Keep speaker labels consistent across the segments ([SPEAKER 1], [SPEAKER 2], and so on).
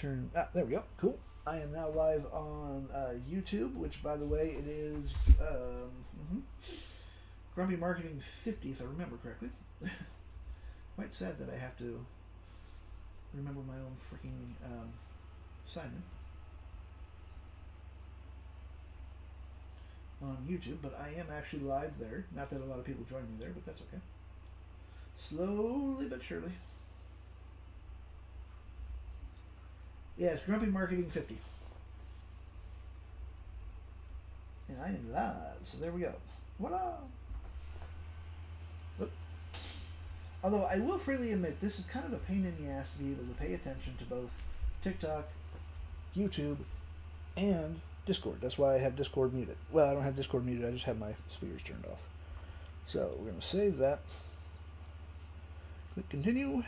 [SPEAKER 1] turn... Ah, there we go. Cool. I am now live on YouTube, which, by the way, it is Grumpy Marketing 50, if I remember correctly. Quite sad that I have to remember my own freaking sign-in on YouTube, but I am actually live there. Not that a lot of people join me there, but that's okay. Slowly but surely. Yeah, it's Grumpy Marketing 50. And I am live, so there we go. What up? Oop. Although I will freely admit, this is kind of a pain in the ass to be able to pay attention to both TikTok, YouTube, and Discord. That's why I have Discord muted. Well, I don't have Discord muted, I just have my speakers turned off. So we're going to save that. Click continue.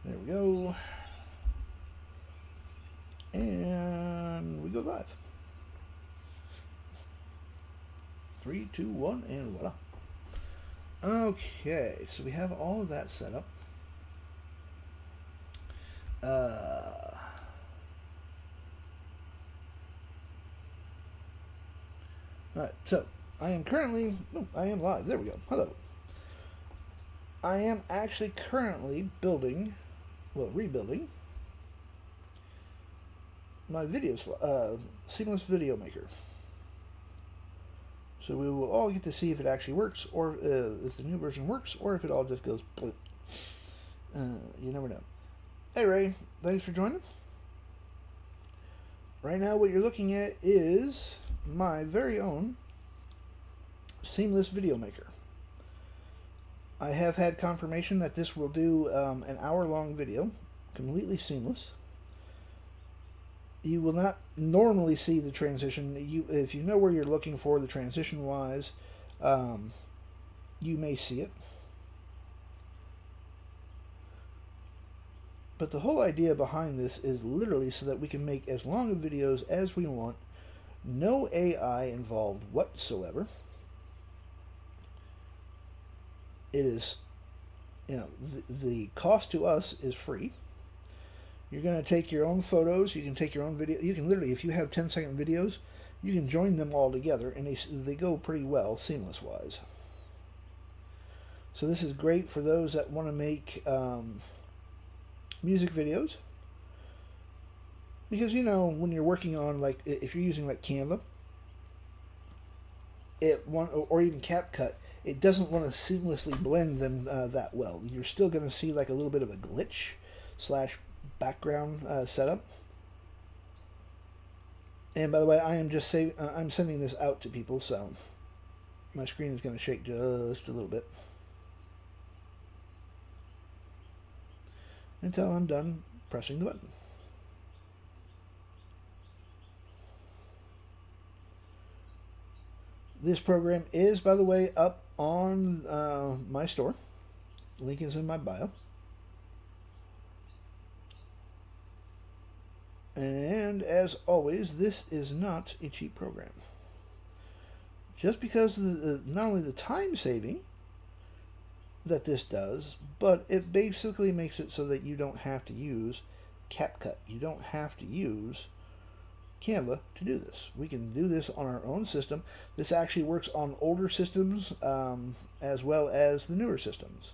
[SPEAKER 1] There we go. And we go live. 3, 2, 1, and voila. Okay, so we have all of that set up. Alright, so I am currently... Oh, I am live. There we go. Hello. I am actually currently building... Well, rebuilding... my seamless video maker. So we will all get to see if it actually works, or if the new version works, or if it all just goes blip. You never know. Hey Ray, thanks for joining. Right now what you're looking at is my very own seamless video maker. I have had confirmation that this will do an hour-long video, completely seamless. You will not normally see the transition. If you know where you're looking for the transition-wise, you may see it. But the whole idea behind this is literally so that we can make as long of videos as we want, no AI involved whatsoever. It is, the cost to us is free. You're going to take your own photos, you can take your own video, you can literally, if you have 10-second videos, you can join them all together, and they go pretty well, seamless-wise. So this is great for those that want to make music videos, because, when you're working on, like, if you're using, like, Canva, or even CapCut, it doesn't want to seamlessly blend them that well. You're still going to see, like, a little bit of a glitch / background setup. And by the way, I am just I'm sending this out to people, so my screen is going to shake just a little bit until I'm done pressing the button. This program is, by the way, up on my store. Link is in my bio. And as always, this is not a cheap program. Just because of not only the time saving that this does, but it basically makes it so that you don't have to use CapCut. You don't have to use Canva to do this. We can do this on our own system. This actually works on older systems as well as the newer systems.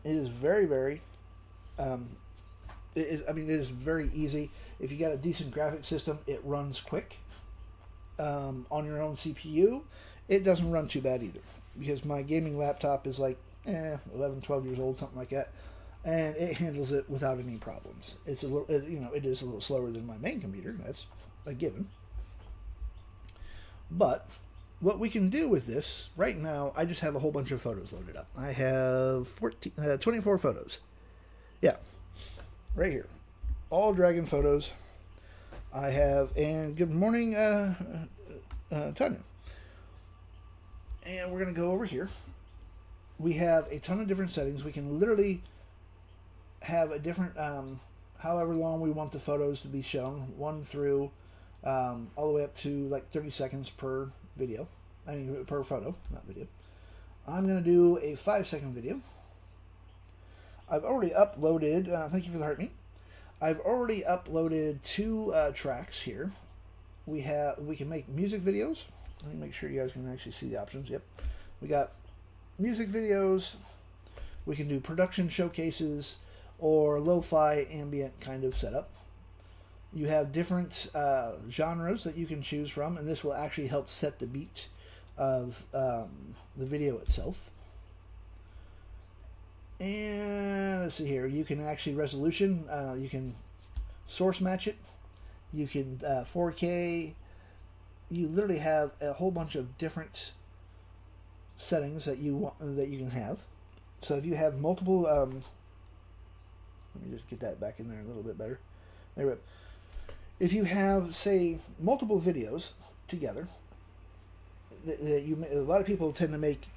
[SPEAKER 1] It is very, very... it is very easy. If you got a decent graphic system, it runs quick. On your own CPU, it doesn't run too bad either, because my gaming laptop is like 11, 12 years old, something like that, and it handles it without any problems. It's a little, it is a little slower than my main computer. That's a given. But what we can do with this right now, I just have a whole bunch of photos loaded up. I have 24 photos. Yeah, right here. All dragon photos. I have, and good morning, Tanya. And we're going to go over here. We have a ton of different settings. We can literally have a different, however long we want the photos to be shown, 1 through all the way up to like 30 seconds per video. Per photo, not video. I'm going to do a 5-second video. I've already uploaded, thank you for the heart me. I've already uploaded 2 tracks here. We can make music videos. Let me make sure you guys can actually see the options. Yep. We got music videos. We can do production showcases or lo-fi ambient kind of setup. You have different genres that you can choose from, and this will actually help set the beat of the video itself. And let's see here. You can actually resolution. You can source match it. You can 4K. You literally have a whole bunch of different settings that you can have. So if you have multiple, let me just get that back in there a little bit better. There we go. If you have, say, multiple videos together, a lot of people tend to make,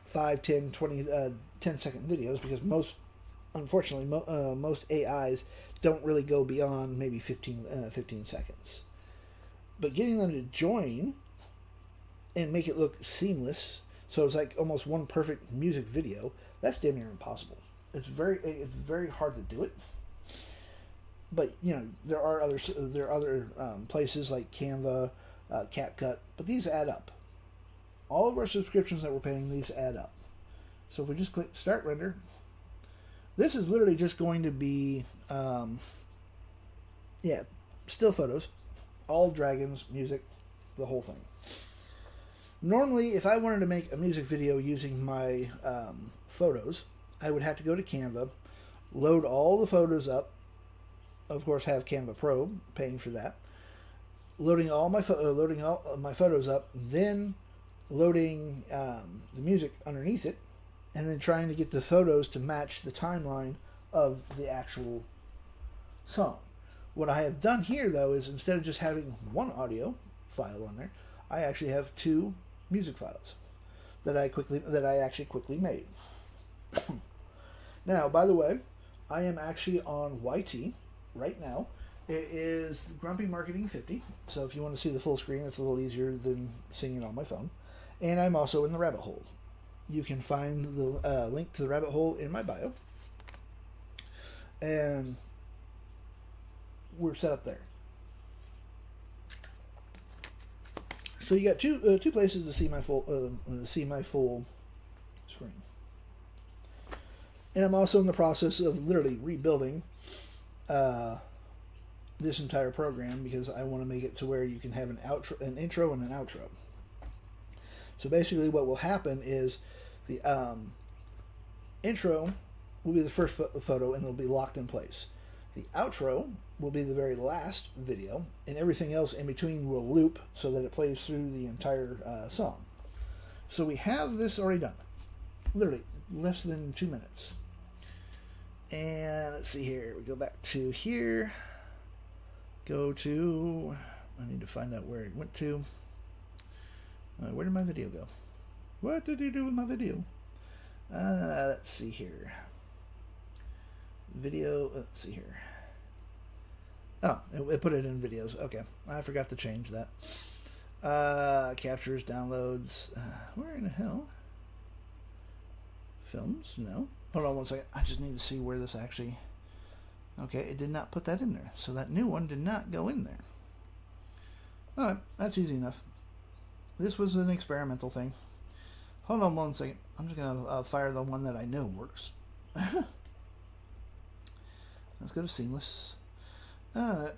[SPEAKER 1] 5, 10, 20, 10-second videos because unfortunately, most AIs don't really go beyond maybe 15 seconds. But getting them to join and make it look seamless, so it's like almost one perfect music video, that's damn near impossible. It's very hard to do it. But there are other places like Canva, CapCut, but these add up. All of our subscriptions that we're paying, these add up. So if we just click Start Render, this is literally just going to be, still photos, all dragons, music, the whole thing. Normally, if I wanted to make a music video using my photos, I would have to go to Canva, load all the photos up, of course have Canva Pro, paying for that, loading all my photos up, then loading the music underneath it, and then trying to get the photos to match the timeline of the actual song. What I have done here, though, is instead of just having one audio file on there, I actually have 2 music files that I actually quickly made. Now, by the way, I am actually on YT right now. It is Grumpy Marketing 50, so if you want to see the full screen, it's a little easier than seeing it on my phone. And I'm also in the rabbit hole. You can find the link to the rabbit hole in my bio. And we're set up there. So you got two places to see my full screen. And I'm also in the process of literally rebuilding this entire program because I want to make it to where you can have an intro and an outro. So basically what will happen is the intro will be the first photo and it'll be locked in place. The outro will be the very last video, and everything else in between will loop so that it plays through the entire song. So we have this already done. Literally less than 2 minutes. And let's see here. We go back to here. Go to... I need to find out where it went to. Where did my video go? What did you do with my video? Let's see here. Video, let's see here. Oh, it put it in videos. Okay, I forgot to change that. Captures, downloads. Where in the hell? Films? No. Hold on one second. I just need to see where this actually... Okay, it did not put that in there. So that new one did not go in there. Alright, that's easy enough. This was an experimental thing. Hold on one second. I'm just going to fire the one that I know works. Let's go to Seamless. Alright.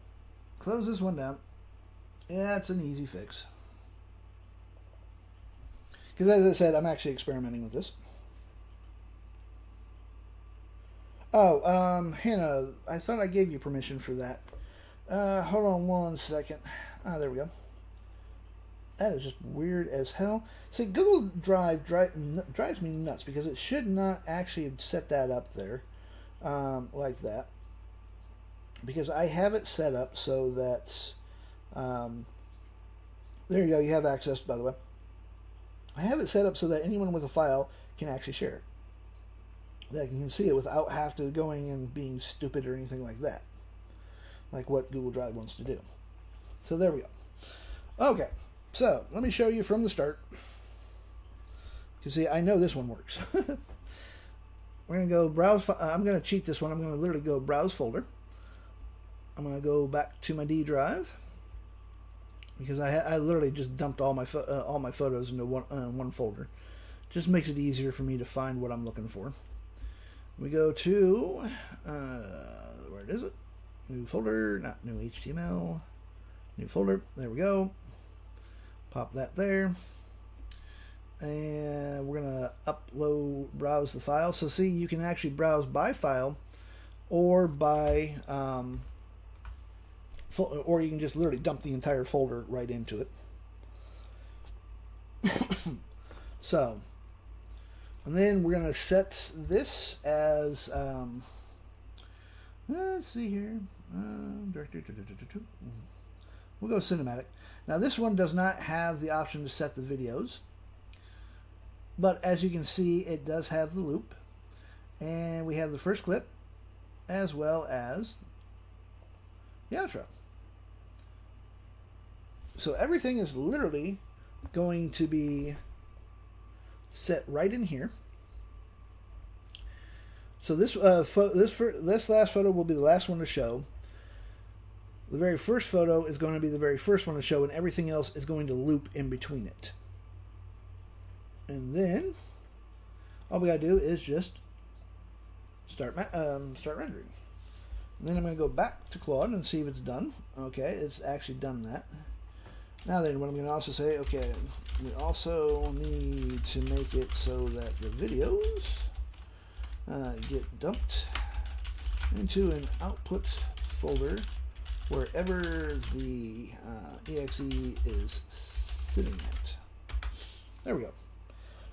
[SPEAKER 1] Close this one down. Yeah, it's an easy fix. Because as I said, I'm actually experimenting with this. Oh, Hannah, I thought I gave you permission for that. Hold on one second. Ah, there we go. That is just weird as hell. See, Google Drive drives me nuts because it should not actually set that up there like that. Because I have it set up so that... there you go, you have access, by the way. I have it set up so that anyone with a file can actually share it. That you can see it without have to going and being stupid or anything like that. Like what Google Drive wants to do. So there we go. Okay, so let me show you from the start. You see, I know this one works. we're going to go browse. I'm going to cheat this one. I'm going to literally go browse folder. I'm going to go back to my D drive because I literally just dumped all my photos into one folder. Just makes it easier for me to find what I'm looking for. We go to where is it? New folder, not new HTML. New folder. There we go. Pop that there. And we're going to browse the file. So see, you can actually browse by file or by, or you can just literally dump the entire folder right into it. So, and then we're going to set this as, let's see here, we'll go cinematic. Now this one does not have the option to set the videos, but as you can see, it does have the loop, and we have the first clip as well as the outro. So everything is literally going to be set right in here. So this last photo will be the last one to show. The very first photo is going to be the very first one to show, and everything else is going to loop in between it. And then all we gotta do is just start rendering. And then I'm going to go back to Claude and see if it's done. Okay, it's actually done that. Now then, what I'm going to also say, okay, we also need to make it so that the videos get dumped into an output folder wherever the exe is sitting at. There we go.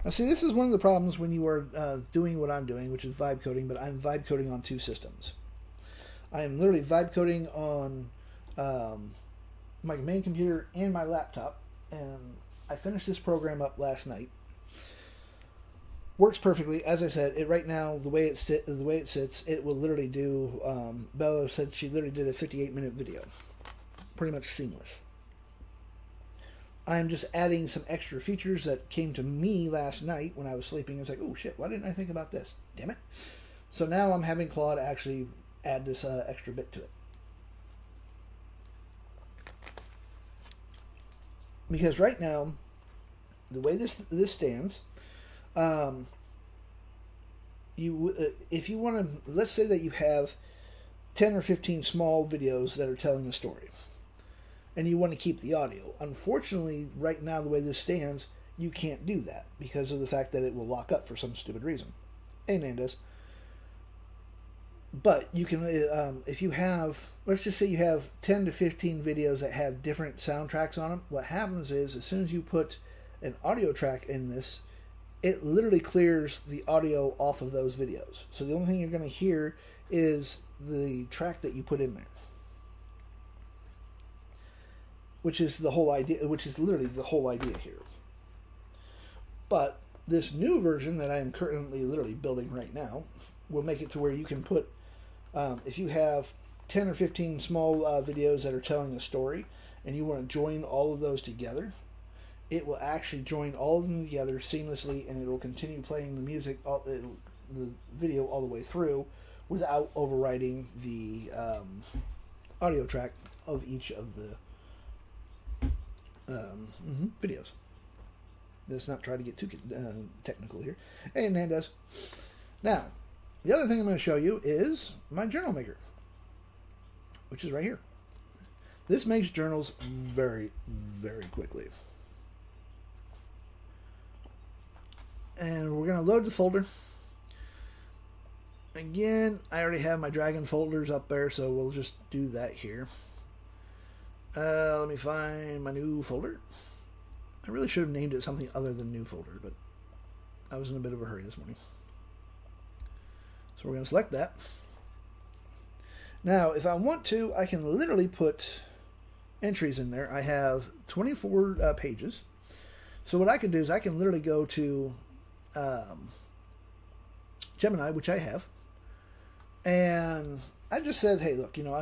[SPEAKER 1] Now see, this is one of the problems when you are doing what I'm doing, which is vibe coding, but I'm vibe coding on two systems. I am literally vibe coding on my main computer and my laptop, and I finished this program up last night. Works perfectly. As I said, it right now, the way it sits, it will literally do, Bella said she literally did a 58-minute video. Pretty much seamless. I'm just adding some extra features that came to me last night when I was sleeping. It's like, oh shit, why didn't I think about this? Damn it. So now I'm having Claude actually add this extra bit to it. Because right now, the way this stands, if you want to, let's say that you have 10 or 15 small videos that are telling a story, and you want to keep the audio. Unfortunately, right now, the way this stands, you can't do that because of the fact that it will lock up for some stupid reason. And it does. But you can, if you have, let's just say you have 10 to 15 videos that have different soundtracks on them, what happens is as soon as you put an audio track in this, it literally clears the audio off of those videos. So the only thing you're going to hear is the track that you put in there. Which is the whole idea, which is literally the whole idea here. But this new version that I am currently literally building right now will make it to where you can put, if you have 10 or 15 small videos that are telling a story and you want to join all of those together, it will actually join all of them together seamlessly, and it will continue playing the music, the video all the way through without overriding the audio track of each of the videos. Let's not try to get too technical here. And it does. Now, the other thing I'm going to show you is my journal maker, which is right here. This makes journals very, very quickly. And we're going to load the folder. Again, I already have my Dragon folders up there, so we'll just do that here. Let me find my new folder. I really should have named it something other than new folder, but I was in a bit of a hurry this morning. So we're going to select that. Now, if I want to, I can literally put entries in there. I have 24 pages. So what I can do is I can literally go to Gemini, which I have, and I just said, hey, look, you know, I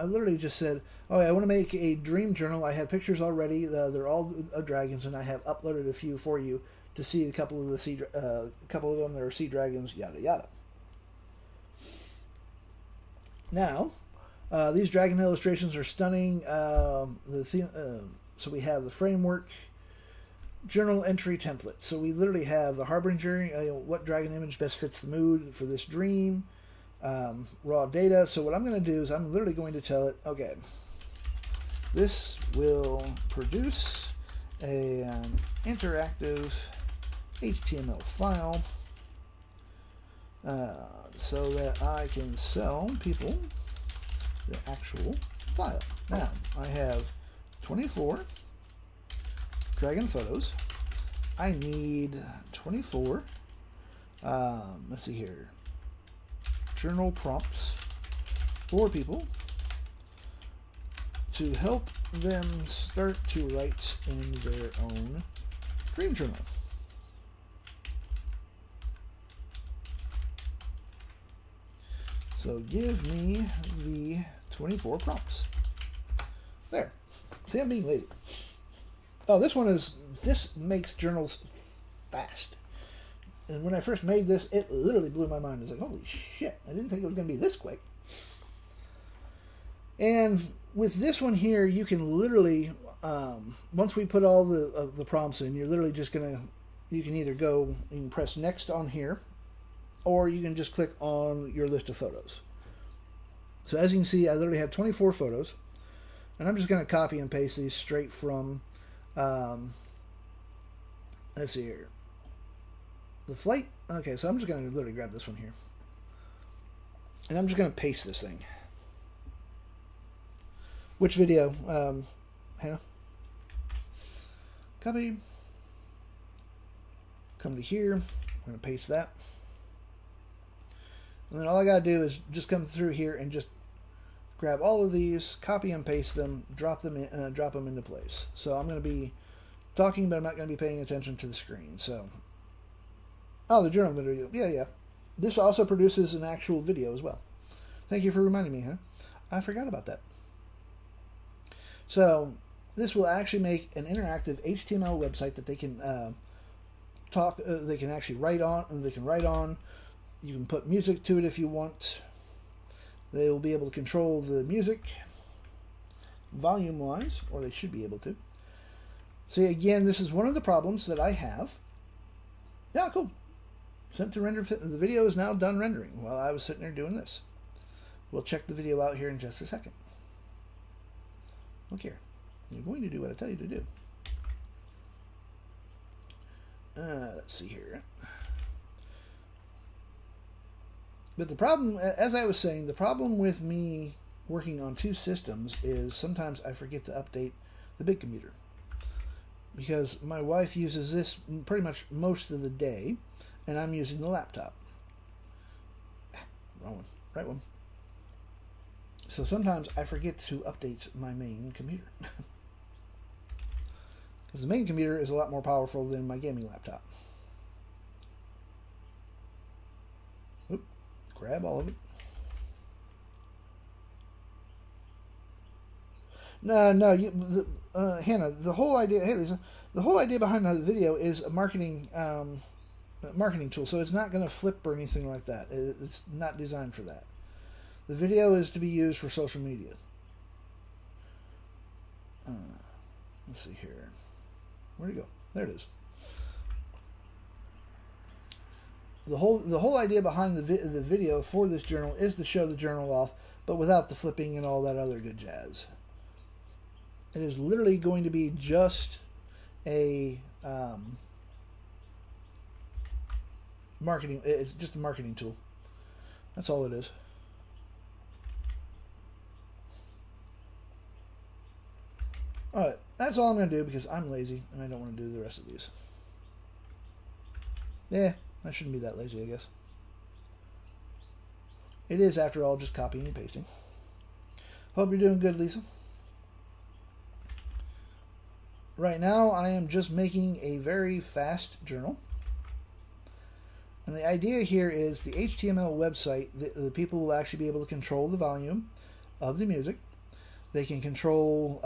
[SPEAKER 1] literally just said, oh, I want to make a dream journal. I have pictures already. They're all dragons, and I have uploaded a few for you to see a couple of them that are sea dragons, yada yada. Now, these dragon illustrations are stunning. So we have the framework, journal entry template. So we literally have the harbinger, what dragon image best fits the mood for this dream, raw data. So what I'm going to do is I'm literally going to tell it, okay, this will produce an interactive HTML file so that I can sell people the actual file. Now, I have 24 dragon photos. I need 24, let's see here, journal prompts for people to help them start to write in their own dream journal. So give me the 24 prompts. There. See, I'm being lazy. Oh, this makes journals fast. And when I first made this, it literally blew my mind. I was like, holy shit, I didn't think it was going to be this quick. And with this one here, you can literally, once we put all the prompts in, you're literally just going to, you can either go, you can press next on here, or you can just click on your list of photos. So as you can see, I literally have 24 photos, and I'm just going to copy and paste these straight from, let's see here, the flight. Okay, so I'm just going to literally grab this one here, and I'm just going to paste this thing. Which video? Hannah? Copy. Come to here. We're going to paste that. And then all I got to do is just come through here and just grab all of these, copy and paste them, drop them into place. So I'm going to be talking, but I'm not going to be paying attention to the screen. So, oh, the journal video. Yeah. This also produces an actual video as well. Thank you for reminding me, huh? I forgot about that. So this will actually make an interactive HTML website that they can they can actually write on, and they can write on. You can put music to it if you want. They will be able to control the music volume-wise, or they should be able to. See, again, this is one of the problems that I have. Yeah, cool. Sent to render. The video is now done rendering while I was sitting there doing this. We'll check the video out here in just a second. Look here. You're going to do what I tell you to do. Let's see here. But the problem, as I was saying, the problem with me working on two systems is sometimes I forget to update the big computer. Because my wife uses this pretty much most of the day, and I'm using the laptop. Wrong one. Right one. So sometimes I forget to update my main computer. Because the main computer is a lot more powerful than my gaming laptop. Oop, grab all of it. No, Hannah, the whole idea, hey Lisa, the whole idea behind the video is a marketing tool, so it's not going to flip or anything like that. It's not designed for that. The video is to be used for social media. Let's see here. Where'd it go? There it is. The whole idea behind the video for this journal is to show the journal off, but without the flipping and all that other good jazz. It is literally going to be just a marketing. It's just a marketing tool. That's all it is. Alright, that's all I'm going to do because I'm lazy and I don't want to do the rest of these. Yeah, I shouldn't be that lazy, I guess. It is, after all, just copying and pasting. Hope you're doing good, Lisa. Right now, I am just making a very fast journal. And the idea here is the HTML website, the people will actually be able to control the volume of the music. They can control...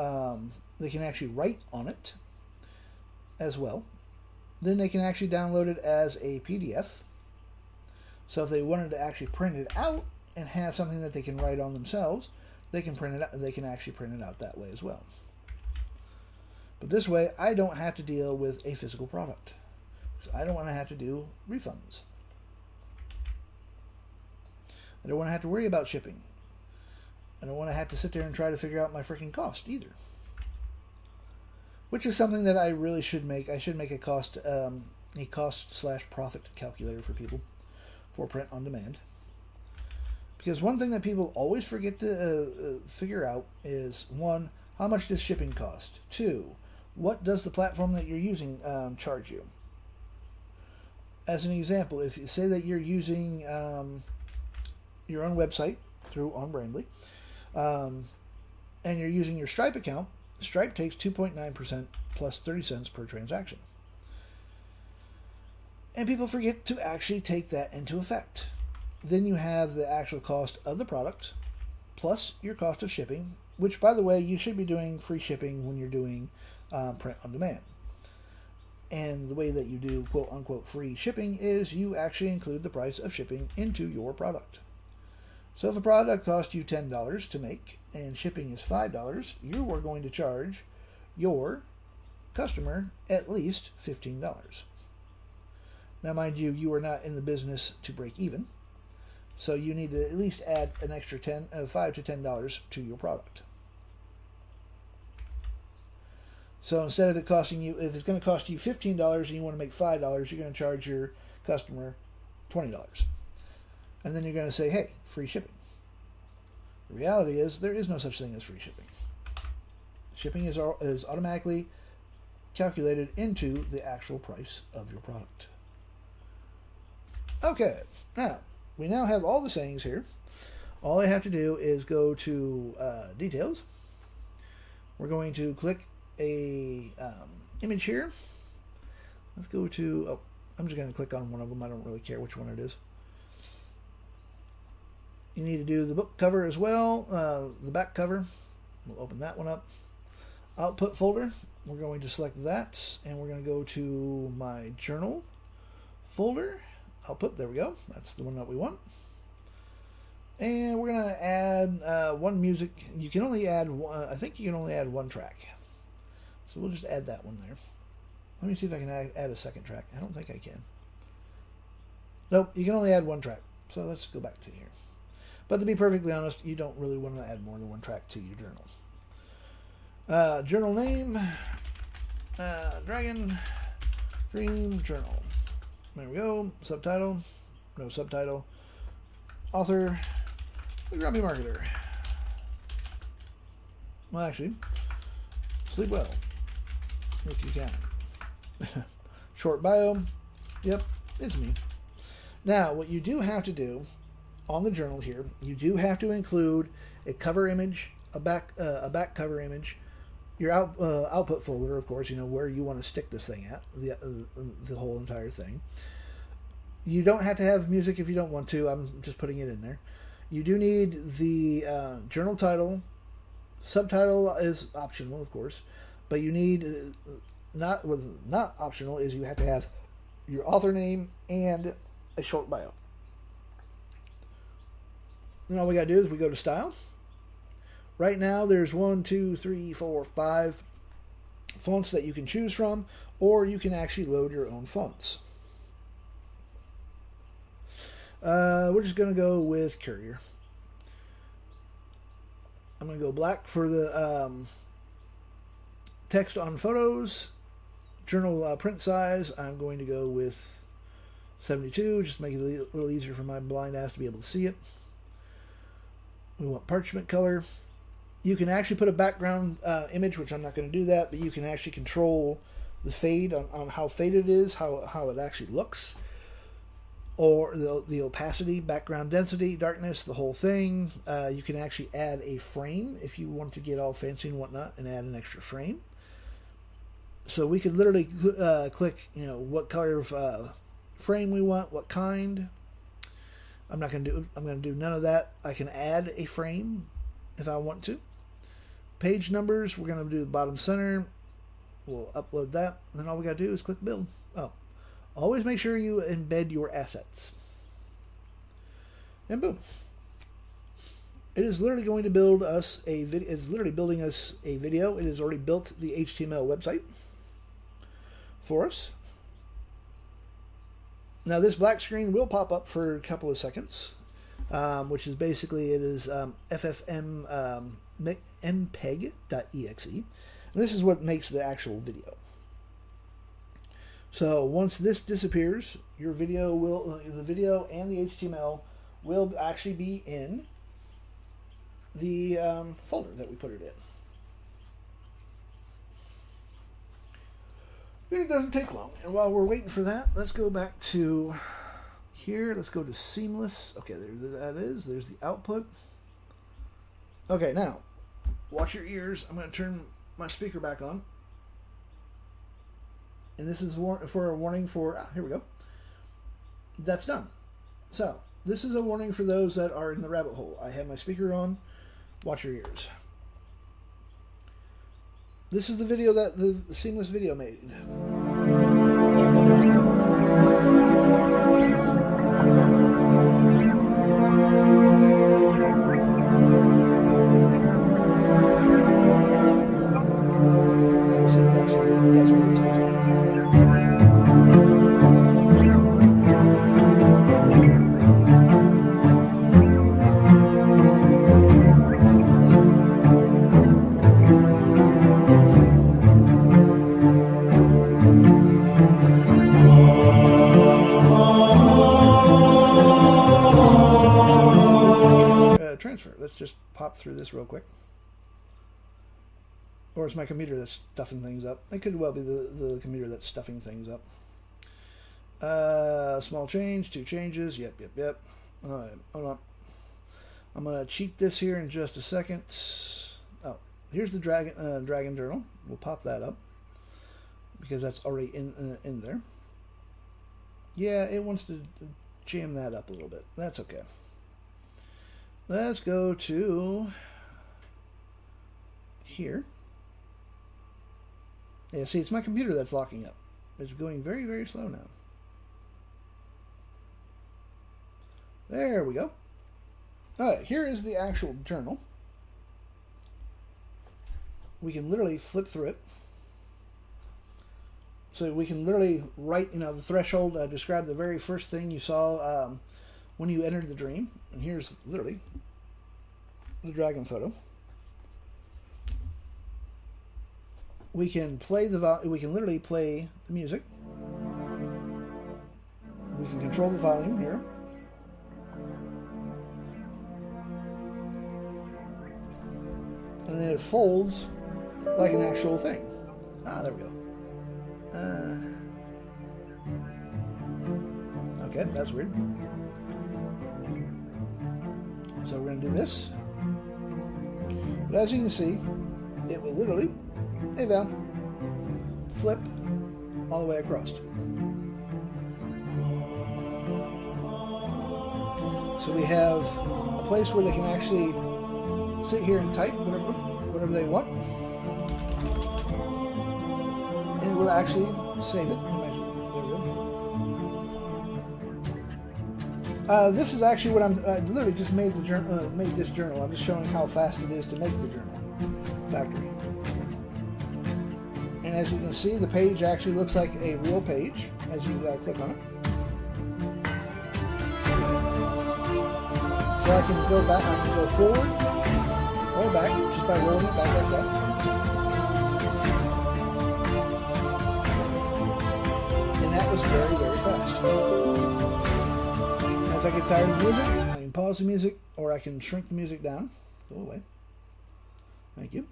[SPEAKER 1] they can actually write on it as well. Then they can actually download it as a PDF. So if they wanted to actually print it out and have something that they can write on themselves, they can print it out. They can actually print it out that way as well. But this way, I don't have to deal with a physical product. So I don't want to have to do refunds. I don't want to have to worry about shipping. I don't want to have to sit there and try to figure out my freaking cost either. Which is something that I really should make. I should make a cost/profit calculator for people for print on demand. Because one thing that people always forget to figure out is, one, how much does shipping cost? Two, what does the platform that you're using charge you? As an example, if you say that you're using your own website through OnBrandly, and you're using your Stripe account, Stripe takes 2.9% plus 30 cents per transaction. And people forget to actually take that into effect. Then you have the actual cost of the product plus your cost of shipping, which, by the way, you should be doing free shipping when you're doing print on demand. And the way that you do quote-unquote free shipping is you actually include the price of shipping into your product. So if a product costs you $10 to make and shipping is $5, you are going to charge your customer at least $15. Now, mind you, you are not in the business to break even, so you need to at least add an extra $5 to $10 to your product. So instead of it costing you, if it's going to cost you $15 and you want to make $5, you're going to charge your customer $20. And then you're going to say, hey, free shipping. The reality is there is no such thing as free shipping. Shipping is automatically calculated into the actual price of your product. Okay, now, we now have all the settings here. All I have to do is go to details. We're going to click a image here. Let's go to, I'm just going to click on one of them. I don't really care which one it is. You need to do the book cover as well, the back cover. We'll open that one up. Output folder, we're going to select that, and we're going to go to my journal folder. Output, there we go. That's the one that we want. And we're going to add one music. You can only add one, I think you can only add one track. So we'll just add that one there. Let me see if I can add a second track. I don't think I can. Nope, you can only add one track. So let's go back to here. But to be perfectly honest, you don't really want to add more than one track to your journal. Journal name, Dragon Dream Journal. There we go. Subtitle, no subtitle. Author, the Grumpy Marketer. Well, actually, sleep well, if you can. Short bio, yep, it's me. Now, what you do have to do on the journal here, you do have to include a cover image, a back cover image, your output folder, of course, you know, where you want to stick this thing at, the whole entire thing. You don't have to have music if you don't want to. I'm just putting it in there. You do need the journal title. Subtitle is optional, of course, but you need not optional is you have to have your author name and a short bio. And all we got to do is we go to style. Right now, there's 1, 2, 3, 4, 5 fonts that you can choose from, or you can actually load your own fonts. We're just going to go with Courier. I'm going to go black for the text on photos. Journal print size, I'm going to go with 72, just to make it a little easier for my blind ass to be able to see it. We want parchment color. You can actually put a background image, which I'm not going to do that, but you can actually control the fade on how faded it is, how it actually looks, or the opacity, background density, darkness, the whole thing. You can actually add a frame if you want to get all fancy and whatnot and add an extra frame. So we could literally click, you know, what color of frame we want, what kind. I'm going to do none of that. I can add a frame if I want to. Page numbers, we're going to do the bottom center. We'll upload that. And then all we got to do is click build. Oh, always make sure you embed your assets. And boom. It is literally going to build us a video. It's literally building us a video. It has already built the HTML website for us. Now this black screen will pop up for a couple of seconds, which is basically, it is ffmpeg.exe. And this is what makes the actual video. So once this disappears, your video will, the video and the HTML will actually be in the folder that we put it in. It doesn't take long. And while we're waiting for that, let's go back to here. Let's go to seamless. Okay, there that is. There's the output. Okay, now watch your ears. I'm going to turn my speaker back on. And this is for a warning for, here we go. That's done. So this is a warning for those that are in the rabbit hole. I have my speaker on. Watch your ears. This is the video that the seamless video made. Transfer. Let's just pop through this real quick. Or it's my computer that's stuffing things up. It could well be the computer that's stuffing things up. Small change, 2 changes. Yep. All right, hold on. I'm going to cheat this here in just a second. Oh, here's the dragon journal. We'll pop that up because that's already in there. Yeah, it wants to jam that up a little bit. That's okay. Let's go to here. Yeah, see, it's my computer that's locking up. It's going very, very slow now. There we go. All right, here is the actual journal. We can literally flip through it. So we can literally write, the threshold, describe the very first thing you saw when you entered the dream. And here's literally the dragon photo. We can literally play the music. We can control the volume here. And then it folds like an actual thing. Ah, there we go. Okay, that's weird. So we're going to do this. But as you can see, it will literally, hey Val, flip all the way across. So we have a place where they can actually sit here and type whatever they want. And it will actually save it. There we go. This is actually what I literally just made the journal. Made this journal. I'm just showing how fast it is to make the journal. Factory. And as you can see, the page actually looks like a real page as you click on it. So I can go back. I can go forward or back just by rolling it back like that. And that was very, very fast. And if I get tired of the music, I can pause the music, or I can shrink the music down. Go away. Thank you.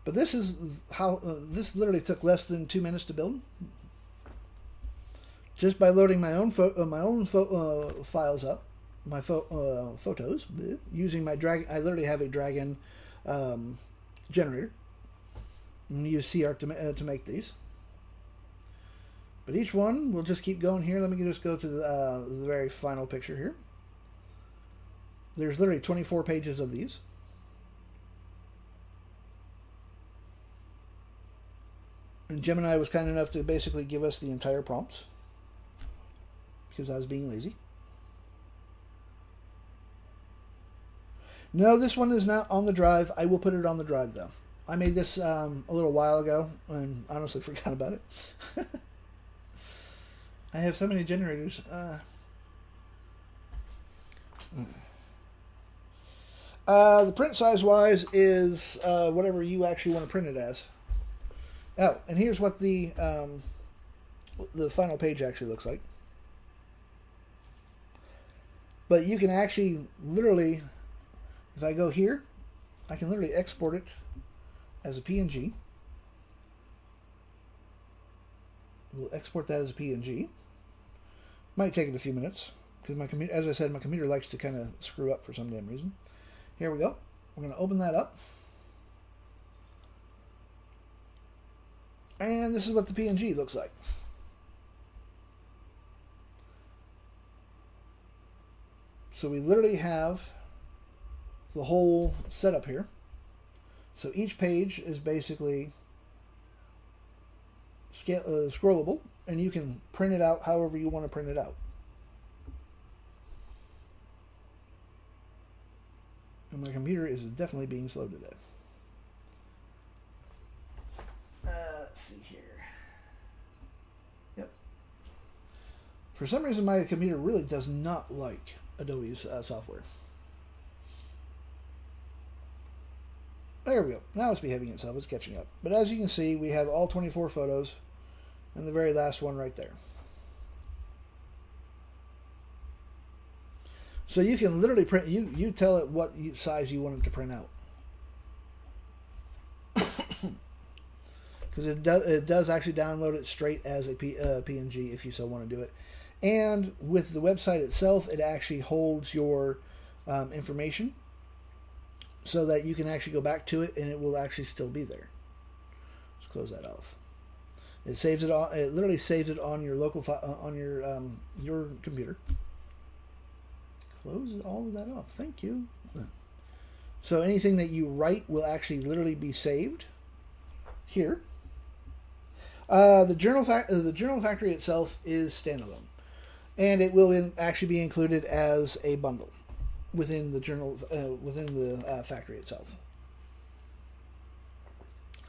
[SPEAKER 1] But this is how this literally took less than 2 minutes to build, just by loading my own files up, my photos using my dragon. I literally have a dragon generator. And use CArc to make these. But each one, we'll just keep going here. Let me just go to the very final picture here. There's literally 24 pages of these. And Gemini was kind enough to basically give us the entire prompts because I was being lazy. No, this one is not on the drive. I will put it on the drive, though. I made this a little while ago and honestly forgot about it. I have so many generators. The print size-wise is whatever you actually want to print it as. Oh, and here's what the final page actually looks like. But you can actually literally, if I go here, I can literally export it as a PNG. We'll export that as a PNG. Might take it a few minutes because my computer, as I said, my computer likes to kind of screw up for some damn reason. Here we go. We're going to open that up. And this is what the PNG looks like. So we literally have the whole setup here. So each page is basically scrollable, and you can print it out however you want to print it out. And my computer is definitely being slow today. Let's see here. Yep. For some reason, my computer really does not like Adobe's software. There we go. Now it's behaving itself. It's catching up. But as you can see, we have all 24 photos and the very last one right there. So you can literally print, you tell it what size you want it to print out. Because it does actually download it straight as a PNG if you so want to do it. And with the website itself, it actually holds your information so that you can actually go back to it and it will actually still be there. Let's close that off. It saves it on. It literally saves it on your local on your computer. Close all of that off. Thank you. So anything that you write will actually literally be saved here. The journal factory itself is standalone, and it will actually be included as a bundle within the factory itself.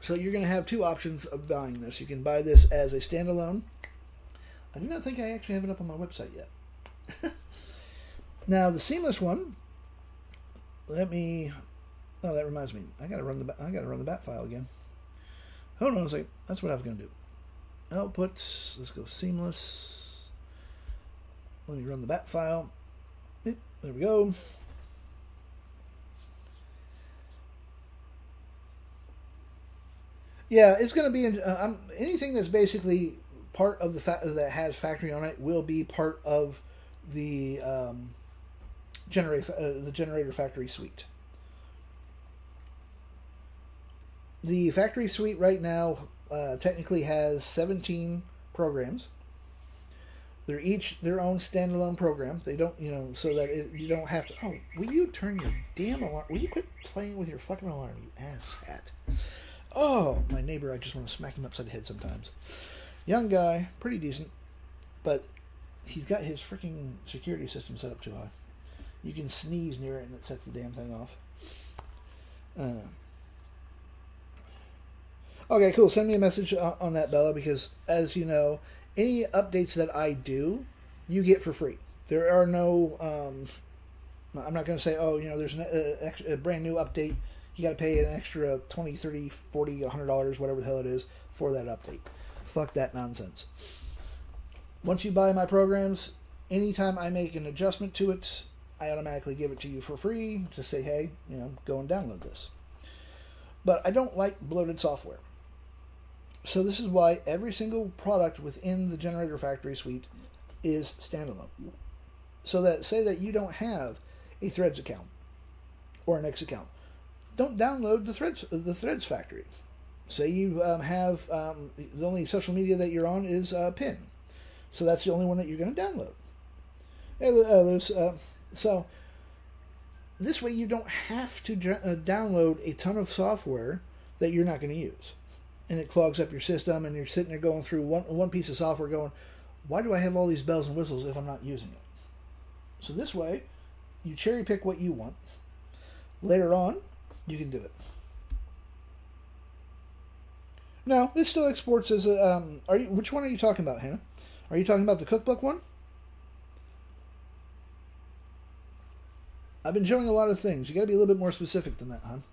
[SPEAKER 1] So you're going to have two options of buying this. You can buy this as a standalone. I do not think I actually have it up on my website yet. Now the seamless one. Let me. Oh, that reminds me. I gotta run the bat file again. Hold on a second. That's what I was going to do. Outputs. Let's go seamless. Let me run the bat file. There we go. Yeah, it's going to be in, anything that's basically part of that has factory on it will be part of the generator factory suite. The factory suite right now technically has 17 programs. They're each their own standalone program. They don't, so that you don't have to. Oh, will you turn your damn alarm? Will you quit playing with your fucking alarm, you ass hat? Oh, my neighbor, I just want to smack him upside the head sometimes. Young guy, pretty decent, but he's got his freaking security system set up too high. You can sneeze near it and it sets the damn thing off. Okay, cool. Send me a message on that, Bella, because as you know, any updates that I do, you get for free. There are no, I'm not going to say, there's a brand new update. You got to pay an extra $20, $30, $40, $100, whatever the hell it is, for that update. Fuck that nonsense. Once you buy my programs, anytime I make an adjustment to it, I automatically give it to you for free. Just say, hey, go and download this. But I don't like bloated software. So this is why every single product within the Generator Factory suite is standalone. So that, say that you don't have a Threads account or an X account, don't download the Threads Factory. Say you have the only social media that you're on is Pin, so that's the only one that you're going to download. So this way you don't have to download a ton of software that you're not going to use, and it clogs up your system, and you're sitting there going through one piece of software going, why do I have all these bells and whistles if I'm not using it? So this way, you cherry pick what you want. later on, you can do it. No, it still exports as a. Which one are you talking about, Hannah? Are you talking about the cookbook one? I've been showing a lot of things. You got to be a little bit more specific than that, hon.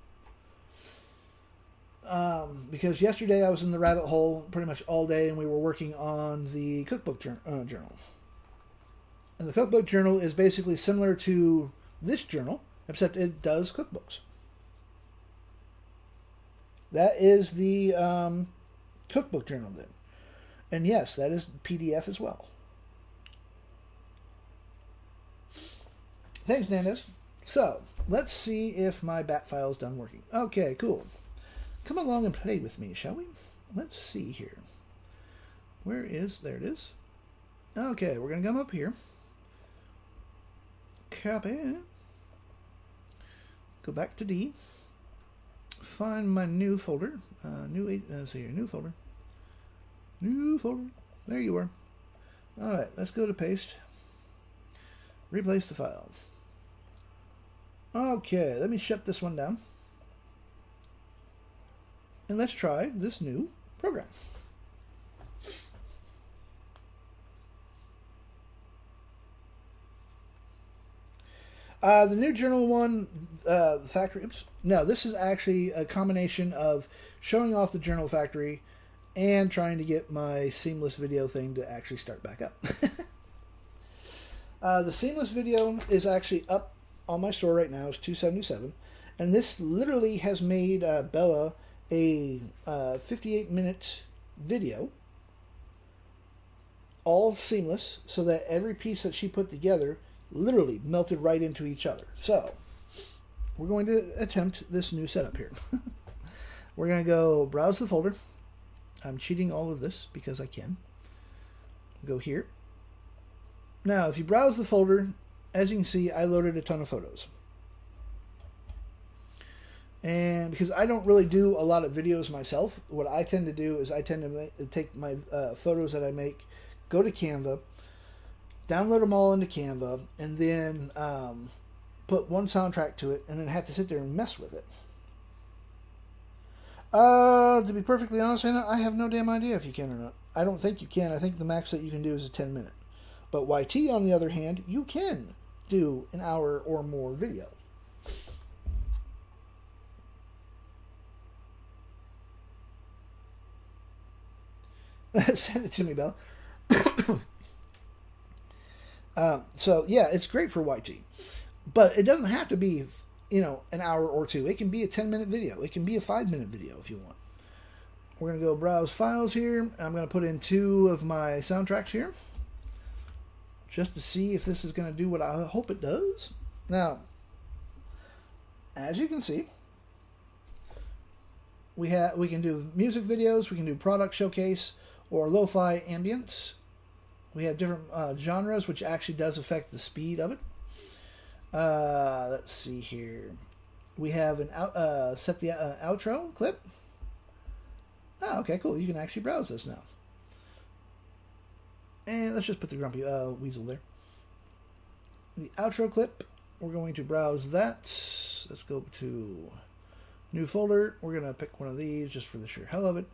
[SPEAKER 1] Because yesterday I was in the rabbit hole pretty much all day, and we were working on the cookbook journal. And the cookbook journal is basically similar to this journal, except it does cookbooks. That is the cookbook journal then. And yes, that is PDF as well. Thanks, Nandes. So, let's see if my bat file is done working. Okay, cool. Come along and play with me, shall we? Let's see here. There it is. Okay, we're going to come up here. Copy. Go back to D. Find my new folder. New folder. New folder. There you are. Alright, let's go to paste. Replace the file. Okay, let me shut this one down. And let's try this new program. The new journal one, the factory, no, this is actually a combination of showing off the journal factory and trying to get my seamless video thing to actually start back up. The seamless video is actually up on my store right now. It's $277, and this literally has made Bella a 58-minute video, all seamless, so that every piece that she put together literally melted right into each other. So we're going to attempt this new setup here. We're going to go browse the folder. I'm cheating all of this because I can. Go here. Now, if you browse the folder, as you can see, I loaded a ton of photos. And because I don't really do a lot of videos myself, what I tend to do is I tend to take my photos that I make, go to Canva, download them all into Canva, and then put one soundtrack to it, and then have to sit there and mess with it. To be perfectly honest, Hannah, I have no damn idea if you can or not. I don't think you can. I think the max that you can do is a 10-minute. But YT, on the other hand, you can do an hour or more video. Send it to me, Belle. So, yeah, it's great for YT. But it doesn't have to be, an hour or two. It can be a 10-minute video. It can be a 5-minute video if you want. We're going to go browse files here. I'm going to put in 2 of my soundtracks here, just to see if this is going to do what I hope it does. Now, as you can see, we can do music videos, we can do product showcase, or lo-fi ambience. We have different genres, which actually does affect the speed of it. Let's see here. We have an set the outro clip. Oh, okay, cool. You can actually browse this now. And let's just put the grumpy weasel there. The outro clip, we're going to browse that. Let's go to new folder. We're going to pick one of these just for the sheer hell of it.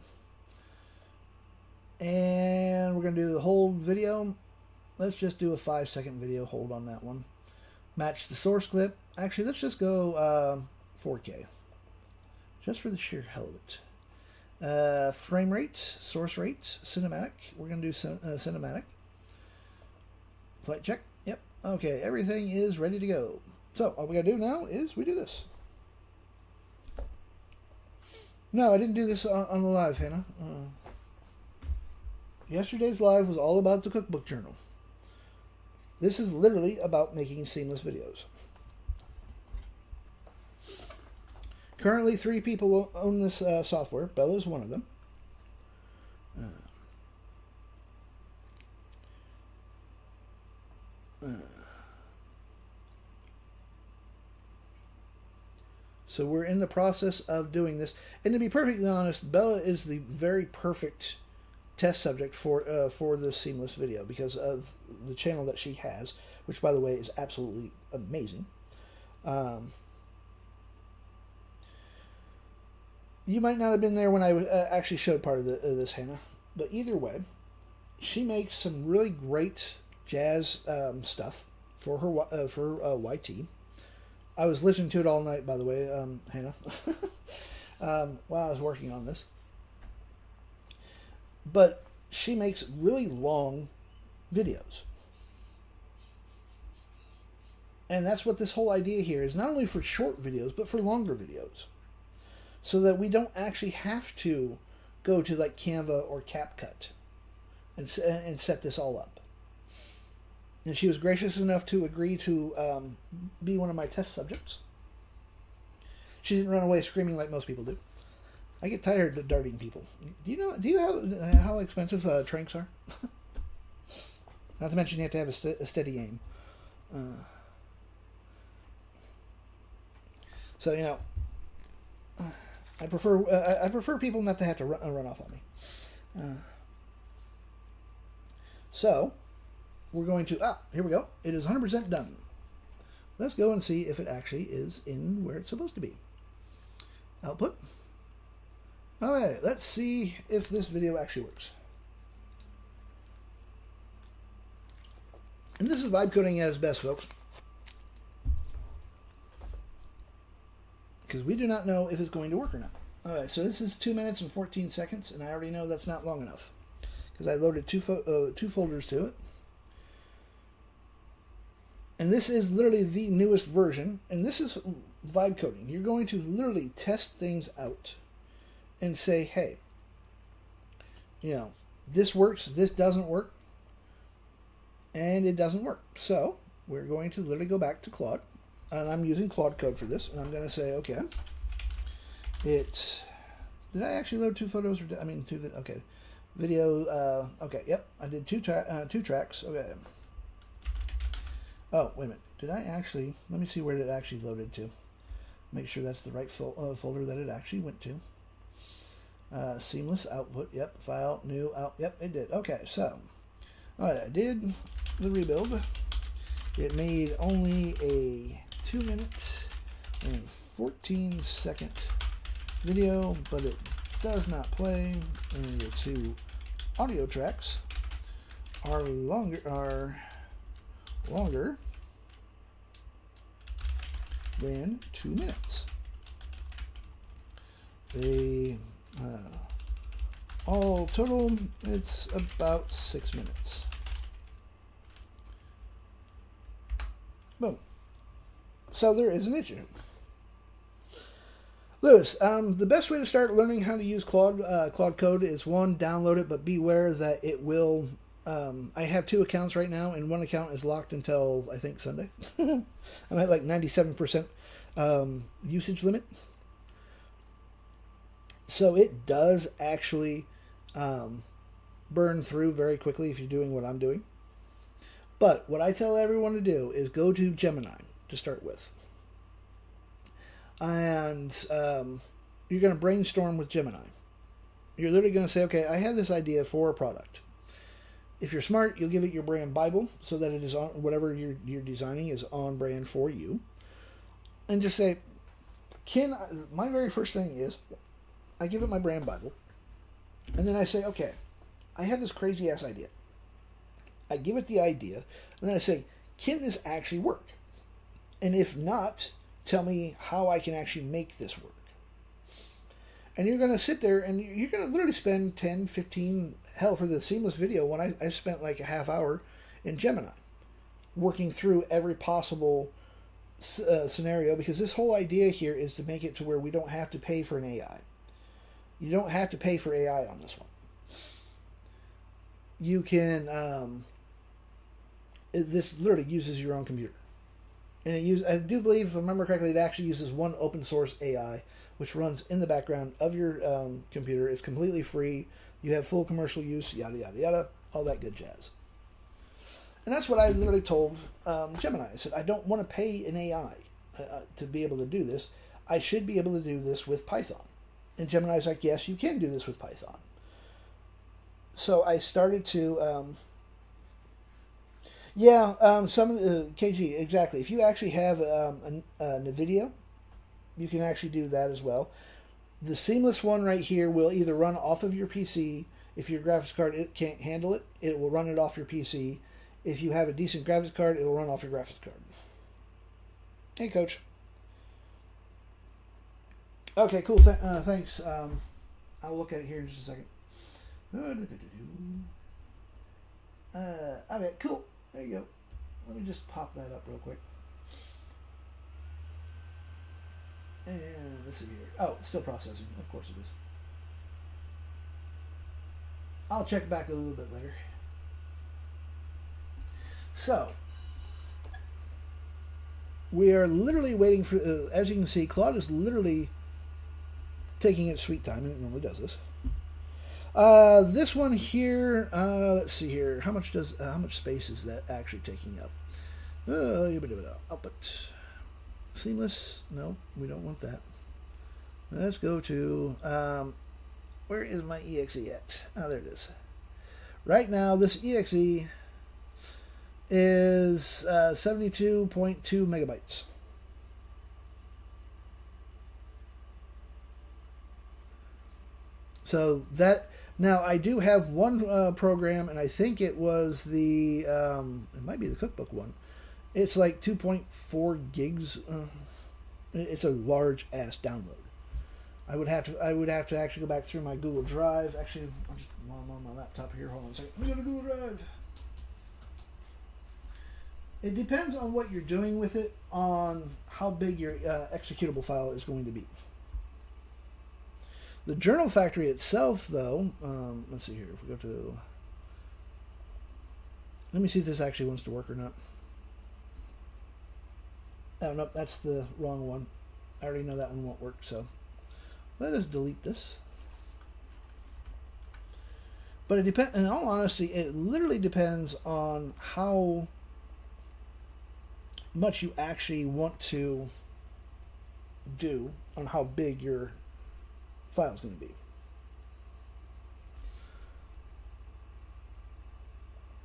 [SPEAKER 1] And we're going to do the whole video. Let's just do a 5-second video hold on that one. Match the source clip. Actually, let's just go 4K. Just for the sheer hell of it. Frame rate, source rate, cinematic. We're going to do cinematic. Flight check. Yep. Okay, everything is ready to go. So, all we got to do now is we do this. No, I didn't do this on the live, Hannah. Yesterday's live was all about the cookbook journal. This is literally about making seamless videos. Currently, 3 people own this software. Bella's one of them. So we're in the process of doing this. And to be perfectly honest, Bella is the very perfect test subject for this seamless video because of the channel that she has, which, by the way, is absolutely amazing. You might not have been there when I actually showed part of this, Hannah. But either way, she makes some really great jazz stuff for her YT. I was listening to it all night, by the way, Hannah, while I was working on this. But she makes really long videos. And that's what this whole idea here is, not only for short videos, but for longer videos. So that we don't actually have to go to like Canva or CapCut and set this all up. And she was gracious enough to agree to be one of my test subjects. She didn't run away screaming like most people do. I get tired of darting people. Do you have how expensive tranks are? Not to mention you have to have a steady aim. So, you know, I prefer people not to have to run off on me. So, we're going to, here we go. It is 100% done. Let's go and see if it actually is in where it's supposed to be. Output. Alright, let's see if this video actually works. And this is vibe coding at its best, folks. Because we do not know if it's going to work or not. Alright, so this is 2 minutes and 14 seconds, and I already know that's not long enough. Because I loaded two folders to it. And this is literally the newest version, and this is vibe coding. You're going to literally test things out and say, hey, you know, this works, this doesn't work, and it doesn't work. So we're going to literally go back to Claude, and I'm using Claude Code for this, and I'm going to say, okay, did I actually load two photos? Okay, video, okay, yep, I did two tracks, okay. Oh, wait a minute, did I actually, let me see where it actually loaded to. Make sure that's the right folder that it actually went to. Seamless output, yep, file, new, out, yep, it did. Okay, so, alright, I did the rebuild. It made only a 2 minute and 14 second video, but it does not play, and the two audio tracks are longer than 2 minutes. They all total, it's about 6 minutes. Boom. So there is an issue. Lewis, the best way to start learning how to use Claude Code is, one, download it, but beware that it will. I have 2 accounts right now, and one account is locked until, I think, Sunday. I'm at like 97% usage limit. So it does actually burn through very quickly if you're doing what I'm doing. But what I tell everyone to do is go to Gemini to start with. And you're going to brainstorm with Gemini. You're literally going to say, okay, I have this idea for a product. If you're smart, you'll give it your brand Bible so that it is on whatever you're designing is on brand for you. And just say, my very first thing is, I give it my brand Bible. And then I say, okay, I have this crazy ass idea. I give it the idea, and then I say, can this actually work? And if not, tell me how I can actually make this work. And you're going to sit there, and you're going to literally spend 10, 15, hell, for the seamless video, when I spent like a half hour in Gemini, working through every possible scenario, because this whole idea here is to make it to where we don't have to pay for an AI. You don't have to pay for AI on this one. You can... this literally uses your own computer. And I do believe, if I remember correctly, it actually uses one open source AI, which runs in the background of your computer. It's completely free. You have full commercial use, yada, yada, yada, all that good jazz. And that's what I literally told Gemini. I said, I don't want to pay an AI to be able to do this. I should be able to do this with Python. And Gemini's like, yes, you can do this with Python. So I started to... some of the KG, exactly. If you actually have a video, you can actually do that as well. The seamless one right here will either run off of your PC. If your graphics card can't handle it, it will run it off your PC. If you have a decent graphics card, it will run off your graphics card. Hey, Coach. Okay, cool. Thanks. I'll look at it here in just a second. Okay, cool. There you go. Let me just pop that up real quick. And let's see here. Oh, it's still processing. Of course it is. I'll check back a little bit later. So, we are literally waiting for, as you can see, Claude is literally taking its sweet time, and it normally does this. This one here, let's see here. How much space is that actually taking up? Output. Seamless. No, we don't want that. Let's go to, where is my exe at? Oh, there it is. Right now, this exe is 72.2 megabytes. So that, now I do have one program, and I think it was the, it might be the cookbook one. It's like 2.4 gigs. It's a large ass download. I would have to actually go back through my Google Drive. Actually, while I'm on my laptop here, hold on a second. Let me go to Google Drive. It depends on what you're doing with it, on how big your executable file is going to be. The journal factory itself, though, let's see here. If we go to, let me see if this actually wants to work or not. Oh, nope, that's the wrong one. I already know that one won't work, so let us delete this. But it depends, in all honesty, it literally depends on how much you actually want to do, on how big your file is going to be.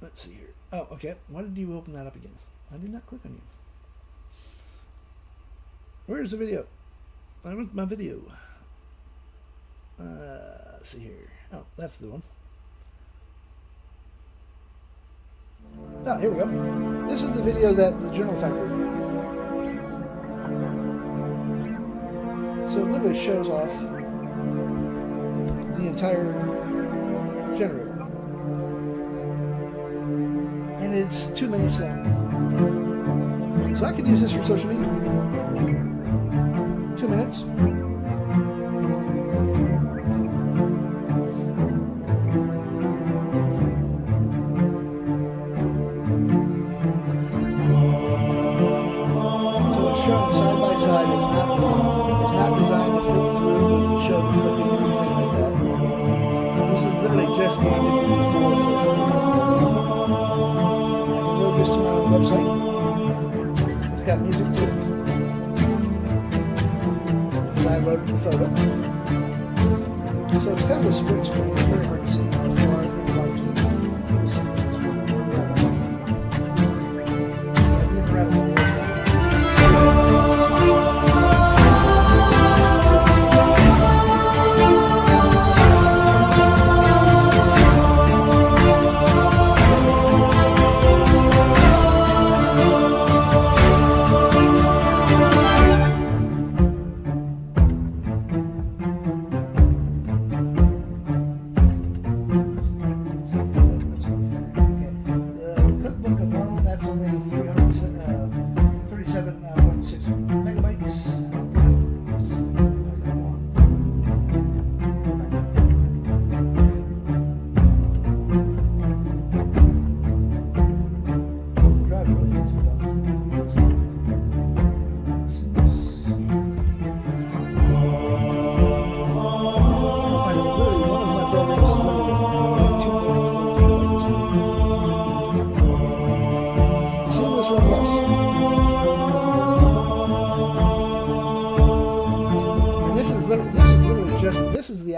[SPEAKER 1] Let's see here. Oh, okay. Why did you open that up again? I did not click on you. Where's the video? I want my video. Let's see here. Oh, that's the one. Oh, here we go. This is the video that the Journal Factory made. So it literally shows off the entire generator. And it's 2 minutes long. So I could use this for social media. 2 minutes. So it's shown side by side. It's not designed to flip through and show the flipping or anything like that. This is literally just going to be for social media. I can load this to my own website. It's got music to it. I loaded the photo. So it's kind of a split screen. It's very hard to see how far it's like to.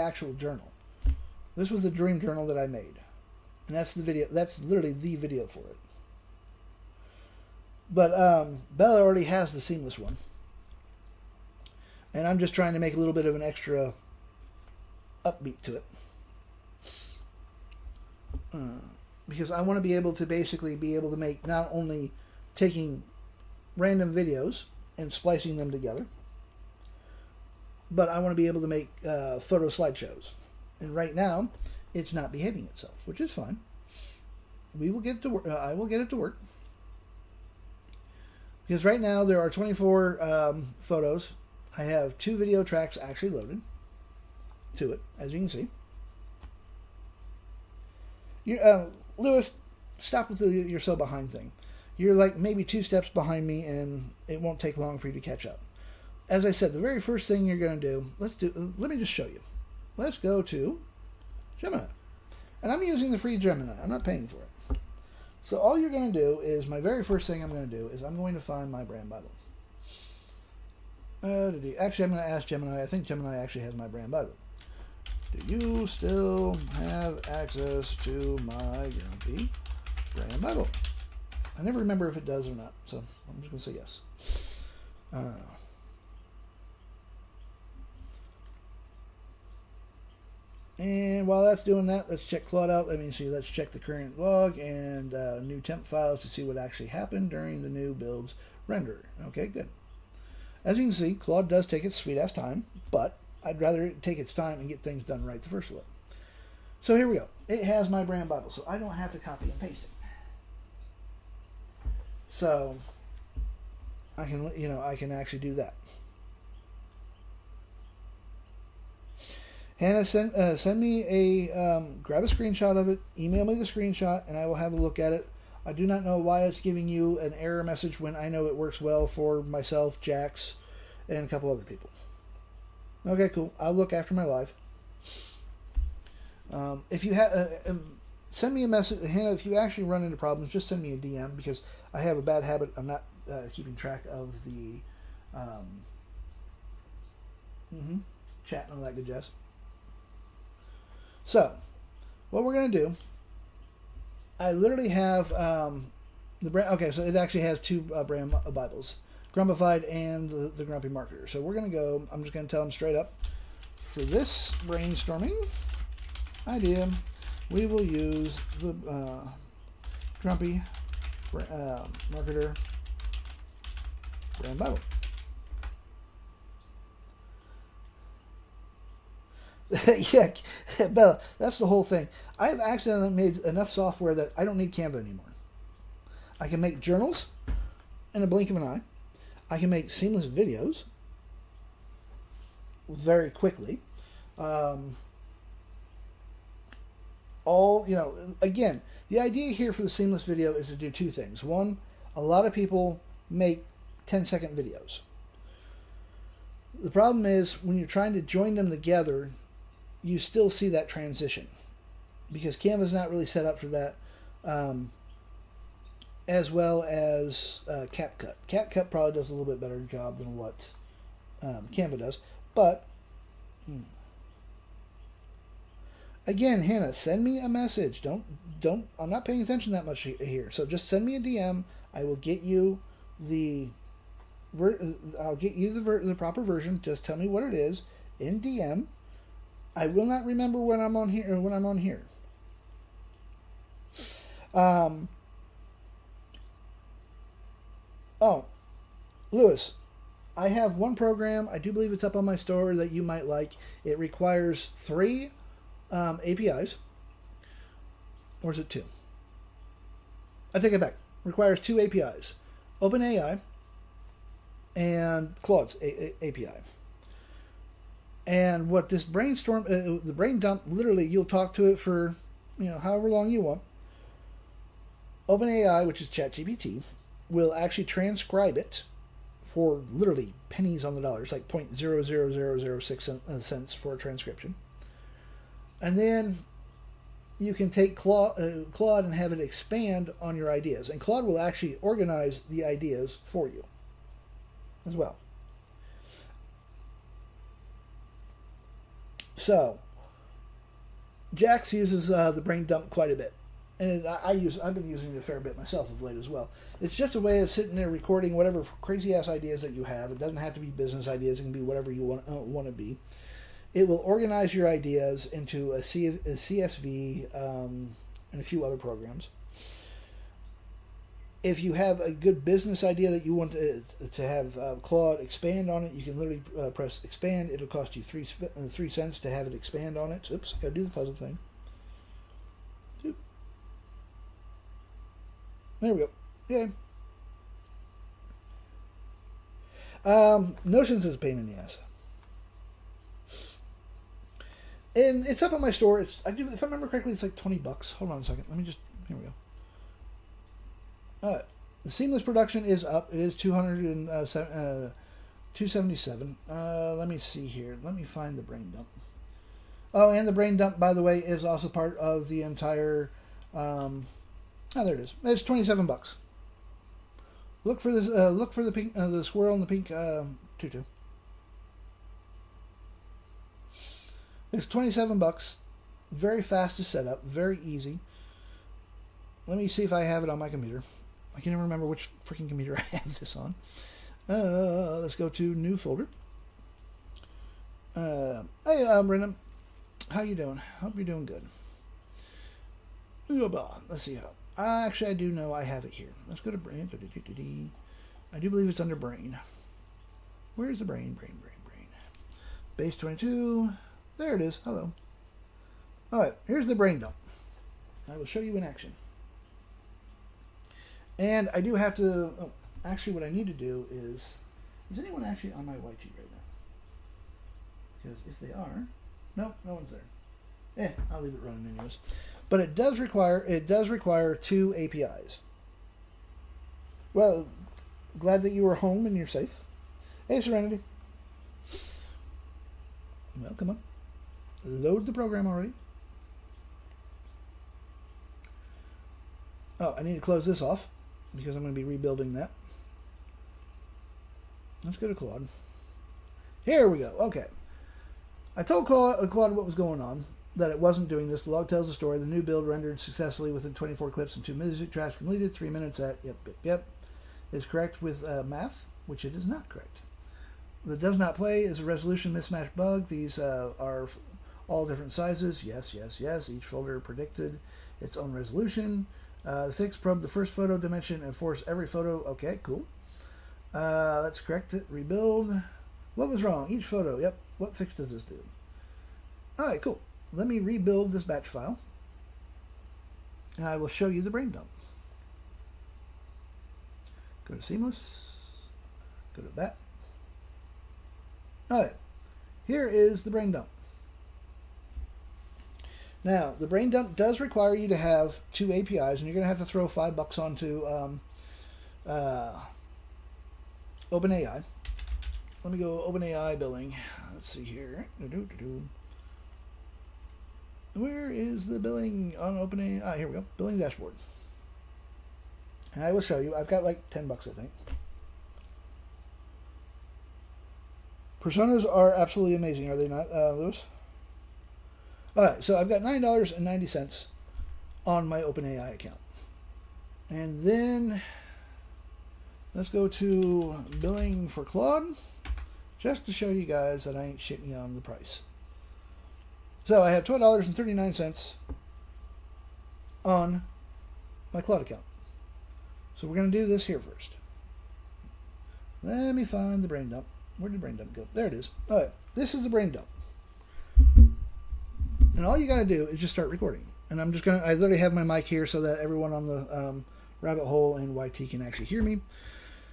[SPEAKER 1] Actual journal. This was the dream journal that I made, and that's the video. That's literally the video for it. But Bella already has the seamless one, and I'm just trying to make a little bit of an extra upbeat to it. Because I want to be able to basically be able to make not only taking random videos and splicing them together, but I want to be able to make photo slideshows. And right now, it's not behaving itself, which is fine. We will get it to work. I will get it to work. Because right now there are 24 photos. I have 2 video tracks actually loaded to it, as you can see. Lewis, stop with the "you're so behind" thing. You're like maybe 2 steps behind me, and it won't take long for you to catch up. As I said, the very first thing you're going to do, let me just show you. Let's go to Gemini. And I'm using the free Gemini. I'm not paying for it. So all you're going to do is, my very first thing I'm going to do is I'm going to find my brand Bible. Actually, I'm going to ask Gemini. I think Gemini actually has my brand Bible. Do you still have access to my Grumpy brand Bible? I never remember if it does or not, so I'm just going to say yes. And while that's doing that, let's check Claude out. Let's check the current log and new temp files to see what actually happened during the new build's renderer. Okay, good. As you can see, Claude does take its sweet-ass time, but I'd rather it take its time and get things done right the first look. So here we go. It has my brand Bible, so I don't have to copy and paste it. So I can actually do that. Hannah, send me grab a screenshot of it, email me the screenshot, and I will have a look at it. I do not know why it's giving you an error message when I know it works well for myself, Jax, and a couple other people. Okay, cool. I'll look after my life. If you have, send me a message, Hannah. If you actually run into problems, just send me a DM, because I have a bad habit of not keeping track of the chat and all that good jazz. So, what we're going to do, I literally have the brand. Okay, so it actually has 2 brand Bibles, Grumpified and the Grumpy Marketer. So we're going to go, I'm just going to tell them straight up, for this brainstorming idea, we will use the Grumpy Marketer brand Bible. Yeah, Bella, that's the whole thing. I've accidentally made enough software that I don't need Canva anymore. I can make journals in a blink of an eye. I can make seamless videos very quickly. Again, the idea here for the seamless video is to do 2 things. One, a lot of people make 10-second videos. The problem is when you're trying to join them together, you still see that transition, because Canva's not really set up for that, as well as CapCut. CapCut probably does a little bit better job than what Canva does. But again, Hannah, send me a message. Don't. I'm not paying attention that much here. So just send me a DM. I will get you the proper version. Just tell me what it is in DM. I will not remember when I'm on here. Oh, Lewis, I have one program. I do believe it's up on my store that you might like. It requires 3 APIs. Or is it 2? I take it back. Requires 2 APIs. OpenAI and Claude's API. And what this brainstorm, the brain dump, literally you'll talk to it for, however long you want. OpenAI, which is ChatGPT, will actually transcribe it for literally pennies on the dollar. It's like 0.00006 cents for a transcription. And then you can take Claude and have it expand on your ideas. And Claude will actually organize the ideas for you as well. So, Jax uses the brain dump quite a bit. And I've been using it a fair bit myself of late as well. It's just a way of sitting there recording whatever crazy ass ideas that you have. It doesn't have to be business ideas. It can be whatever you want to be. It will organize your ideas into a CSV and a few other programs. If you have a good business idea that you want to have Claude expand on it, you can literally press expand. It'll cost you 3 cents to have it expand on it. Oops, gotta do the puzzle thing. Oop. There we go. Yay. Notions is a pain in the ass. And it's up on my store. If I remember correctly, it's like $20. Hold on a second. Let me just, here we go. The seamless production is up. It is $277. Let me see here. Let me find the brain dump. Oh, and the brain dump, by the way, is also part of the entire. Oh, there it is. It's $27. Look for this. Look for the pink, the squirrel in the pink tutu. It's $27. Very fast to set up. Very easy. Let me see if I have it on my computer. I can't even remember which freaking computer I have this on. Let's go to new folder. Hey, Brendan. How you doing? Hope you're doing good. Let's see how. Actually, I do know I have it here. Let's go to brain. I do believe it's under brain. Where's the brain? Brain. Base 22. There it is. Hello. All right. Here's the brain dump. I will show you in action. And I do have to. Oh, actually, what I need to do is anyone actually on my white sheet right now? Because if they are, no one's there. I'll leave it running anyways. But it does require 2 APIs. Well, glad that you were home and you're safe. Hey, Serenity. Well, come on. Load the program already. Oh, I need to close this off because I'm going to be rebuilding that. Let's go to Claude. Here we go. Okay. I told Claude what was going on, that it wasn't doing this. The log tells the story. The new build rendered successfully within 24 clips and 2 music tracks completed. 3 minutes at yep. Is correct with math, which it is not correct. The does not play is a resolution mismatch bug. These are all different sizes. Yes. Each folder predicted its own resolution. The fix probe the first photo dimension and force every photo. Okay, cool. Let's correct it. Rebuild. What was wrong? Each photo. Yep. What fix does this do? All right, cool. Let me rebuild this batch file, and I will show you the brain dump. Go to Seamless. Go to Bat. All right. Here is the brain dump. Now, the brain dump does require you to have 2 APIs, and you're going to have to throw $5 onto OpenAI. Let me go OpenAI billing. Let's see here. Where is the billing on OpenAI? Here we go. Billing dashboard. And I will show you. I've got like $10, I think. Personas are absolutely amazing, are they not, Lewis? All right, so I've got $9.90 on my OpenAI account. And then let's go to billing for Claude, just to show you guys that I ain't shitting you on the price. So I have $12.39 on my Claude account. So we're going to do this here first. Let me find the brain dump. Where did the brain dump go? There it is. All right, this is the brain dump. And all you got to do is just start recording. And I literally have my mic here so that everyone on the rabbit hole and YT can actually hear me.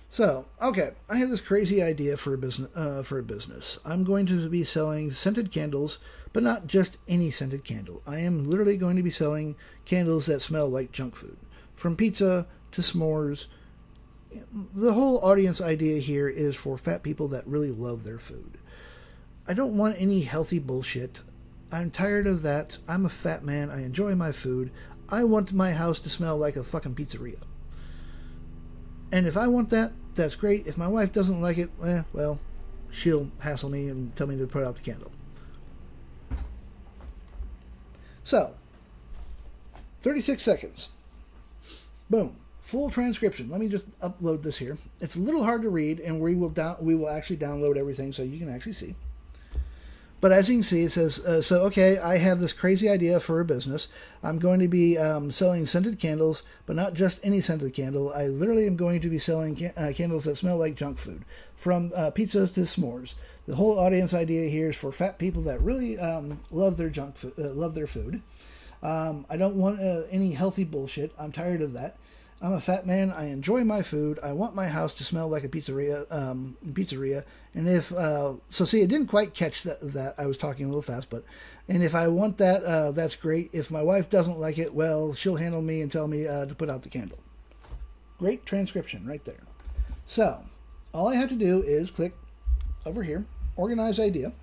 [SPEAKER 1] So, okay, I have this crazy idea for a business. I'm going to be selling scented candles, but not just any scented candle. I am literally going to be selling candles that smell like junk food. From pizza to s'mores. The whole audience idea here is for fat people that really love their food. I don't want any healthy bullshit. I'm tired of that. I'm a fat man. I enjoy my food. I want my house to smell like a fucking pizzeria. And if I want that, that's great. If my wife doesn't like it, well, she'll hassle me and tell me to put out the candle. So, 36 seconds. Boom. Full transcription. Let me just upload this here. It's a little hard to read, and we will actually download everything so you can actually see. But as you can see, it says, so, okay, I have this crazy idea for a business. I'm going to be selling scented candles, but not just any scented candle. I literally am going to be selling candles that smell like junk food, from pizzas to s'mores. The whole audience idea here is for fat people that really love their love their food. I don't want any healthy bullshit. I'm tired of that. I'm a fat man. I enjoy my food. I want my house to smell like a pizzeria. And if so, see, it didn't quite catch that I was talking a little fast, and if I want that, that's great. If my wife doesn't like it, well, she'll handle me and tell me to put out the candle. Great transcription right there. So all I have to do is click over here, organize idea,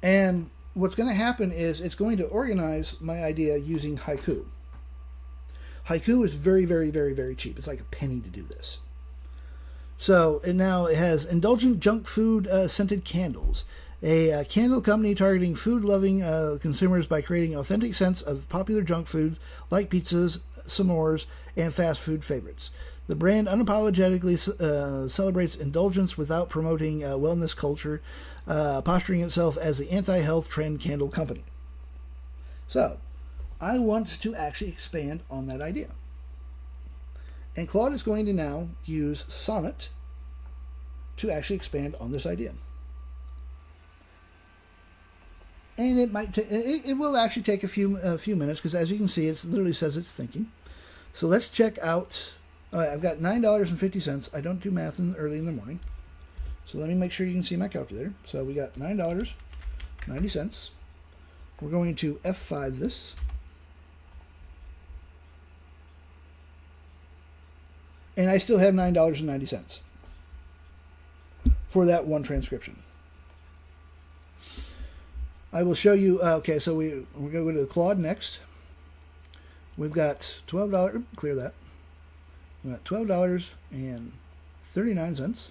[SPEAKER 1] and what's going to happen is it's going to organize my idea using Haiku. Haiku is very, very, very, very cheap. It's like a penny to do this. So it has indulgent junk food scented candles, a candle company targeting food-loving consumers by creating authentic scents of popular junk foods like pizzas, s'mores, and fast food favorites. The brand unapologetically celebrates indulgence without promoting wellness culture, posturing itself as the anti-health trend candle company. So I want to actually expand on that idea. And Claude is going to now use Sonnet to actually expand on this idea. And it will actually take a few minutes, because as you can see, it literally says it's thinking. So let's check out. I've got $9.50. I don't do math early in the morning. So let me make sure you can see my calculator. So we got $9.90. We're going to F5 this. And I still have $9.90 for that one transcription. I will show you. Okay, so we're going to go to Claude next. We've got $12. Clear that. We've got $12.39.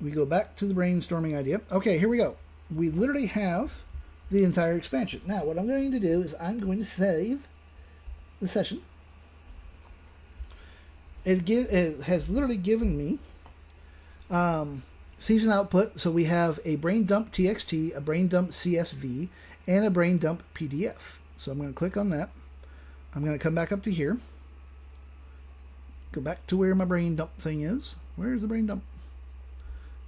[SPEAKER 1] We go back to the brainstorming idea. Okay, here we go. We literally have the entire expansion. Now, what I'm going to do is I'm going to save the session. It has literally given me season output. So we have a brain dump TXT, a brain dump CSV, and a brain dump PDF. So I'm going to click on that. I'm going to come back up to here. Go back to where my brain dump thing is. Where's the brain dump?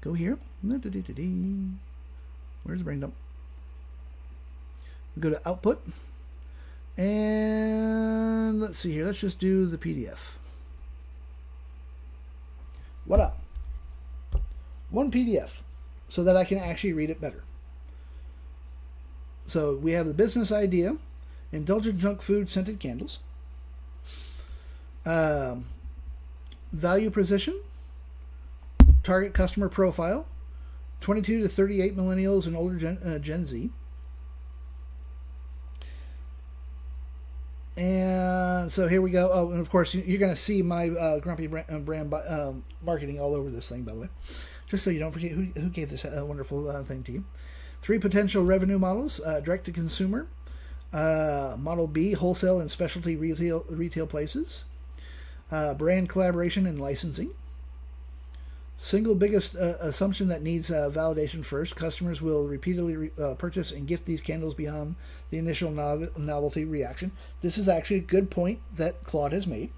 [SPEAKER 1] Go here. Where's the brain dump? Go to output. And let's see here. Let's just do the PDF. Voila. One PDF so that I can actually read it better. So we have the business idea, indulgent junk food scented candles, value position, target customer profile, 22 to 38 millennials and older Gen Z. And so here we go. Oh, and of course, you're going to see my grumpy brand marketing all over this thing, by the way. Just so you don't forget who gave this wonderful thing to you. 3 potential revenue models, direct to consumer. Model B, wholesale and specialty retail places. Brand collaboration and licensing. Single biggest assumption that needs validation first. Customers will repeatedly purchase and gift these candles beyond the initial novelty reaction. This is actually a good point that Claude has made.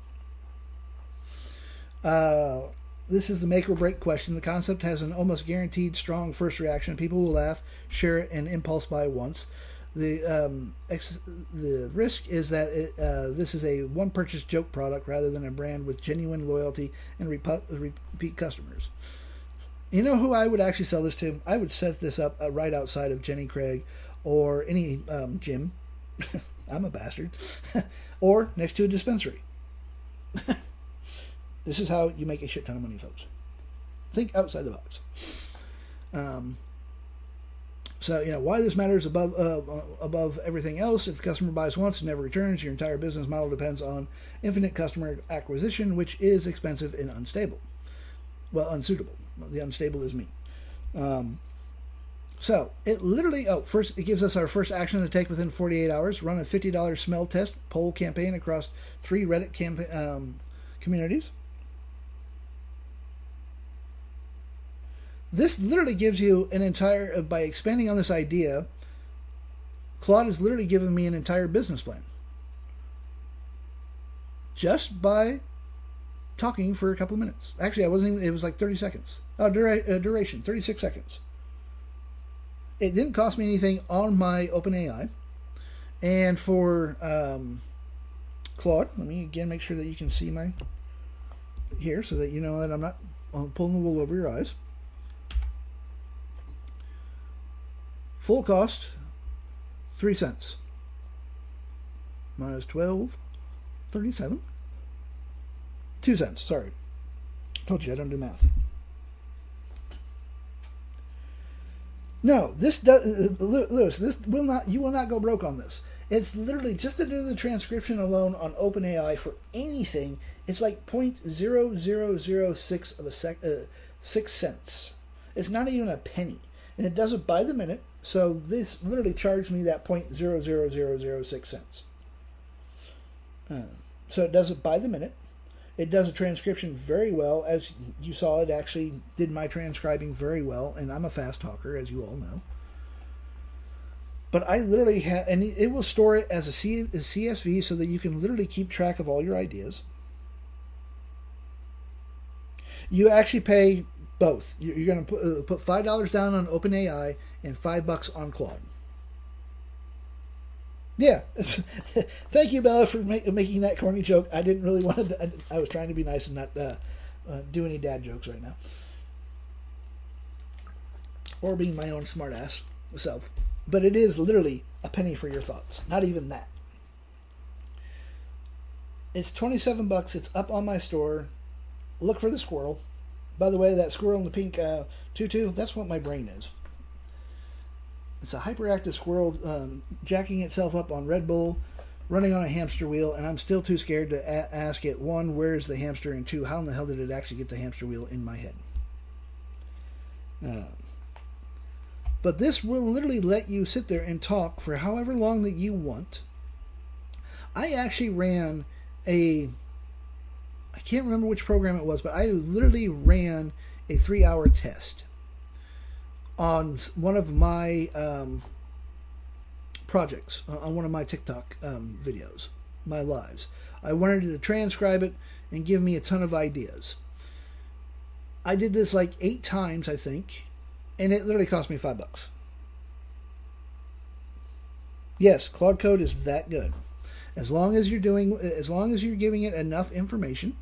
[SPEAKER 1] This is the make or break question. The concept has an almost guaranteed strong first reaction. People will laugh, share it, and impulse buy once. The risk is that this is a one purchase joke product rather than a brand with genuine loyalty and repeat customers. You know who I would actually sell this to? I would set this up right outside of Jenny Craig or any gym. I'm a bastard. Or next to a dispensary. This is how you make a shit ton of money, folks. Think outside the box. So, why this matters above everything else. If the customer buys once and never returns, your entire business model depends on infinite customer acquisition, which is expensive and unstable. Well, unsuitable. The unstable is me. So, it literally, first, it gives us our first action to take within 48 hours. Run a $50 smell test poll campaign across 3 Reddit communities. This literally gives you an entire, by expanding on this idea, Claude has literally given me an entire business plan. Just by talking for a couple of minutes. Actually, I wasn't even, it was like 30 seconds. Duration, 36 seconds. It didn't cost me anything on my OpenAI. And for Claude, let me again make sure that you can see my here so that you know that I'm not pulling the wool over your eyes. Full cost, 3 cents. Minus 12.37. 2 cents, sorry. Told you I don't do math. No, this does, Lewis. This will not. You will not go broke on this. It's literally just to do the transcription alone on OpenAI for anything. It's like 0.0006 of a 6 cents. It's not even a penny, and it does it by the minute. So this literally charged me that 0.00006 cents. So it does it by the minute. It does a transcription very well. As you saw, it actually did my transcribing very well, and I'm a fast talker, as you all know. But I literally have, and it will store it as a CSV so that you can literally keep track of all your ideas. You actually pay both. You're going to put $5 down on OpenAI and $5 on Claude. Yeah. Thank you, Bella, for making that corny joke. I didn't really want to. I was trying to be nice and not do any dad jokes right now. Or being my own smartass self. But it is literally a penny for your thoughts. Not even that. It's $27. It's up on my store. Look for the squirrel. By the way, that squirrel in the pink tutu, that's what my brain is. It's a hyperactive squirrel jacking itself up on Red Bull, running on a hamster wheel, and I'm still too scared to ask it, one, where's the hamster, and two, how in the hell did it actually get the hamster wheel in my head? But this will literally let you sit there and talk for however long that you want. I actually ran I can't remember which program it was, but I literally ran a 3-hour test on one of my projects, on one of my TikTok videos, my lives. I wanted to transcribe it and give me a ton of ideas. I did this like 8 times, I think, and it literally cost me $5. Yes, Claude Code is that good. As long as you're giving it enough information.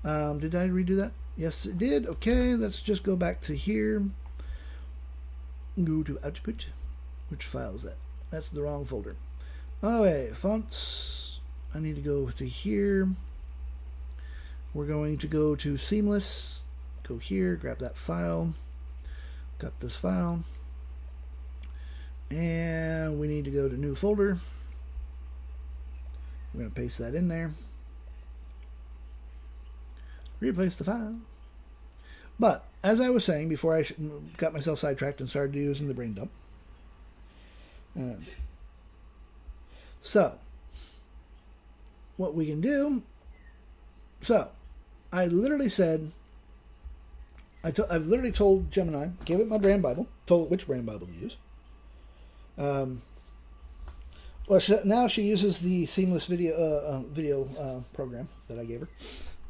[SPEAKER 1] Did I redo that? Yes, it did. Okay, let's just go back to here. Go to output. Which file is that? That's the wrong folder. Okay, fonts. I need to go to here. We're going to go to Seamless. Go here, grab that file. Got this file. And we need to go to new folder. We're going to paste that in there. Replace the file. But, as I was saying before I got myself sidetracked and started using the brain dump. So, what we can do. So, I literally said, I've literally told Gemini, gave it my brand Bible, told it which brand Bible to use. Well, now she uses the Seamless video program that I gave her.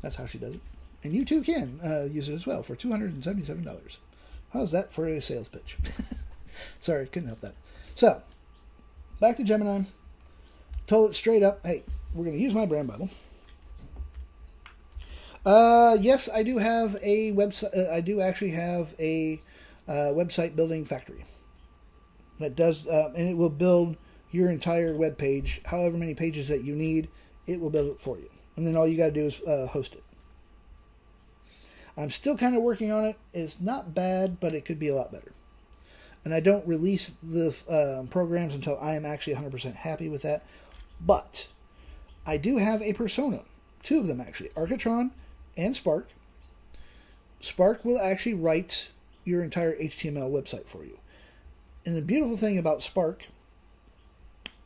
[SPEAKER 1] That's how she does it. And you too can use it as well for $277. How's that for a sales pitch? Sorry, couldn't help that. So, back to Gemini. Told it straight up, hey, we're going to use my brand Bible. Yes, I do have a website. I do actually have a website building factory that does, and it will build your entire web page, however many pages that you need. It will build it for you, and then all you got to do is host it. I'm still kind of working on it. It's not bad, but it could be a lot better. And I don't release the programs until I am actually 100% happy with that. But I do have a persona, 2 of them actually, Architron and Spark. Spark will actually write your entire HTML website for you. And the beautiful thing about Spark,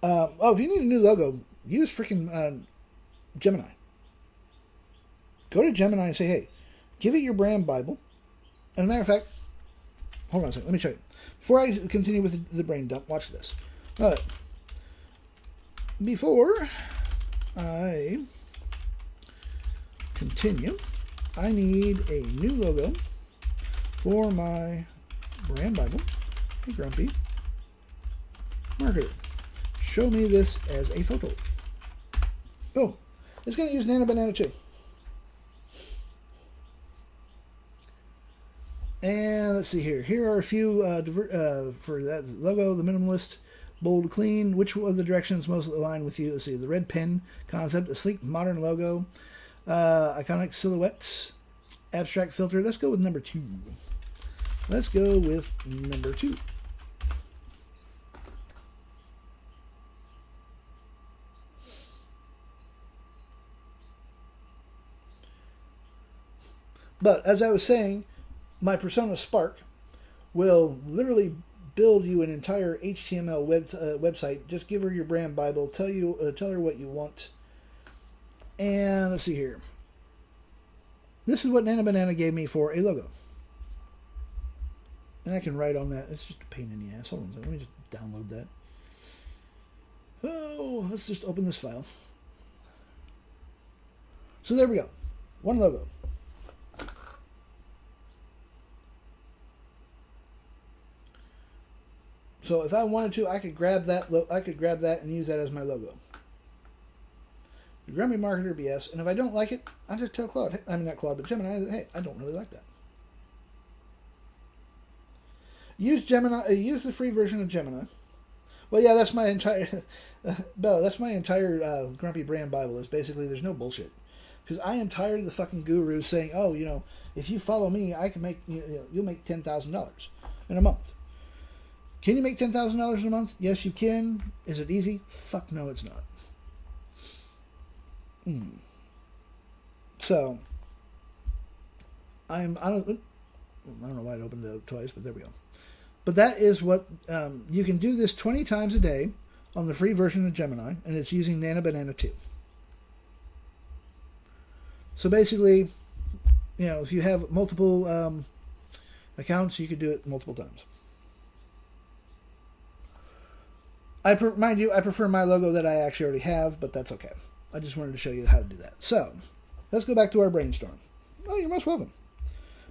[SPEAKER 1] if you need a new logo, use freaking Gemini. Go to Gemini and say, hey, give it your brand Bible. And as a matter of fact, hold on a second. Let me show you. Before I continue with the brain dump, watch this. All right. Before I continue, I need a new logo for my brand Bible. Hey, Grumpy Marketer. Show me this as a photo. Boom. It's going to use Nana Banana too. And let's see here. Here are a few for that logo, the minimalist, bold, clean. Which of the directions most align with you? Let's see. The red pen concept, a sleek, modern logo, iconic silhouettes, abstract filter. Let's go with number 2. Let's go with number 2. But as I was saying, my Persona Spark will literally build you an entire HTML website. Just give her your brand Bible. Tell her what you want. And let's see here. This is what Nana Banana gave me for a logo. And I can write on that. It's just a pain in the ass. Hold on a second. Let me just download that. Oh, let's just open this file. So there we go. One logo. So if I wanted to, I could grab that. And use that as my logo. The Grumpy Marketer BS. And if I don't like it, I just tell Claude. I mean not Claude, but Gemini. Hey, I don't really like that. Use Gemini. Use the free version of Gemini. Well, yeah, that's my entire. Bella, that's my entire Grumpy Brand Bible. Is basically there's no bullshit. Because I am tired of the fucking gurus saying, oh, if you follow me, I can make you'll make $10,000 in a month. Can you make $10,000 in a month? Yes, you can. Is it easy? Fuck no, it's not. So, I don't know why it opened it up twice, but there we go. But that is what, you can do this 20 times a day on the free version of Gemini, and it's using Nana Banana 2. So basically, if you have multiple accounts, you could do it multiple times. Mind you, I prefer my logo that I actually already have, but that's okay. I just wanted to show you how to do that. So, let's go back to our brainstorm. Oh, you're most welcome.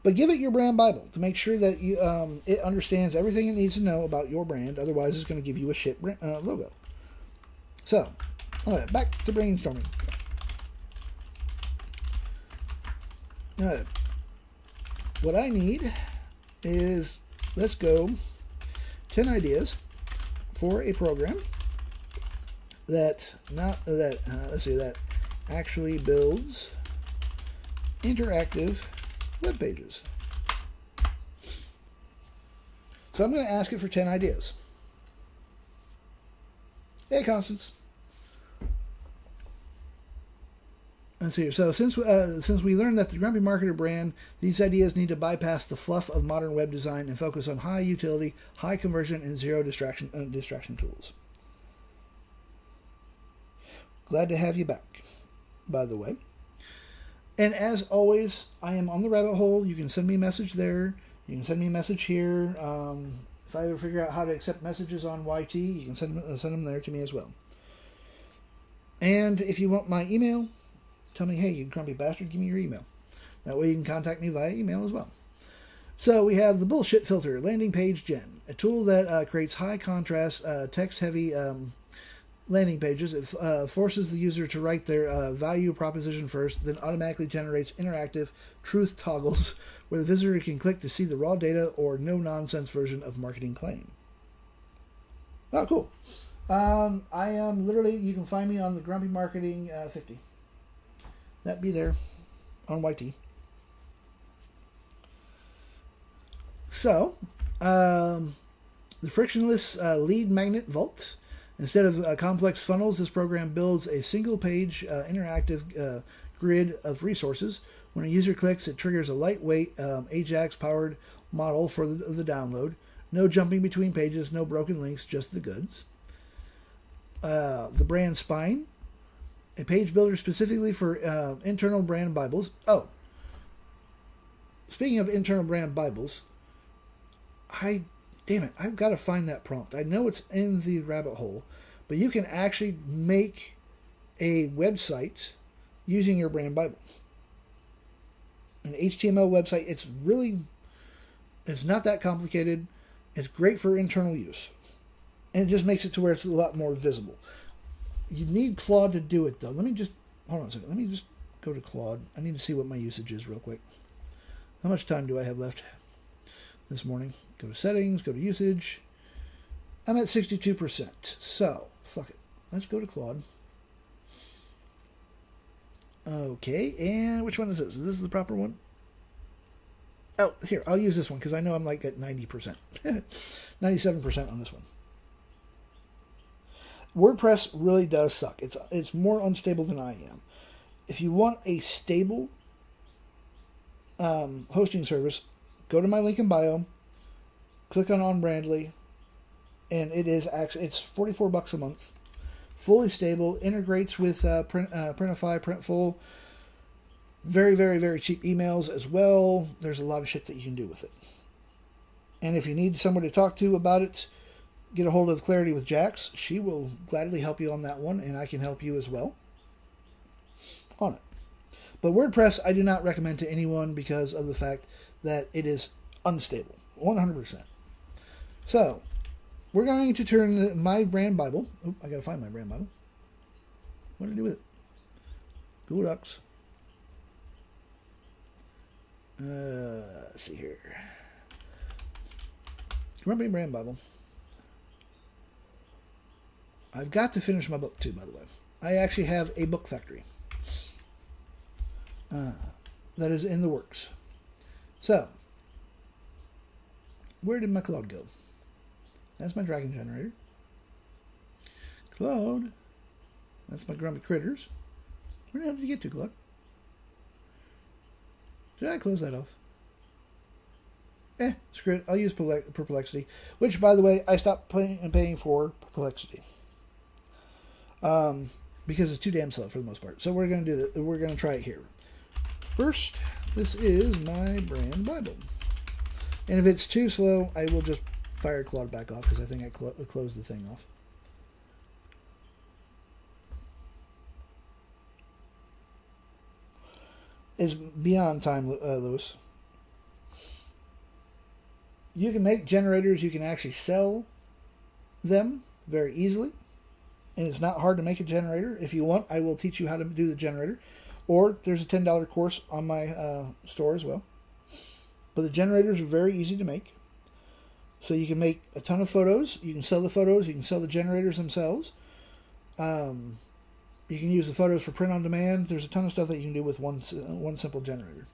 [SPEAKER 1] But give it your brand Bible to make sure that it understands everything it needs to know about your brand. Otherwise, it's going to give you a shit logo. So, all right, back to brainstorming. What I need is, let's go, 10 ideas for a program that actually builds interactive web pages. So I'm going to ask it for 10 ideas. Hey, Constance. Let's see here. So since we learned that the Grumpy Marketer brand, these ideas need to bypass the fluff of modern web design and focus on high utility, high conversion, and zero distraction tools. Glad to have you back, by the way. And as always, I am on the rabbit hole. You can send me a message there. You can send me a message here. If I ever figure out how to accept messages on YT, you can send them there to me as well. And if you want my email, tell me, hey, you grumpy bastard, give me your email. That way you can contact me via email as well. So we have the Bullshit Filter, Landing Page Gen, a tool that creates high contrast, text-heavy landing pages. It forces the user to write their value proposition first, then automatically generates interactive truth toggles where the visitor can click to see the raw data or no-nonsense version of marketing claim. Oh, cool. I am literally, you can find me on the Grumpy Marketing 50. That be there on YT. So, the frictionless lead magnet vault. Instead of complex funnels, this program builds a single-page interactive grid of resources. When a user clicks, it triggers a lightweight AJAX-powered model for the download. No jumping between pages, no broken links, just the goods. The brand spine, a page builder specifically for internal brand Bibles. Oh, speaking of internal brand Bibles, Damn it, I've got to find that prompt. I know it's in the rabbit hole, but you can actually make a website using your brand Bible. An HTML website. It's not that complicated. It's great for internal use. And it just makes it to where it's a lot more visible. You need Claude to do it, though. Hold on a second. Let me just go to Claude. I need to see what my usage is real quick. How much time do I have left this morning? Go to settings, go to usage. I'm at 62%. So, fuck it. Let's go to Claude. Okay, and which one is this? Is this the proper one? Oh, here, I'll use this one because I know I'm like at 90%. 97% on this one. WordPress really does suck. It's more unstable than I am. If you want a stable hosting service, go to my link in bio, click on Brandly, and it's $44 a month. Fully stable, integrates with Printify, Printful. Very, very, very cheap emails as well. There's a lot of shit that you can do with it. And if you need someone to talk to about it, get a hold of Clarity with Jax. She will gladly help you on that one, and I can help you as well on it. But WordPress, I do not recommend to anyone because of the fact that it is unstable, 100%. So, we're going to turn my brand Bible. Oh, I got to find my brand Bible. What do I do with it? Google Docs. Let's see here. Grumpy Brand Bible. I've got to finish my book too, by the way. I actually have a book factory that is in the works. So, where did my Claude go? That's my dragon generator. Claude. That's my grumpy critters. Where the hell did you get to, Claude? Did I close that off? Screw it. I'll use Perplexity. Which, by the way, I stopped paying for Perplexity. Because it's too damn slow for the most part. So we're going to do that. We're going to try it here. First, this is my brand Bible. And if it's too slow, I will just fire Claude back off because I think I closed the thing off. It's beyond time, Lewis. You can make generators. You can actually sell them very easily. And it's not hard to make a generator. If you want, I will teach you how to do the generator. Or there's a $10 course on my store as well. But the generators are very easy to make. So you can make a ton of photos. You can sell the photos. You can sell the generators themselves. You can use the photos for print on demand. There's a ton of stuff that you can do with one simple generator.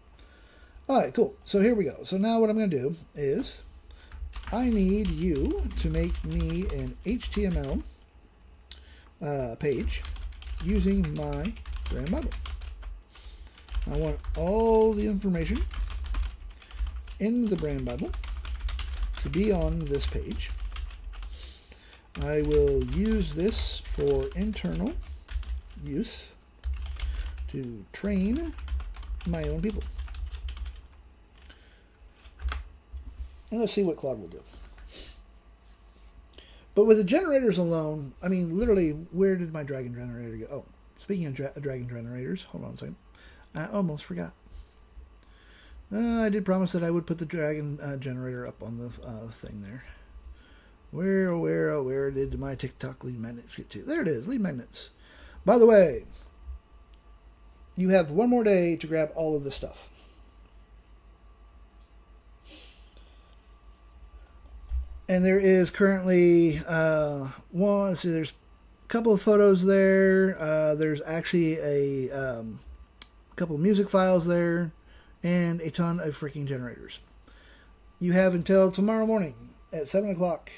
[SPEAKER 1] All right, cool. So here we go. So now what I'm going to do is I need you to make me an HTML page using my brand Bible. I want all the information in the brand Bible to be on this page. I will use this for internal use to train my own people. And let's see what Claude will do. But with the generators alone, I mean, literally, where did my dragon generator go? Oh, speaking of dragon generators, hold on a second. I almost forgot. I did promise that I would put the dragon generator up on the thing there. Where did my TikTok lead magnets get to? There it is, lead magnets. By the way, you have one more day to grab all of this stuff. And there is currently there's a couple of photos there. There's actually a couple of music files there, and a ton of freaking generators. You have until tomorrow morning at 7 o'clock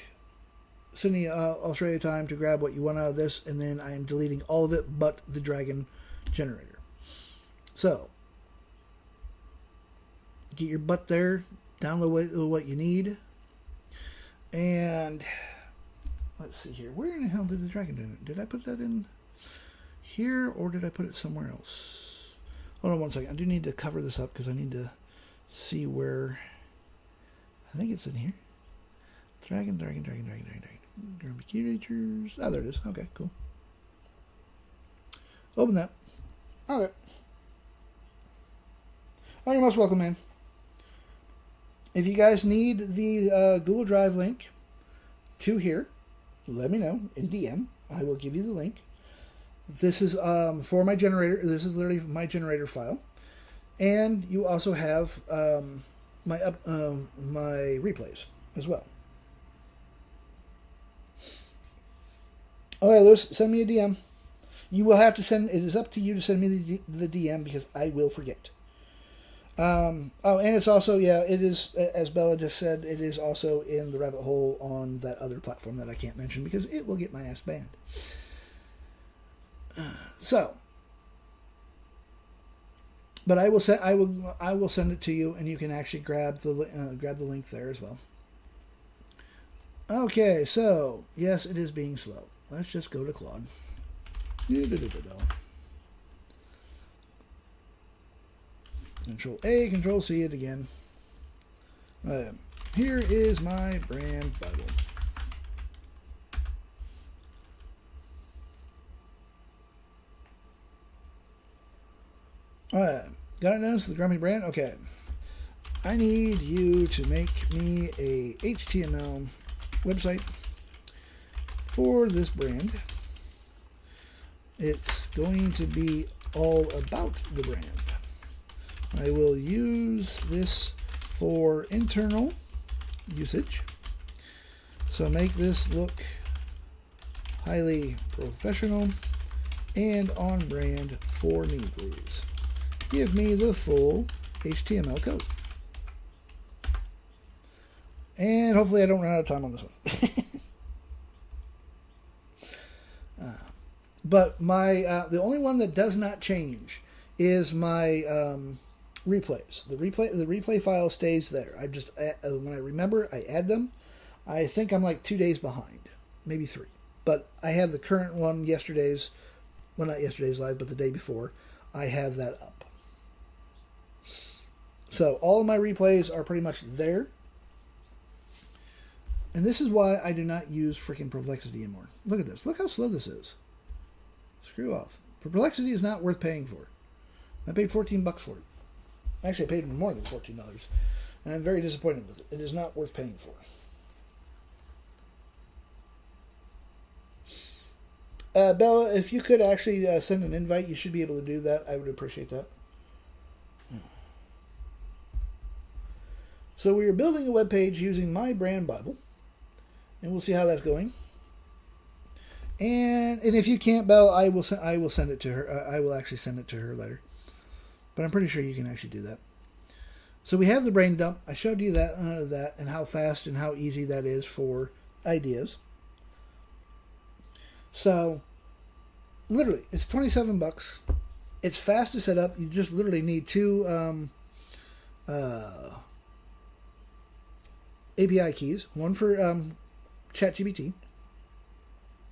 [SPEAKER 1] Sydney, Australia time to grab what you want out of this, and then I am deleting all of it but the dragon generator. So, get your butt there, download what you need, and let's see here. Where in the hell did the dragon generator? Did I put that in here, or did I put it somewhere else? Hold on one second. I do need to cover this up because I need to see where. I think it's in here. Dragon. Grumpy creatures. Oh, there it is. Okay, cool. Open that. Okay. Oh, you're most welcome, man. If you guys need the Google Drive link to here, let me know in DM. I will give you the link. This is for my generator. This is literally my generator file. And you also have my replays as well. Okay, Lewis, send me a DM. You will have to send. It is up to you to send me the DM because I will forget. And it's also, it is, as Bella just said, it is also in the rabbit hole on that other platform that I can't mention because it will get my ass banned. But I will send it to you, and you can actually grab the link there as well. Okay, so yes, it is being slow. Let's just go to Claude. Control A, Control C it again. Here is my brand Bible. Alright, got it now? So the Grumpy brand? Okay. I need you to make me a HTML website for this brand. It's going to be all about the brand. I will use this for internal usage. So make this look highly professional and on brand for me, please. Give me the full HTML code. And hopefully I don't run out of time on this one. But my the only one that does not change is my replays. The replay file stays there. I just when I remember, I add them. I think I'm like 2 days behind, maybe 3. But I have the current one yesterday's, well, not yesterday's live, but the day before. I have that up. So all of my replays are pretty much there. And this is why I do not use freaking Perplexity anymore. Look at this. Look how slow this is. Screw off. Perplexity is not worth paying for. I paid $14 for it. Actually, I paid more than $14. And I'm very disappointed with it. It is not worth paying for. Bella, if you could actually send an invite, you should be able to do that. I would appreciate that. So we are building a web page using my brand Bible. And we'll see how that's going. And if you can't, Belle, I will send it to her. I will actually send it to her later. But I'm pretty sure you can actually do that. So we have the brain dump. I showed you that and how fast and how easy that is for ideas. So literally, it's $27. It's fast to set up. You just literally need 2 API keys. One for ChatGPT,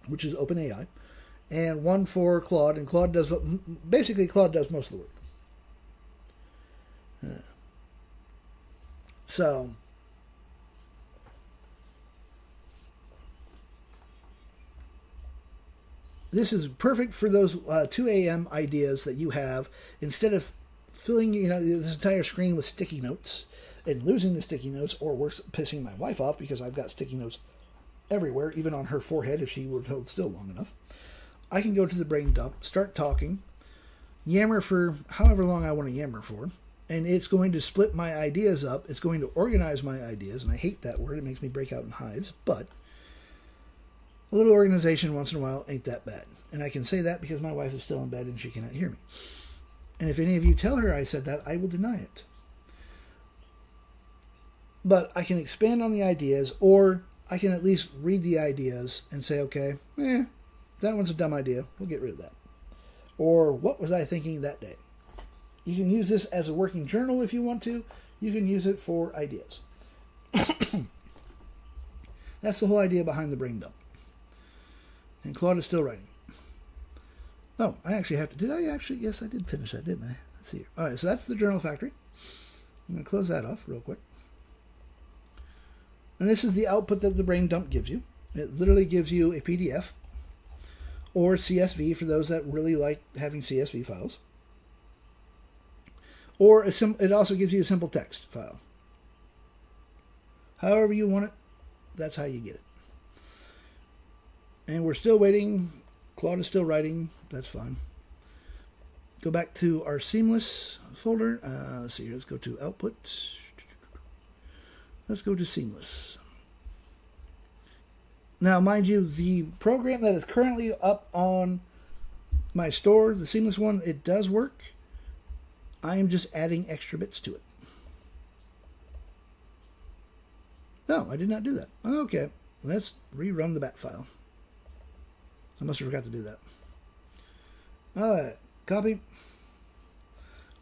[SPEAKER 1] which is OpenAI, and one for Claude. And Claude does Claude does most of the work. So this is perfect for those 2 a.m. ideas that you have. Instead of filling this entire screen with sticky notes and losing the sticky notes, or worse, pissing my wife off because I've got sticky notes everywhere, even on her forehead if she would hold still long enough. I can go to the brain dump, start talking, yammer for however long I want to yammer for, and it's going to split my ideas up. It's going to organize my ideas, and I hate that word. It makes me break out in hives, but a little organization once in a while ain't that bad. And I can say that because my wife is still in bed and she cannot hear me. And if any of you tell her I said that, I will deny it. But I can expand on the ideas, or I can at least read the ideas and say, okay, that one's a dumb idea. We'll get rid of that. Or what was I thinking that day? You can use this as a working journal if you want to. You can use it for ideas. That's the whole idea behind the brain dump. And Claude is still writing. Oh, I actually have to. Did I actually? Yes, I did finish that, didn't I? Let's see. All right, so that's the Journal Factory. I'm going to close that off real quick. And this is the output that the brain dump gives you. It literally gives you a PDF or CSV for those that really like having CSV files. Or it also gives you a simple text file. However you want it, that's how you get it. And we're still waiting. Claude is still writing. That's fine. Go back to our Seamless folder. Let's see here. Let's go to Output. Let's go to Seamless. Now, mind you, the program that is currently up on my store, the Seamless one, it does work. I am just adding extra bits to it. No, I did not do that. Okay, let's rerun the bat file. I must have forgot to do that. Alright, copy.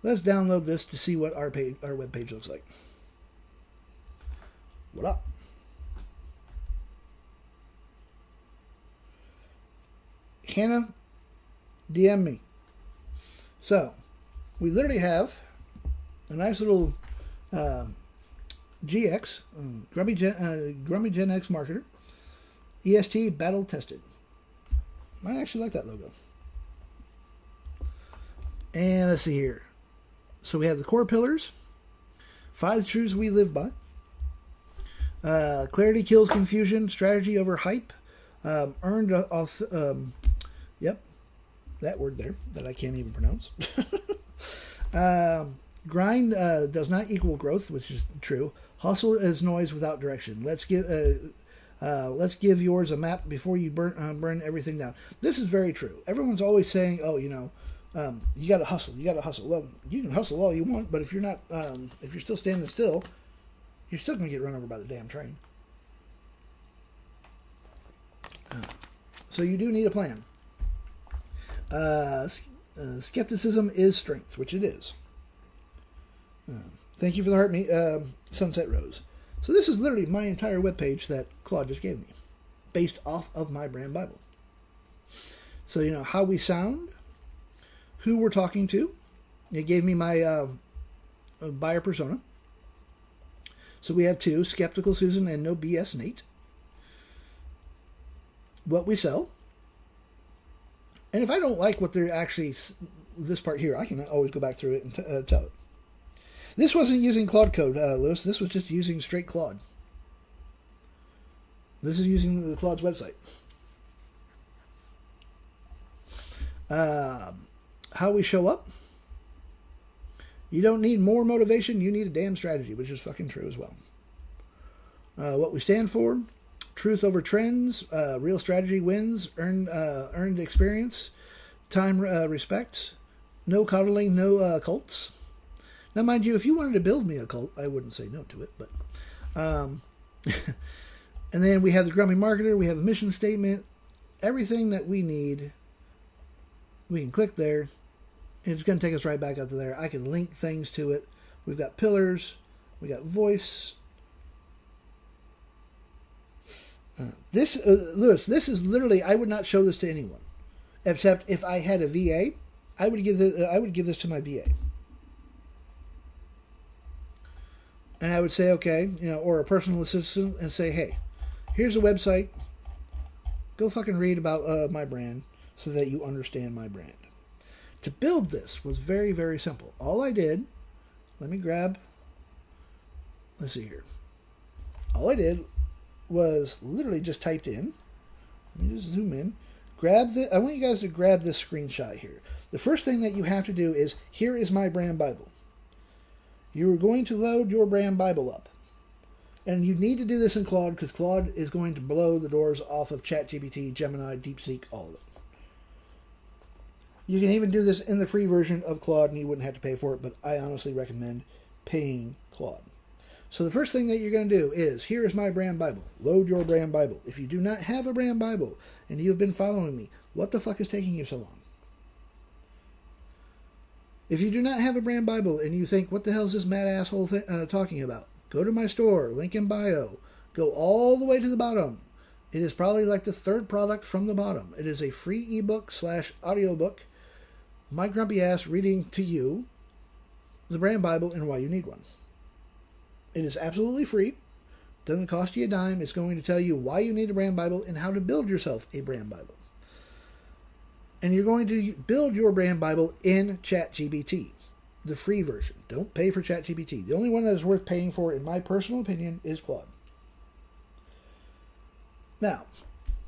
[SPEAKER 1] Let's download this to see what our web page looks like. What up? Hannah, DM me. So, we literally have a nice little GX, Grumpy Gen X marketer, EST battle tested. I actually like that logo. And let's see here. So we have the core pillars, 5 truths we live by, clarity kills confusion, strategy over hype, earned yep, that word there that I can't even pronounce. Grind does not equal growth, which is true. Hustle is noise without direction. Let's give yours a map before you burn everything down. This is very true. Everyone's always saying, "Oh, you got to hustle. You got to hustle." Well, you can hustle all you want, but if you're not, if you're still standing still, you're still going to get run over by the damn train. So you do need a plan. Skepticism is strength, which it is. Thank you for the heart, Sunset Rose. So this is literally my entire webpage that Claude just gave me, based off of my brand Bible. So, how we sound, who we're talking to. It gave me my buyer persona. So we have 2, Skeptical Susan and No BS Nate. What we sell. And if I don't like what they're actually, this part here, I can always go back through it and tell it. This wasn't using Claude code, Lewis. This was just using straight Claude. This is using the Claude's website. How we show up. You don't need more motivation. You need a damn strategy, which is fucking true as well. What we stand for. Truth over trends, real strategy wins, earned experience, time respect, no coddling, no cults. Now, mind you, if you wanted to build me a cult, I wouldn't say no to it, but... and then we have the Grumpy Marketer, we have the mission statement, everything that we need, we can click there, and it's going to take us right back up to there. I can link things to it. We've got pillars, we got voice... Lewis, this is literally, I would not show this to anyone, except if I had a VA, I would give this to my VA, and I would say, okay, or a personal assistant, and say, hey, here's a website, go fucking read about my brand, so that you understand my brand. To build this was very, very simple. All I did, let's see here. All I did was literally just typed in. Let me just zoom in. I want you guys to grab this screenshot here. The first thing that you have to do is, here is my brand Bible. You're going to load your brand Bible up. And you need to do this in Claude, because Claude is going to blow the doors off of ChatGPT, Gemini, DeepSeek, all of it. You can even do this in the free version of Claude, and you wouldn't have to pay for it, but I honestly recommend paying Claude. So the first thing that you're going to do is, here is my brand Bible. Load your brand Bible. If you do not have a brand Bible and you've been following me, what the fuck is taking you so long? If you do not have a brand Bible and you think, what the hell is this mad asshole talking about? Go to my store, link in bio. Go all the way to the bottom. It is probably like the 3rd product from the bottom. It is a free ebook / audiobook. My grumpy ass reading to you the brand Bible and why you need one. It is absolutely free. Doesn't cost you a dime. It's going to tell you why you need a brand Bible and how to build yourself a brand Bible. And you're going to build your brand Bible in ChatGPT, the free version. Don't pay for ChatGPT. The only one that is worth paying for, in my personal opinion, is Claude. Now,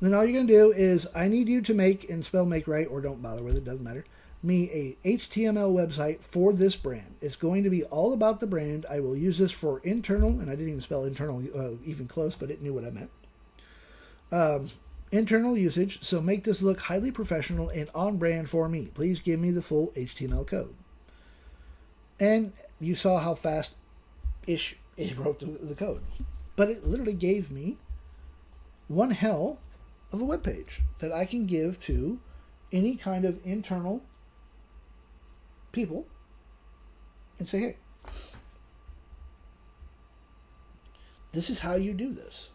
[SPEAKER 1] then all you're going to do is, I need you to make, and spell make right, or don't bother with it, doesn't matter, me a HTML website for this brand. It's going to be all about the brand. I will use this for internal, and I didn't even spell internal even close, but it knew what I meant. Internal usage, so make this look highly professional and on brand for me. Please give me the full HTML code. And you saw how fast-ish it wrote the code. But it literally gave me one hell of a web page that I can give to any kind of internal people and say, hey, this is how you do this.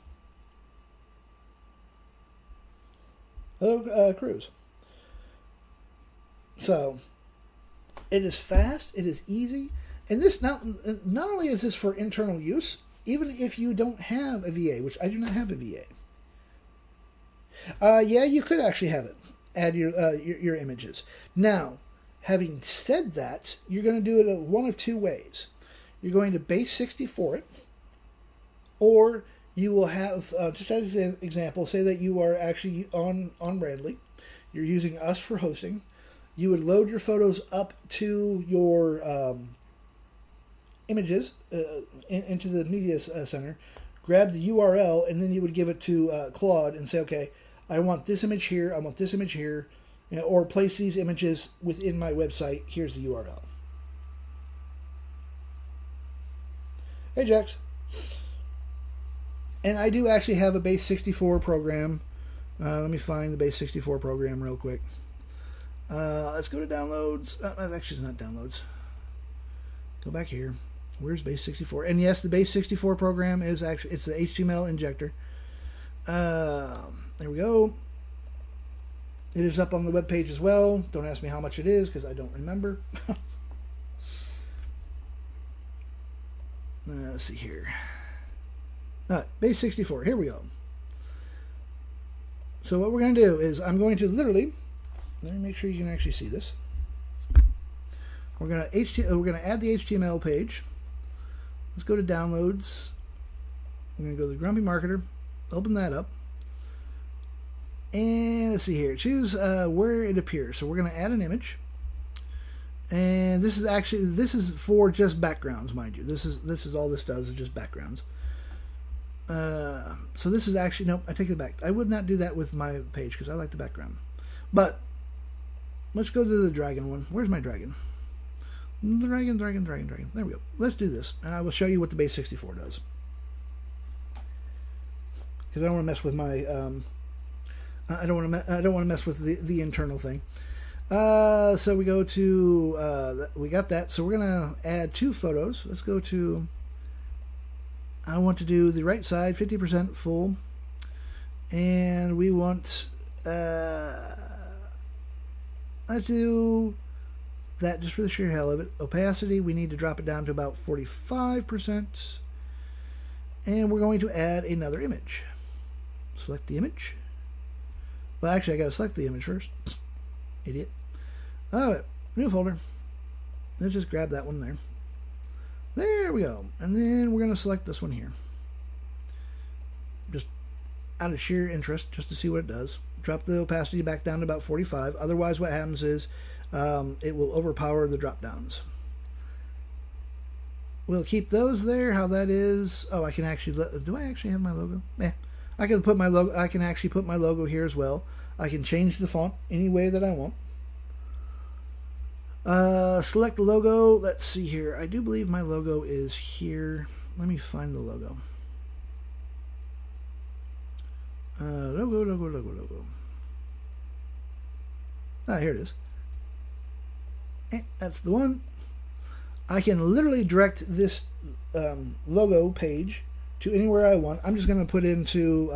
[SPEAKER 1] Hello, Cruz. So, it is fast, it is easy, and this not only is this for internal use, even if you don't have a VA, which I do not have a VA. Yeah, you could actually have it. Add your images. Now, having said that, you're going to do it one of two ways. You're going to base 64 it, or you will have, just as an example, say that you are actually on Brandly. You're using us for hosting. You would load your photos up to your images into the media center, grab the URL, and then you would give it to Claude and say, okay, I want this image here, I want this image here, or place these images within my website. Here's the URL. Hey, Jax. And I do actually have a base 64 program. Let me find the base 64 program real quick. Let's go to downloads. Actually, it's not downloads. Go back here. Where's base 64? And yes, the base 64 program is actually, it's the HTML injector. There we go. It is up on the web page as well. Don't ask me how much it is because I don't remember. Let's see here. Base 64. Here we go. So what we're going to do is I'm going to literally, let me make sure you can actually see this. We're going to add the HTML page. Let's go to downloads. I'm going to go to the Grumpy Marketer. Open that up. And let's see here. Choose where it appears. So we're going to add an image. And this is for just backgrounds, mind you. This is all this does is just backgrounds. So this is actually, no, I take it back. I would not do that with my page because I like the background. But let's go to the dragon one. Where's my dragon? Dragon. There we go. Let's do this, and I will show you what the base 64 does. Because I don't want to mess with my, I don't want to mess with the internal thing. So we go to, we got that. So we're gonna add 2 photos. Let's go to. I want to do the right side, 50% full, and we want, let's do that just for the sheer hell of it. Opacity, we need to drop it down to about 45%, and we're going to add another image. Select the image. Well, actually, I got to select the image first. Idiot. All right, new folder. Let's just grab that one there. There we go. And then we're going to select this one here. Just out of sheer interest, just to see what it does. Drop the opacity back down to about 45. Otherwise, what happens is it will overpower the drop downs. We'll keep those there. How that is. Oh, I can actually. Do I actually have my logo? Yeah. I can put my logo. I can actually put my logo here as well. I can change the font any way that I want. Select the logo. Let's see here. I do believe my logo is here. Let me find the logo. Logo. Ah, here it is. That's the one. I can literally direct this logo page to anywhere I want. I'm just going to put into.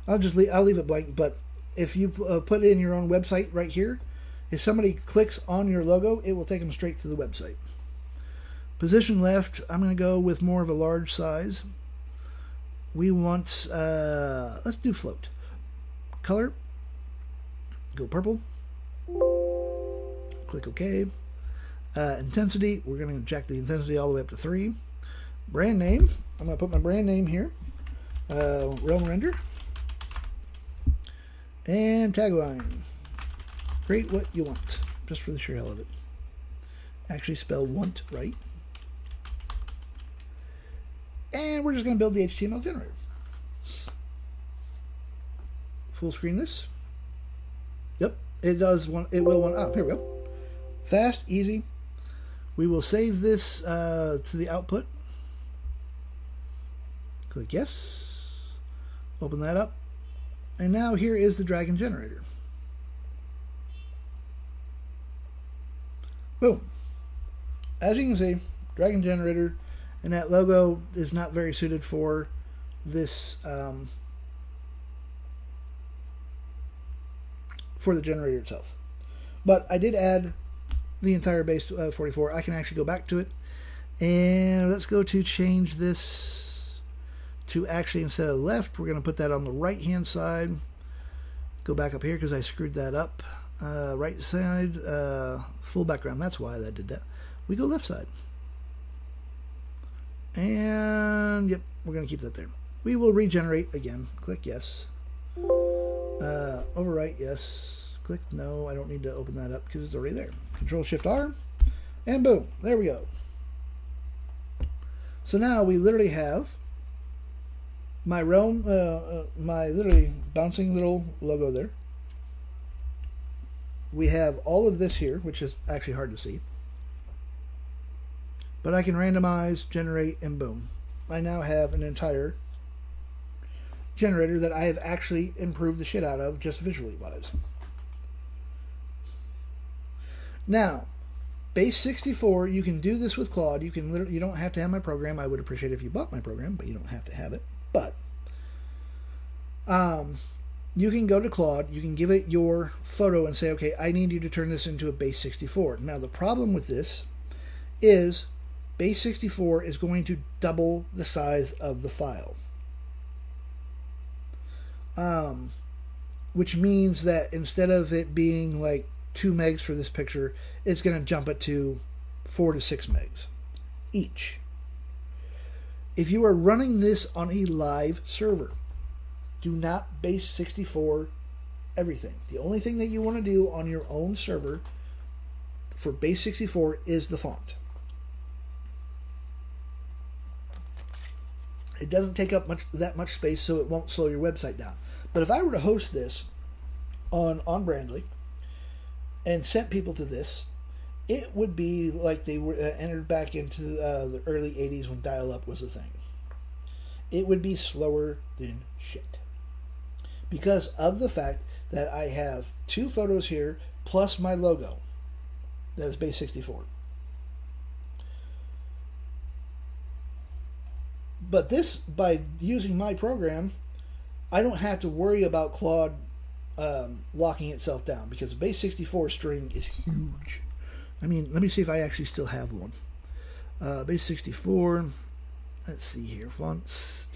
[SPEAKER 1] I'll leave it blank. But if you put in your own website right here. If somebody clicks on your logo, it will take them straight to the website. Position left, I'm going to go with more of a large size. we want, let's do float. Color, go purple. Click OK. Intensity, we're going to jack the intensity all the way up to 3. Brand name, I'm going to put my brand name here. Realm render. And tagline, create what you want, just for the sheer hell of it. Actually spell want right. And we're just going to build the HTML generator. Full screen this. Yep, it does want, it will want, oh, here we go. Fast, easy. We will save this to the output. Click yes. Open that up. And now here is the dragon generator. Boom. As you can see, dragon generator, and that logo is not very suited for this, for the generator itself. But I did add the entire base 44. I can actually go back to it, and let's go to change this to actually, instead of left, we're going to put that on the right hand side. Go back up here because I screwed that up. Right side, full background. That's why that did that. We go left side. And yep, we're going to keep that there. We will regenerate again. Click yes. Overwrite yes. Click no. I don't need to open that up because it's already there. Control Shift R, and boom, there we go. So now we literally have my realm, my literally bouncing little logo there. We have all of this here, which is actually hard to see. But I can randomize, generate, and boom. I now have an entire generator that I have actually improved the shit out of, just visually wise. Now, base 64, you can do this with Claude. You can literally, you don't have to have my program. I would appreciate it if you bought my program, but you don't have to have it. But you can go to Claude, you can give it your photo and say, okay, I need you to turn this into a base 64. Now, the problem with this is base 64 is going to double the size of the file. Which means that instead of it being like 2 megs for this picture, it's going to jump it to 4 to 6 megs each. If you are running this on a live server, do not base 64 everything. The only thing that you want to do on your own server for base 64 is the font. It doesn't take up that much space, so it won't slow your website down. But if I were to host this on Brandly and sent people to this, it would be like they were entered back into the early 80s when dial-up was a thing. It would be slower than shit. Because of the fact that I have 2 photos here plus my logo that is base 64. But this, by using my program, I don't have to worry about Claude locking itself down, because base 64 string is huge. I mean, let me see if I actually still have one. Base 64, let's see here, fonts.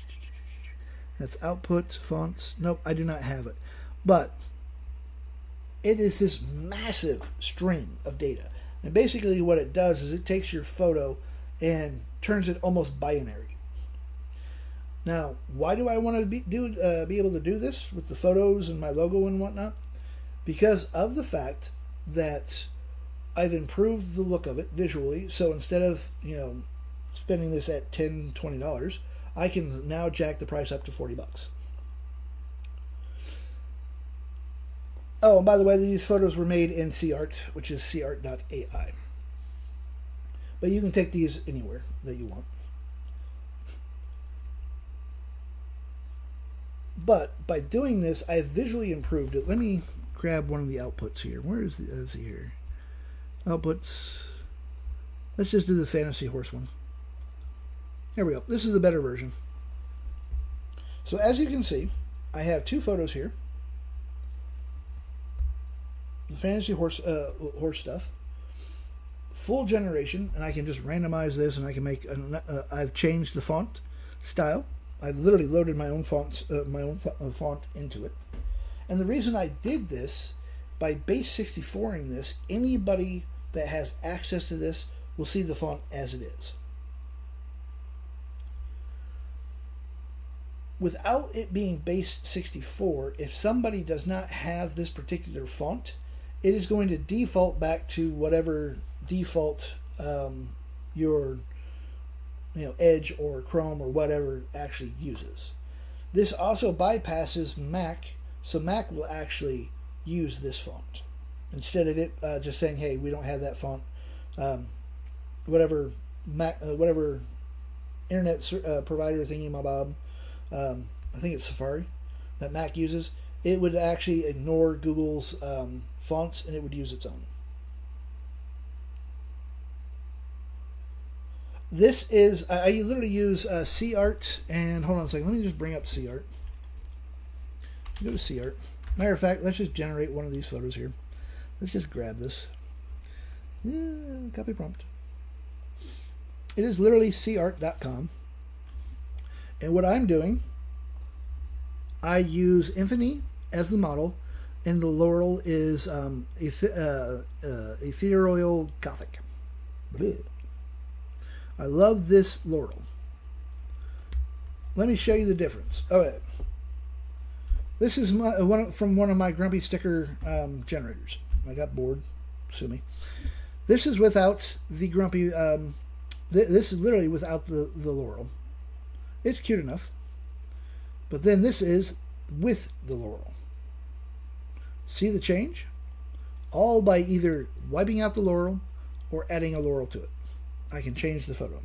[SPEAKER 1] That's output, fonts. Nope, I do not have it. But it is this massive string of data. And basically what it does is it takes your photo and turns it almost binary. Now, why do I want to be able to do this with the photos and my logo and whatnot? Because of the fact that I've improved the look of it visually. So instead of, spending this at $10, $20, I can now jack the price up to $40. Oh, and by the way, these photos were made in CArt, which is cart.ai. But you can take these anywhere that you want. But by doing this, I've visually improved it. Let me grab one of the outputs here. Where is it here? Outputs. Let's just do the fantasy horse one. There we go. This is a better version. So as you can see, I have 2 photos here. The fantasy horse stuff. Full generation, and I can just randomize this, and I can make. I've changed the font style. I've literally loaded my own font into it. And the reason I did this, by base 64ing this, anybody that has access to this will see the font as it is. Without it being base 64, if somebody does not have this particular font, it is going to default back to whatever default your Edge or Chrome or whatever actually uses. This also bypasses Mac, so Mac will actually use this font instead of it just saying, "Hey, we don't have that font." Whatever internet provider thingy-mabob, I think it's Safari that Mac uses. It would actually ignore Google's fonts and it would use its own. This is, I literally use CArt, and hold on a second, let me just bring up CArt. Go to CArt. Matter of fact, let's just generate one of these photos here. Let's just grab this. Copy prompt. It is literally cart.com. And what I'm doing, I use Infinity as the model, and the Laurel is ethereal Gothic. Blech. I love this Laurel. Let me show you the difference. Okay. This is from one of my Grumpy sticker generators. I got bored. Sue me. This is without the Grumpy. This is literally without the Laurel. It's cute enough. But then this is with the Laurel. See the change? All by either wiping out the Laurel or adding a Laurel to it. I can change the photo.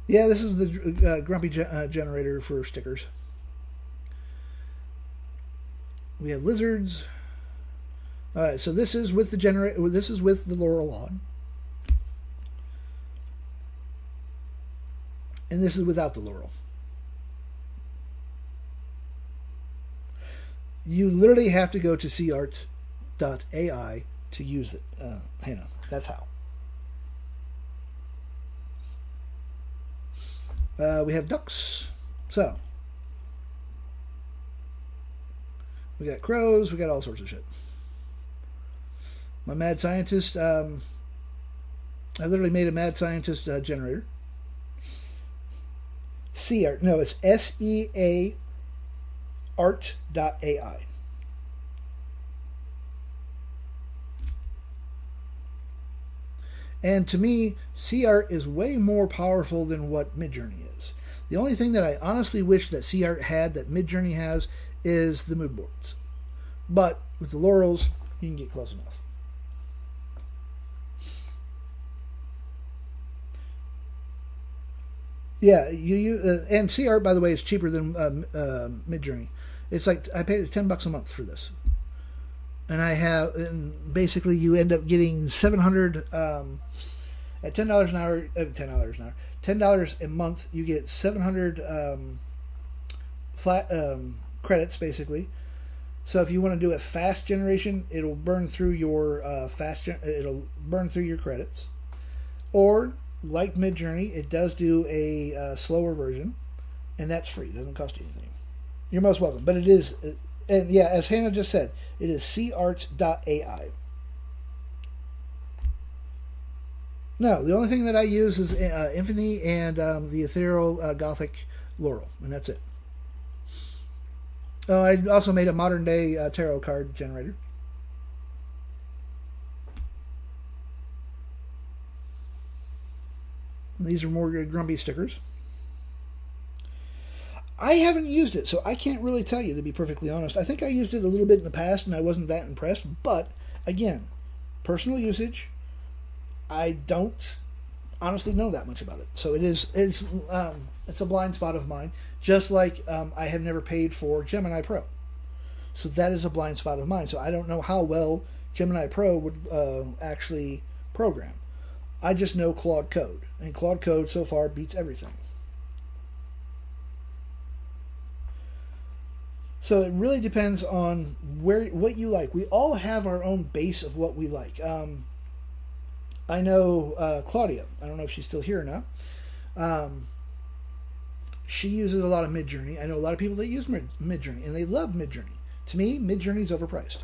[SPEAKER 1] Yeah, this is the Grumpy generator for stickers. We have lizards. All right, so this is with the generator. This is with the Laurel on, and this is without the Laurel. You literally have to go to cart.ai to use it. Hang on, that's how. We have ducks. So we got crows. We got all sorts of shit. My mad scientist. I literally made a mad scientist generator. CArt. No, it's SEA art.ai. And to me, CArt is way more powerful than what Midjourney is. The only thing that I honestly wish that CArt had that Midjourney has is the mood boards. But with the Laurels, you can get close enough. Yeah, and CArt, by the way, is cheaper than Midjourney. It's like I paid $10 a month for this. And basically you end up getting 700 at $10 an hour. $10 a month, you get 700 flat credits basically. So if you want to do a fast generation, it'll burn through your it'll burn through your credits. Or like Midjourney, it does do a slower version, and that's free. It doesn't cost you anything. You're most welcome. But it is. And yeah, as Hannah just said, it is cart.ai. No, the only thing that I use is Infinity and the Ethereal Gothic Laurel, and that's it. Oh, I also made a modern day tarot card generator. These are more Grumpy stickers. I haven't used it, so I can't really tell you, to be perfectly honest. I think I used it a little bit in the past, and I wasn't that impressed. But, again, personal usage, I don't honestly know that much about it. So it's a blind spot of mine, just like I have never paid for Gemini Pro. So that is a blind spot of mine. So I don't know how well Gemini Pro would actually program. I just know Claude Code, and Claude Code so far beats everything. So it really depends on what you like. We all have our own base of what we like. I know Claudia. I don't know if she's still here or not. She uses a lot of Midjourney. I know a lot of people that use Midjourney, and they love Midjourney. To me, Midjourney is overpriced.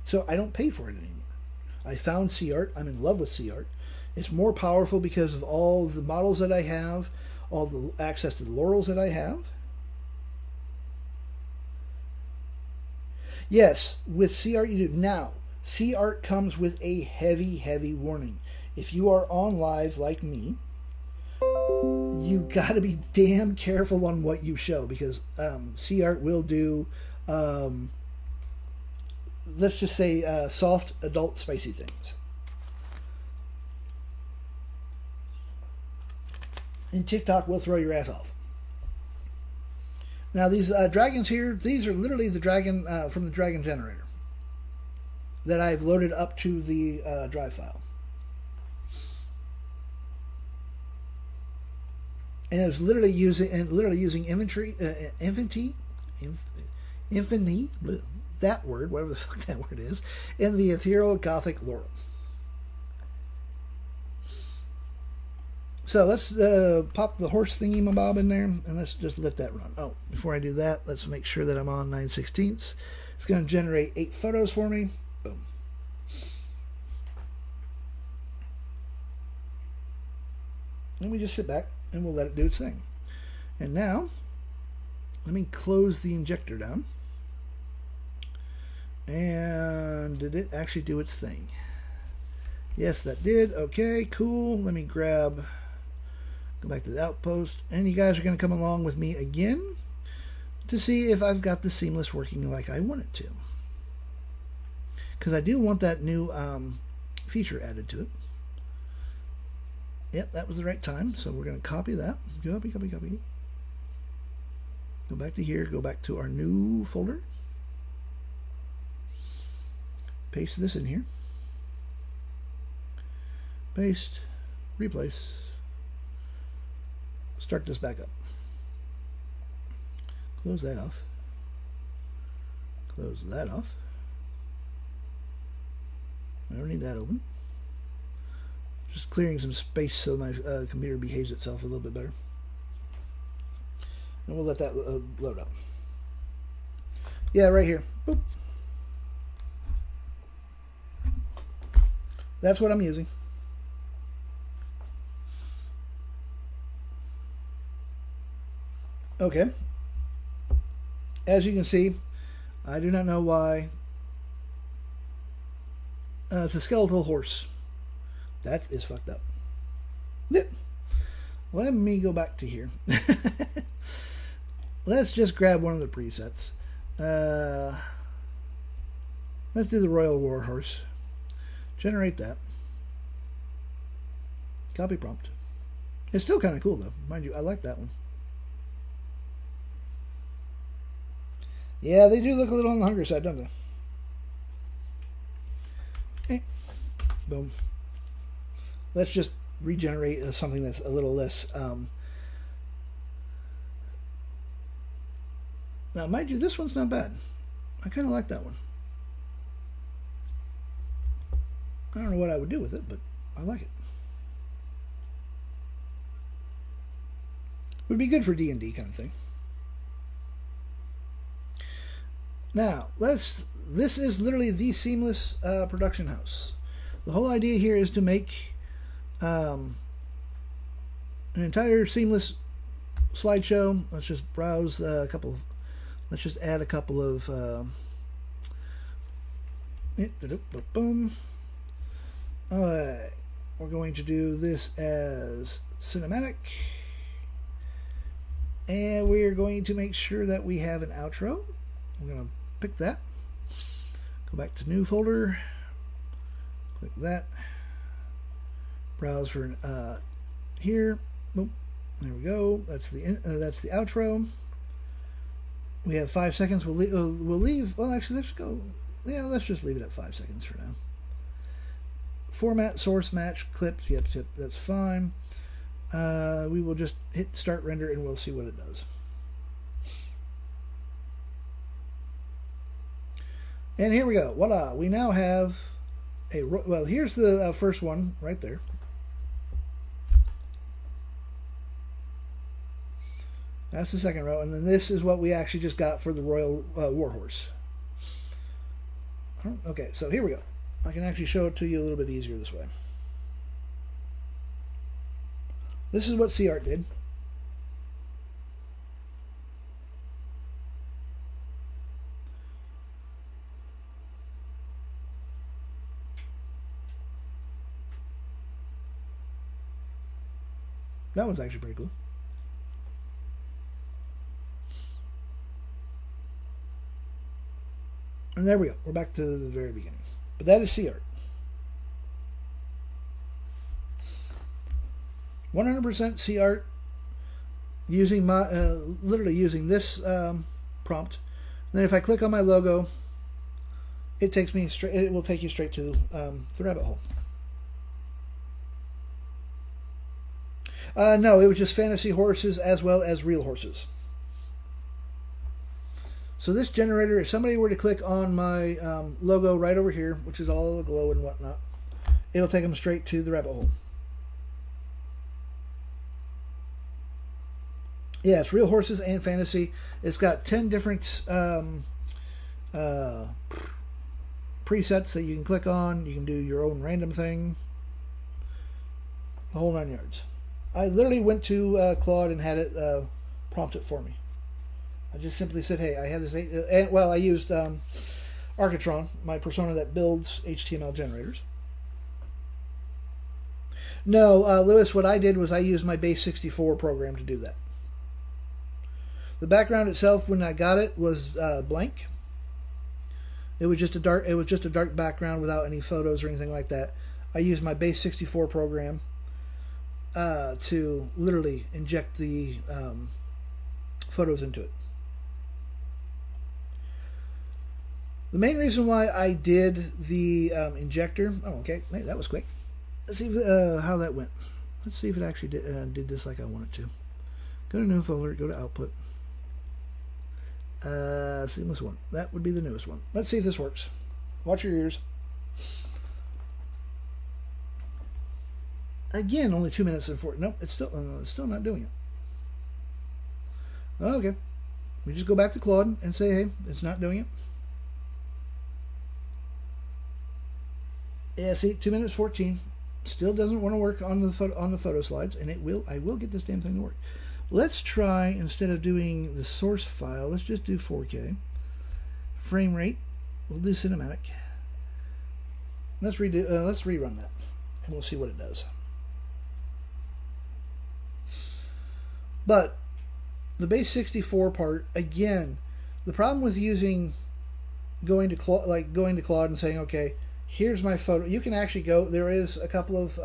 [SPEAKER 1] So I don't pay for it anymore. I found CArt. I'm in love with CArt. It's more powerful because of all the models that I have, all the access to the laurels that I have. Yes, with CArt you do. Now, CArt comes with a heavy, heavy warning. If you are on live like me, you got to be damn careful on what you show, because CArt will do, let's just say, soft, adult, spicy things. And TikTok will throw your ass off. Now, these dragons here, these are literally the dragon from the dragon generator that I've loaded up to the drive file. And it was literally using infinity, that word, whatever the fuck that word is, in the ethereal gothic laurel. So let's pop the horse thingy-mabob in there, and let's just let that run. Oh, before I do that, let's make sure that I'm on 9/16. It's going to generate 8 photos for me. Boom. And we just sit back, and we'll let it do its thing. And now, let me close the injector down. And did it actually do its thing? Yes, that did. Okay, cool. Let me go back to the outpost. And you guys are going to come along with me again to see if I've got the seamless working like I want it to. Because I do want that new feature added to it. Yep, that was the right time. So we're going to copy that. Copy. Go back to here. Go back to our new folder. Paste this in here. Paste. Replace. Start this back up. Close that off. Close that off. I don't need that open. Just clearing some space so my computer behaves itself a little bit better. And we'll let that load up. Yeah, right here. Boop. That's what I'm using. Okay. As you can see, I do not know why. It's a skeletal horse. That is fucked up. Let me go back to here. Let's just grab one of the presets. Let's do the Royal War Horse. Generate that. Copy prompt. It's still kind of cool though. Mind you, I like that one. Yeah, they do look a little on the hungry side, don't they? Okay. Boom. Let's just regenerate something that's a little less... Now, mind you, this one's not bad. I kind of like that one. I don't know what I would do with it, but I like it. Would be good for D&D kind of thing. Now, this is literally the seamless production house. The whole idea here is to make an entire seamless slideshow. Let's just browse a couple of... Let's just add a couple of... boom. Alright. We're going to do this as cinematic. And we're going to make sure that we have an outro. We're going to pick that. Go back to new folder. Click that. Browse for here. Boom. There we go. That's the outro. We have 5 seconds. We'll leave. Well, actually, let's go. Yeah, let's just leave it at 5 seconds for now. Format, source, match, clips. Yep, that's fine. We will just hit start render and we'll see what it does. And here we go. Voila. We now have a... Well, here's the first one right there. That's the second row. And then this is what we actually just got for the Royal Warhorse. Okay, so here we go. I can actually show it to you a little bit easier this way. This is what CArt did. That one's actually pretty cool. And there we go. We're back to the very beginning. But that is CArt. 100% CArt using my literally using this prompt. And then if I click on my logo, it takes me straight. It will take you straight to the rabbit hole. No, it was just fantasy horses as well as real horses. So this generator, if somebody were to click on my logo right over here, which is all aglow and whatnot, it'll take them straight to the rabbit hole. Yeah, it's real horses and fantasy. It's got 10 different presets that you can click on. You can do your own random thing. The whole 9 yards. I literally went to Claude and had it prompt it for me. I just simply said, hey, I have this... I used Architron, my persona that builds HTML generators. No, Lewis, what I did was I used my base 64 program to do that. The background itself, when I got it, was blank. It was just a dark background without any photos or anything like that. I used my base 64 program to literally inject the photos into it. The main reason why I did the injector... Oh, okay. Hey, that was quick. Let's see if, how that went. Let's see if it actually did this like I want it to. Go to New Folder, go to Output. Seamless one. That would be the newest one. Let's see if this works. Watch your ears. Again, only 2 minutes and 4. Nope, it's still not doing it. Okay. We just go back to Claude and say, hey, it's not doing it. Yeah, see, 2 minutes 14. Still doesn't want to work on the photo slides, and I will get this damn thing to work. Let's try, instead of doing the source file, let's just do 4K. Frame rate, we'll do cinematic. Let's rerun that, and we'll see what it does. But the base 64 part, again, the problem with going to Claude and saying, okay, here's my photo. You can actually go. There is a couple of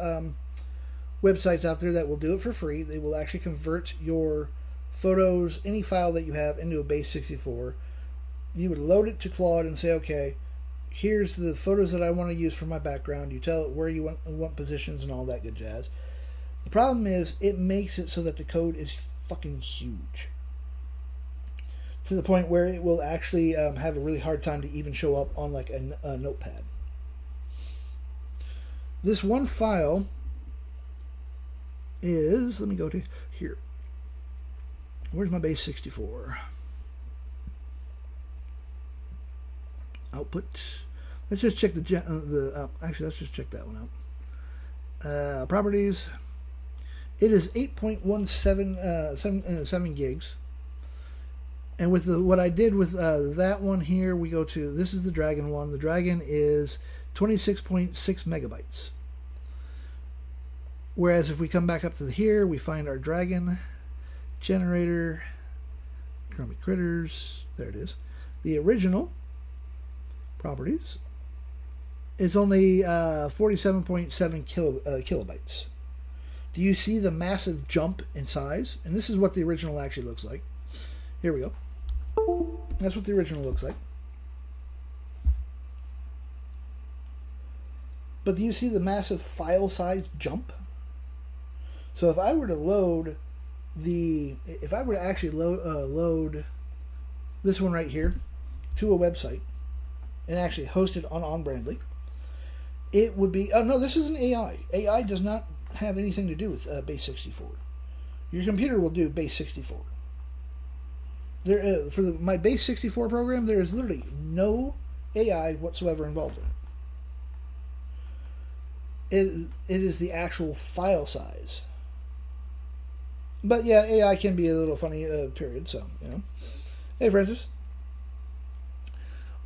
[SPEAKER 1] websites out there that will do it for free. They will actually convert your photos, any file that you have, into a base 64. You would load it to Claude and say, okay, here's the photos that I want to use for my background. You tell it where you want positions and all that good jazz. The problem is it makes it so that the code is fucking huge, to the point where it will actually have a really hard time to even show up on like a notepad. This one file is, let me go to here. Where's my base 64? Output. Let's just check actually, let's just check that one out. Properties. It is 8.17 gigs. And with what I did with that one here, we go to, this is the Dragon one. The Dragon is 26.6 megabytes. Whereas if we come back up to here, we find our Dragon generator, Chromic Critters, there it is. The original properties is only 47.7 kilobytes. Do you see the massive jump in size? And this is what the original actually looks like. Here we go. That's what the original looks like. But do you see the massive file size jump? So if I were to load actually load this one right here to a website and actually host it on Brandly, it would be, oh no, this isn't AI. AI does not have anything to do with base 64. Your computer will do base 64. For my base 64 program, there is literally no AI whatsoever involved in it. It is the actual file size. But yeah, AI can be a little funny, period. So, you know. Hey, Francis.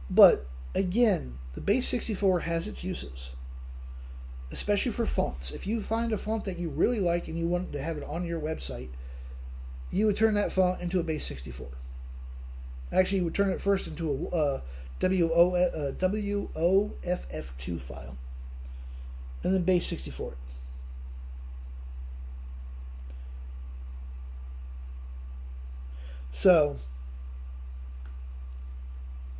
[SPEAKER 1] But again, the base 64 has its uses, especially for fonts. If you find a font that you really like and you want to have it on your website, you would turn that font into a base 64. Actually, you would turn it first into a WOFF2 file, and then base 64 it. So,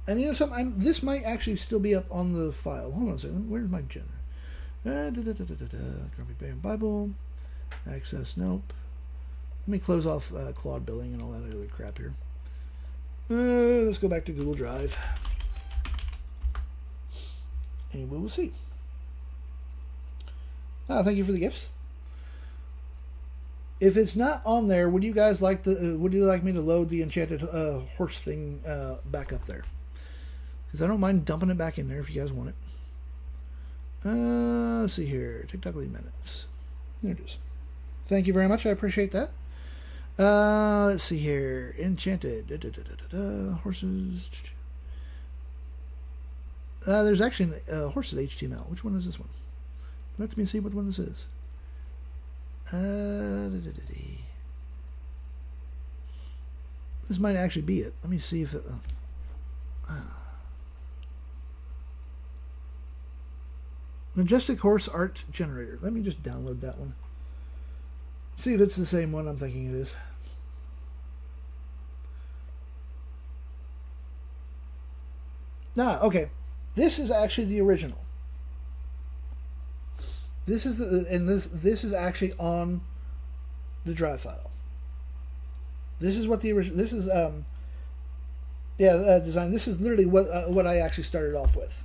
[SPEAKER 1] and you know something, this might actually still be up on the file. Hold on a second. Where's my generator? Grumpy Bear and Bible. Access, nope. Let me close off Claude billing and all that other crap here. Let's go back to Google Drive. And we will see. Thank you for the gifts. If it's not on there, would you guys like would you like me to load the enchanted horse thing back up there? Because I don't mind dumping it back in there if you guys want it. Let's see here. TikTok lead minutes. There it is. Thank you very much. I appreciate that. Let's see here. Enchanted. Horses. There's actually horses HTML. Which one is this one? Let me see what one this is. This might actually be it. Let me see if it... Majestic Horse Art Generator. Let me just download that one. See if it's the same one I'm thinking it is. Okay. This is actually the original. This is this is actually on the drive file. This is what the original. This is design. This is literally what I actually started off with.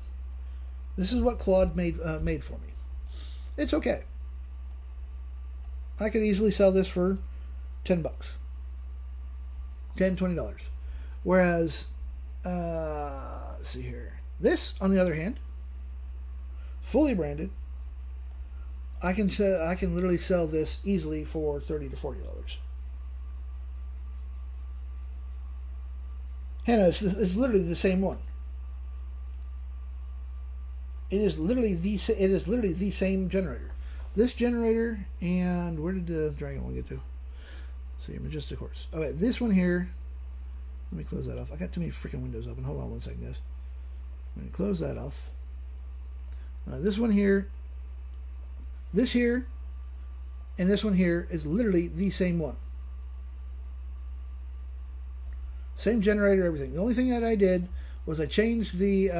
[SPEAKER 1] This is what Claude made for me. It's okay. I could easily sell this for $10, $20. Whereas, let's see here. This, on the other hand, fully branded. I can literally sell this easily for $30 to $40. Hannah, it's literally the same one. It is literally the same generator. This generator, and where did the dragon one get to? Let's see, Majestic Horse. Okay, this one here. Let me close that off. I got too many freaking windows open. Hold on one second, guys. I'm going to close that off. This one here, this here, and this one here is literally the same one. Same generator, everything. The only thing that I did was I changed the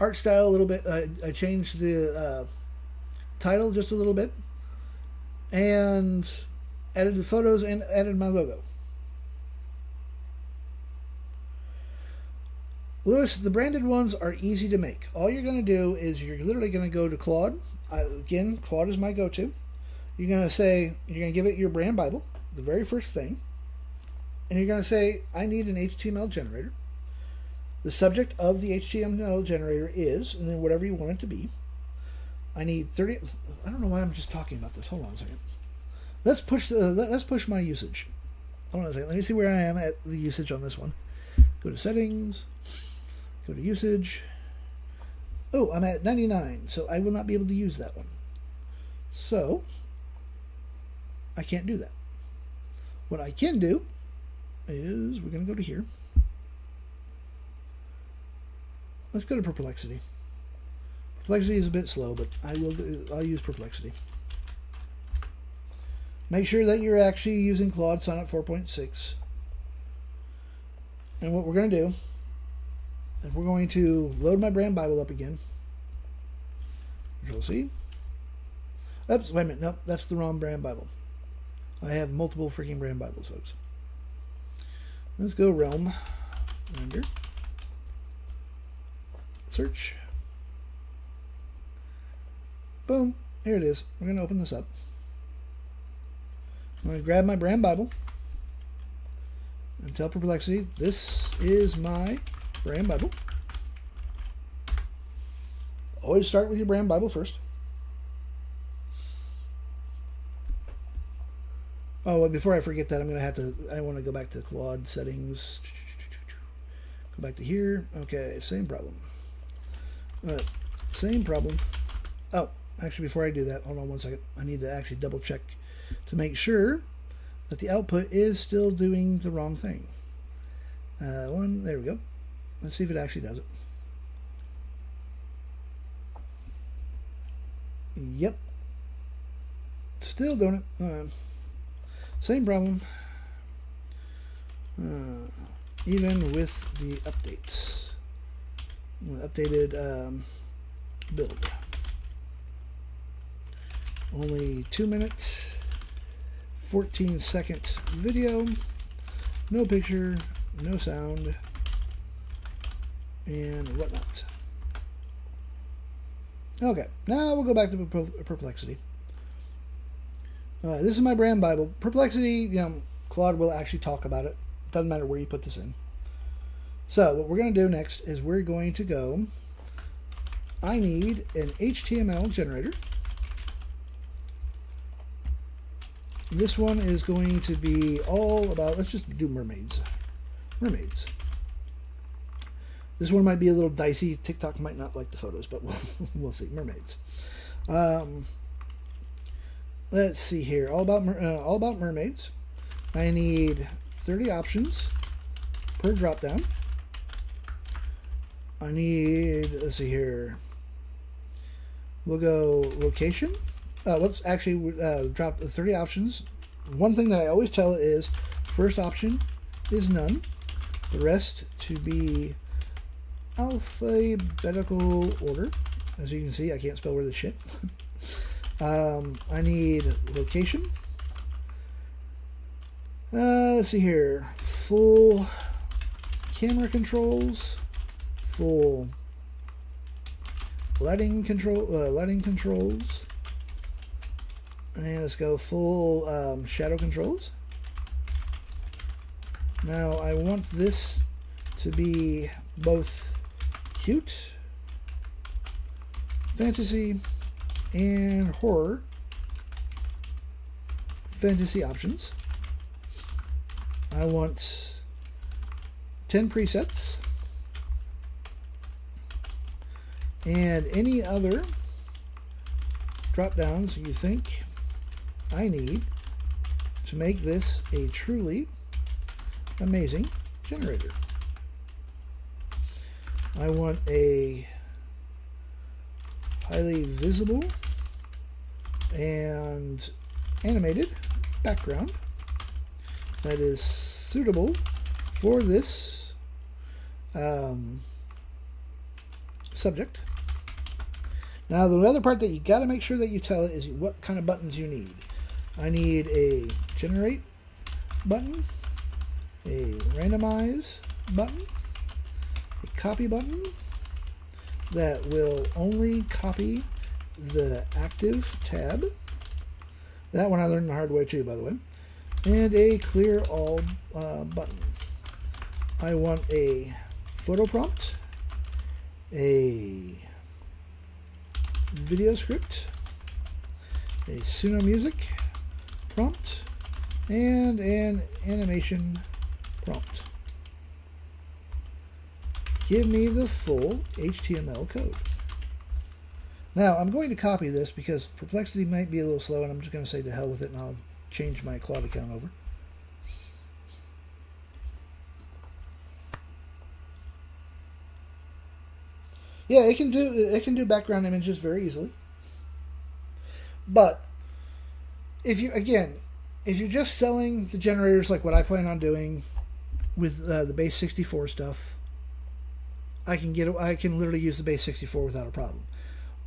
[SPEAKER 1] art style a little bit. I changed the title just a little bit, and added the photos and added my logo. Lewis, the branded ones are easy to make. All you're going to do is you're literally going to go to Claude. Again, Claude is my go-to. You're going to give it your brand Bible, the very first thing. And you're going to say, I need an HTML generator. The subject of the HTML generator is, and then whatever you want it to be. I need 30. I don't know why I'm just talking about this. Hold on a second. Let's push my usage. Hold on a second. Let me see where I am at the usage on this one. Go to settings. Go to usage. Oh, I'm at 99, so I will not be able to use that one. So, I can't do that. What I can do is, we're going to go to here. Let's go to Perplexity. Perplexity is a bit slow, but I'll use Perplexity. Make sure that you're actually using Claude Sonnet 4.6. And what we're going to do is we're going to load my brand Bible up again. Control C. Oops, wait a minute. Nope, that's the wrong brand Bible. I have multiple freaking brand Bibles, folks. Let's go Realm. Render. Search. Boom. Here it is. We're going to open this up. I'm going to grab my brand Bible. and tell Perplexity this is my brand Bible. Always start with your brand Bible first. Oh, before I forget that, I want to go back to Claude settings. Go back to here. Okay, same problem. Same problem. Oh, actually, before I do that, hold on one second. I need to actually double check to make sure that the output is still doing the wrong thing. There we go. Let's see if it actually does it. Yep. Still doing it. Same problem. Even with the updates. Updated build. Only 2 minutes, 14-second video, no picture, no sound, and whatnot. Okay, now we'll go back to Perplexity. This is my brand Bible. Perplexity, Claude will actually talk about it. Doesn't matter where you put this in. So what we're going to do next is we're going to go, I need an HTML generator. This one is going to be all about, let's just do mermaids. Mermaids. This one might be a little dicey. TikTok might not like the photos, but we'll see. Mermaids. Let's see here. All about mermaids. I need 30 options per drop down. I need, let's see here. We'll go location. Let's actually drop 30 options. One thing that I always tell it is first option is none. The rest to be alphabetical order. As you can see, I can't spell worth of shit. I need location. Let's see here. Full camera controls. Full lighting controls. And let's go full shadow controls. Now I want this to be both cute, fantasy, and horror fantasy options. I want 10 presets and any other drop downs you think I need to make this a truly amazing generator. I want a highly visible and animated background that is suitable for this subject. Now, the other part that you got to make sure that you tell it is what kind of buttons you need. I need a generate button, a randomize button, a copy button that will only copy the active tab. That one I learned the hard way too, by the way. And a clear all button. I want a photo prompt, a video script, a Suno music prompt, and an animation prompt. Give me the full HTML code. Now, I'm going to copy this because Perplexity might be a little slow, and I'm just going to say to hell with it, and I'll change my Claude account over. Yeah, it can do background images very easily. But if you're just selling the generators like what I plan on doing with the base 64 stuff, I can literally use the base 64 without a problem.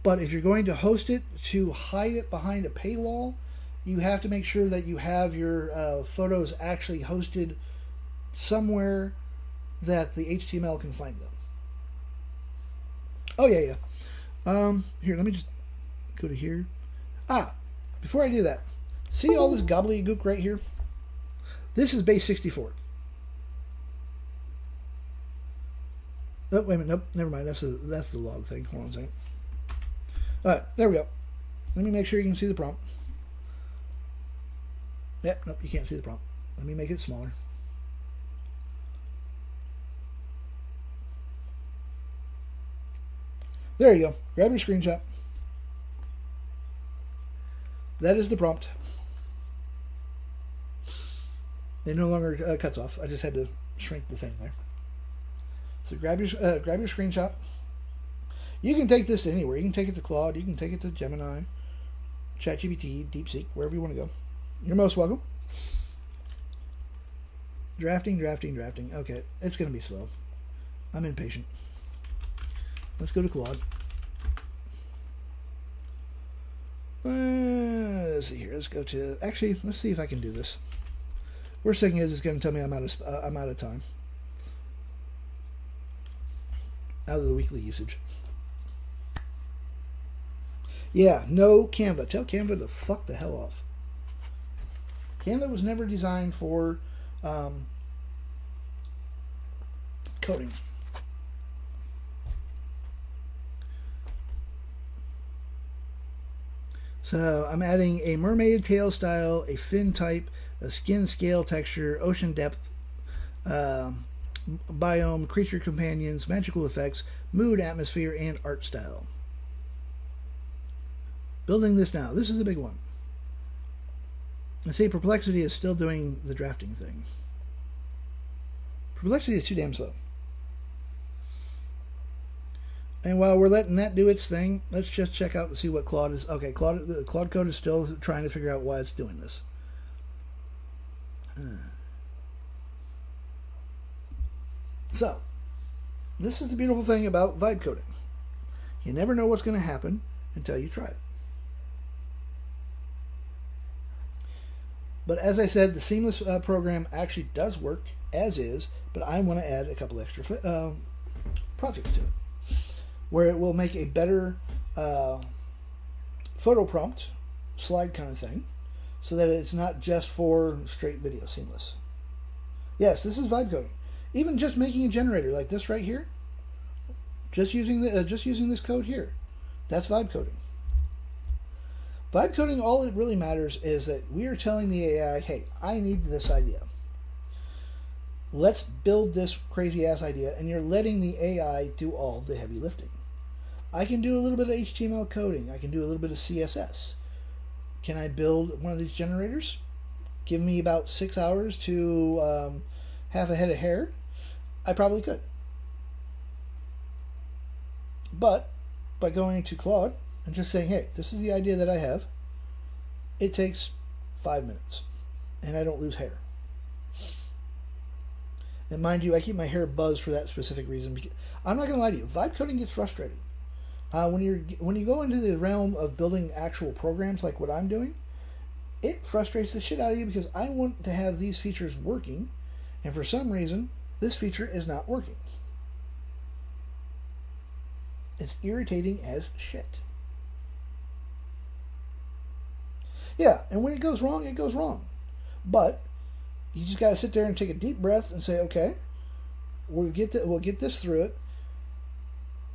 [SPEAKER 1] But if you're going to host it to hide it behind a paywall, you have to make sure that you have your photos actually hosted somewhere that the HTML can find them. Oh, yeah. Here, let me just go to here. Before I do that, see all this gobbledygook right here? This is base 64. Oh, wait a minute. Nope, never mind. That's the log thing. Hold on a second. All right, there we go. Let me make sure you can see the prompt. Yep, nope, you can't see the prompt. Let me make it smaller. There you go. Grab your screenshot. That is the prompt. It no longer cuts off. I just had to shrink the thing there. So grab your screenshot. You can take this to anywhere. You can take it to Claude. You can take it to Gemini, ChatGPT, DeepSeek, wherever you want to go. You're most welcome. Drafting. Okay, it's going to be slow. I'm impatient. Let's go to Claude. Let's see here. Let's go to... Actually, let's see if I can do this. Worst thing is, it's going to tell me I'm out of time. Out of the weekly usage. Yeah, no Canva. Tell Canva to fuck the hell off. Canva was never designed for coding. So I'm adding a mermaid tail style, a fin type, a skin scale texture, ocean depth, biome, creature companions, magical effects, mood, atmosphere, and art style. Building this now. This is a big one. And see, Perplexity is still doing the drafting thing. Perplexity is too damn slow. And while we're letting that do its thing, let's just check out and see what Claude is. Okay, Claude Code is still trying to figure out why it's doing this. So, this is the beautiful thing about vibe coding. You never know what's going to happen until you try it. But as I said, the Seamless program actually does work as is, but I want to add a couple extra projects to it, where it will make a better photo prompt slide kind of thing, so that it's not just for straight video Seamless. Yes, this is vibe coding. Even just making a generator like this right here, just using this code here, that's vibe coding. Vibe coding, all it really matters is that we are telling the AI, hey, I need this idea. Let's build this crazy ass idea, and you're letting the AI do all the heavy lifting. I can do a little bit of HTML coding. I can do a little bit of CSS. Can I build one of these generators? Give me about 6 hours to have a head of hair. I probably could. But by going to Claude and just saying, hey, this is the idea that I have, it takes 5 minutes, and I don't lose hair. And mind you, I keep my hair buzzed for that specific reason. Because I'm not going to lie to you, vibe coding gets frustrating. When you go into the realm of building actual programs like what I'm doing, it frustrates the shit out of you because I want to have these features working, and for some reason, this feature is not working. It's irritating as shit. Yeah, and when it goes wrong, it goes wrong. But you just got to sit there and take a deep breath and say, okay, we'll get this through it.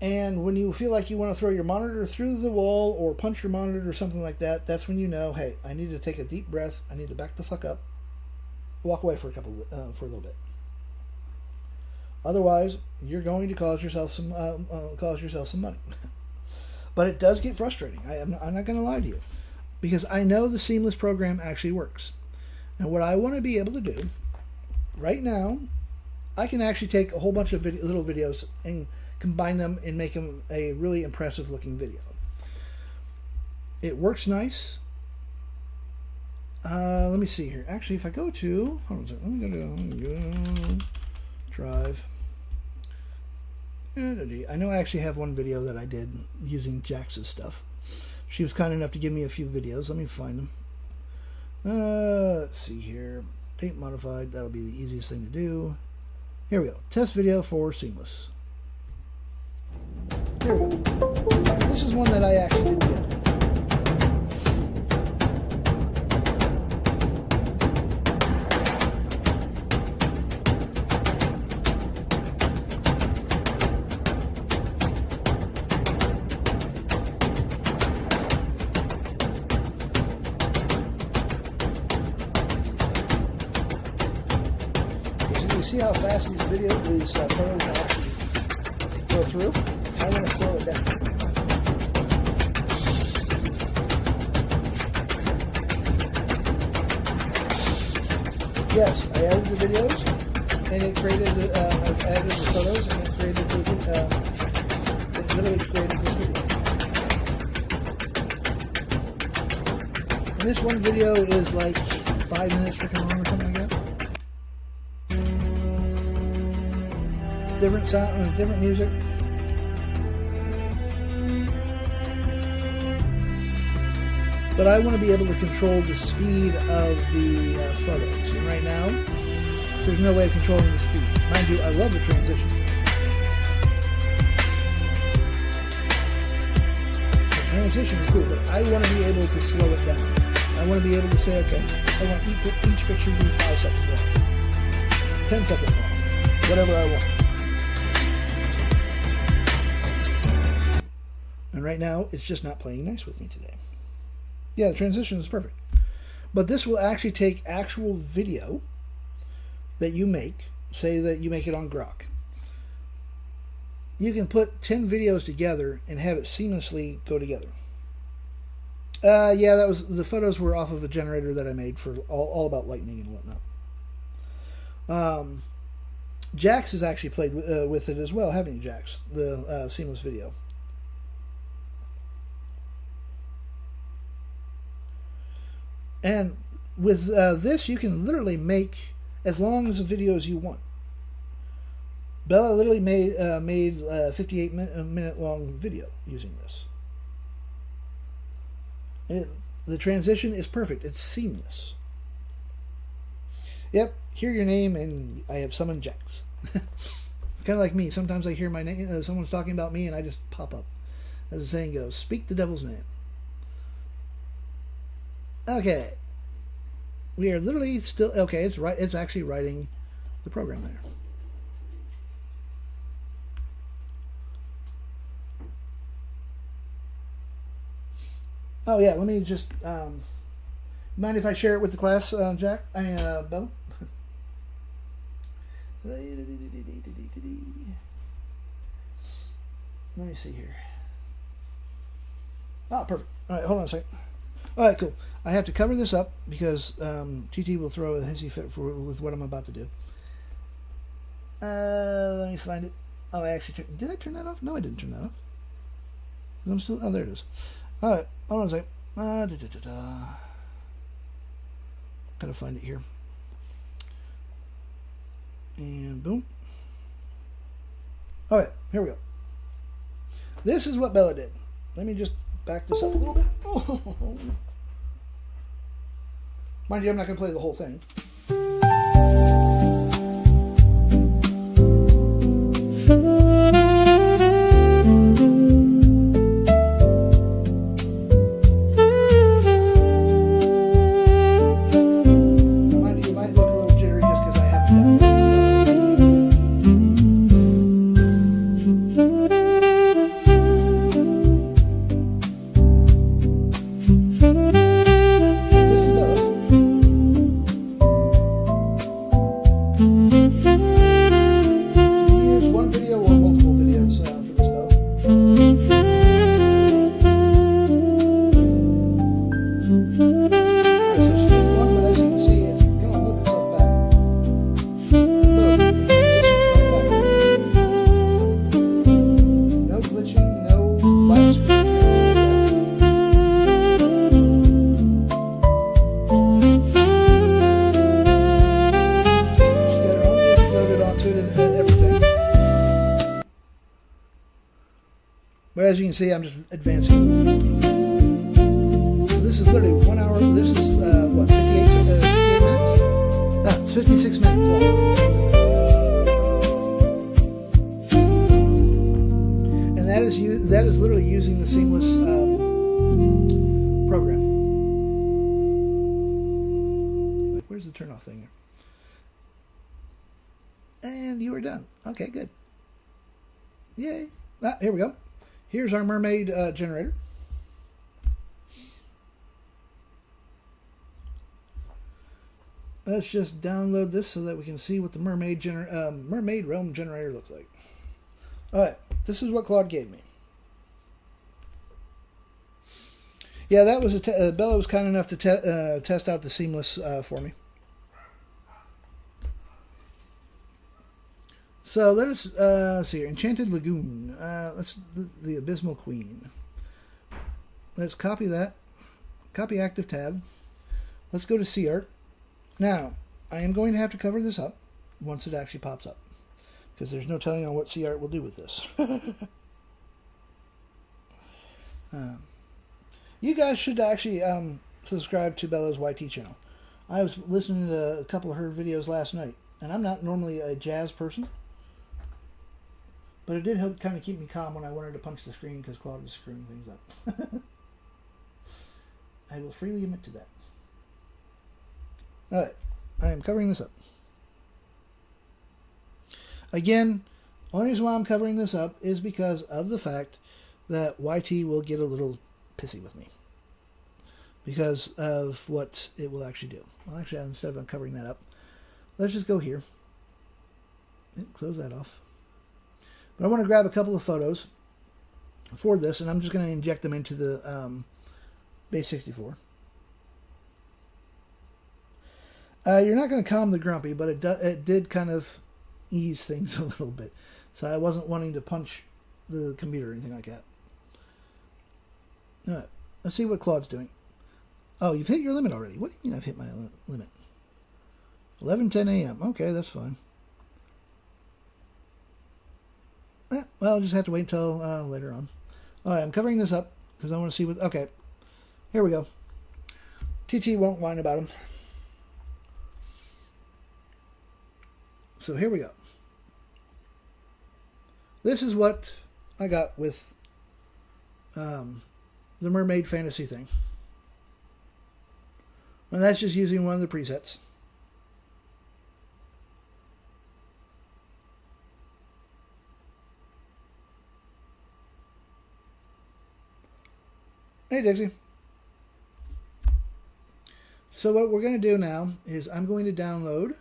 [SPEAKER 1] And when you feel like you want to throw your monitor through the wall or punch your monitor or something like that, that's when you know, hey, I need to take a deep breath. I need to back the fuck up. Walk away for a little bit. Otherwise, you're going to cause yourself some money. But it does get frustrating. I'm not going to lie to you, because I know the Seamless program actually works. And what I want to be able to do right now, I can actually take a whole bunch of little videos and combine them and make them a really impressive looking video. It works nice. Let me see here. Actually, if I go to, hold on a second, let me go to Drive. I know I actually have one video that I did using Jax's stuff. She was kind enough to give me a few videos. Let me find them. Let's see here. Date modified. That'll be the easiest thing to do. Here we go. Test video for Seamless. Here we go. This is one that I actually did together. see how fast these photos actually go through? I want to slow it down. Yes, I added the videos, and it created. I've added the photos, and it created the. It literally created this video. And this one video is like 5 minutes freaking long or something like that. Different sound, different music. But I want to be able to control the speed of the photos. And right now, there's no way of controlling the speed. Mind you, I love the transition. The transition is cool, but I want to be able to slow it down. I want to be able to say, okay, I want each picture to be 5 seconds long, 10 seconds long, whatever I want. And right now, it's just not playing nice with me today. Yeah, the transition is perfect. But this will actually take actual video that you make, say that you make it on Grok. You can put 10 videos together and have it seamlessly go together. Yeah, the photos were off of a generator that I made for all about lightning and whatnot. Jax has actually played with it as well, haven't you, Jax? The seamless video. And with this, you can literally make as long as the video as you want. Bella literally made a 58-minute long video using this. The transition is perfect. It's seamless. Yep, hear your name and I have summoned Jax. It's kind of like me. Sometimes I hear my name, someone's talking about me, and I just pop up. As the saying goes, speak the devil's name. Okay, we are literally still okay. It's right. It's actually writing the program there. Oh yeah, let me just mind if I share it with the class, Jack? I mean, Bella. Let me see here. Oh, perfect. All right, hold on a second. All right, cool. I have to cover this up because TT will throw a hissy fit with what I'm about to do. Let me find it. Oh, I actually did I turn that off? No, I didn't turn that off. I'm still. Oh, there it is. All right, hold on a second. Gotta find it here. And boom. All right, here we go. This is what Bella did. Let me just back this up a little bit. Oh. Mind you, I'm not going to play the whole thing. Mind you, it might look a little jittery just because I haven't done it. But as you can see, I'm just advancing. So this is literally 1 hour. This is what, 58 minutes? Ah, it's 56 minutes long. And that is literally using the seamless program. Like, where's the turn off thing here? And you are done. Okay, good. Yay. Ah, here we go. Here's our mermaid generator. let's just download this so that we can see what the mermaid realm generator looks like. All right, this is what Claude gave me. Yeah, that was Bella was kind enough to test out the seamless for me. So let us see here. Enchanted Lagoon. Let's the Abysmal Queen. Let's copy that. Copy active tab. Let's go to Sea Art. Now, I am going to have to cover this up once it actually pops up, because there's no telling on what Sea Art will do with this. You guys should actually subscribe to Bella's YT channel. I was listening to a couple of her videos last night, and I'm not normally a jazz person, but it did help kind of keep me calm when I wanted to punch the screen because Claude was screwing things up. I will freely admit to that. Alright, I am covering this up. Again, only reason why I'm covering this up is because of the fact that YT will get a little pissy with me because of what it will actually do. Well, actually, instead of covering that up, let's just go here and close that off. But I want to grab a couple of photos for this, and I'm just going to inject them into the Base 64. You're not going to calm the grumpy, but it did kind of ease things a little bit. So I wasn't wanting to punch the computer or anything like that. All right, let's see what Claude's doing. Oh, you've hit your limit already. What do you mean I've hit my limit? 11:10 a.m. Okay, that's fine. Well, I'll just have to wait until later on. All right, I'm covering this up because I want to see what... Okay, here we go. TT won't whine about him. So here we go. This is what I got with the mermaid fantasy thing. And that's just using one of the presets. Hey, Dixie. So what we're going to do now is I'm going to download...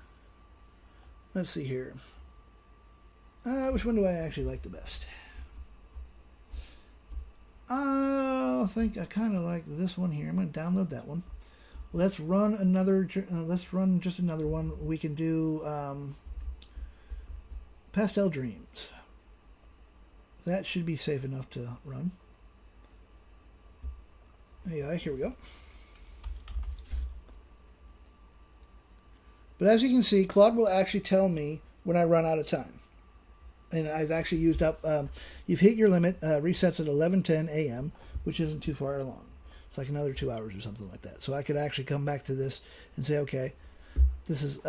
[SPEAKER 1] Let's see here. Which one do I actually like the best? I think I kind of like this one here. I'm going to download that one. Let's run another. Let's run just another one. We can do Pastel Dreams. That should be safe enough to run. Yeah, here we go. But as you can see, Claude will actually tell me when I run out of time. And I've actually used up, you've hit your limit, resets at 11:10 a.m., which isn't too far along. It's like another 2 hours or something like that. So I could actually come back to this and say, okay, this is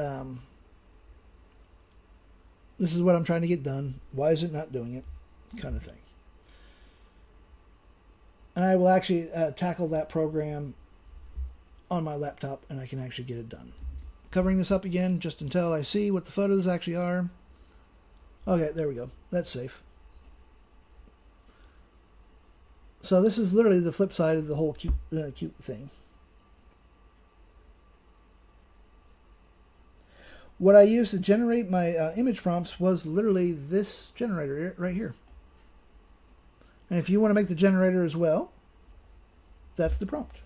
[SPEAKER 1] what I'm trying to get done. Why is it not doing it? Kind of thing. And I will actually tackle that program on my laptop, and I can actually get it done. Covering this up again just until I see what the photos actually are. Okay, there we go. That's safe. So this is literally the flip side of the whole cute thing. What I used to generate my image prompts was literally this generator right here. And if you want to make the generator as well, that's the prompt.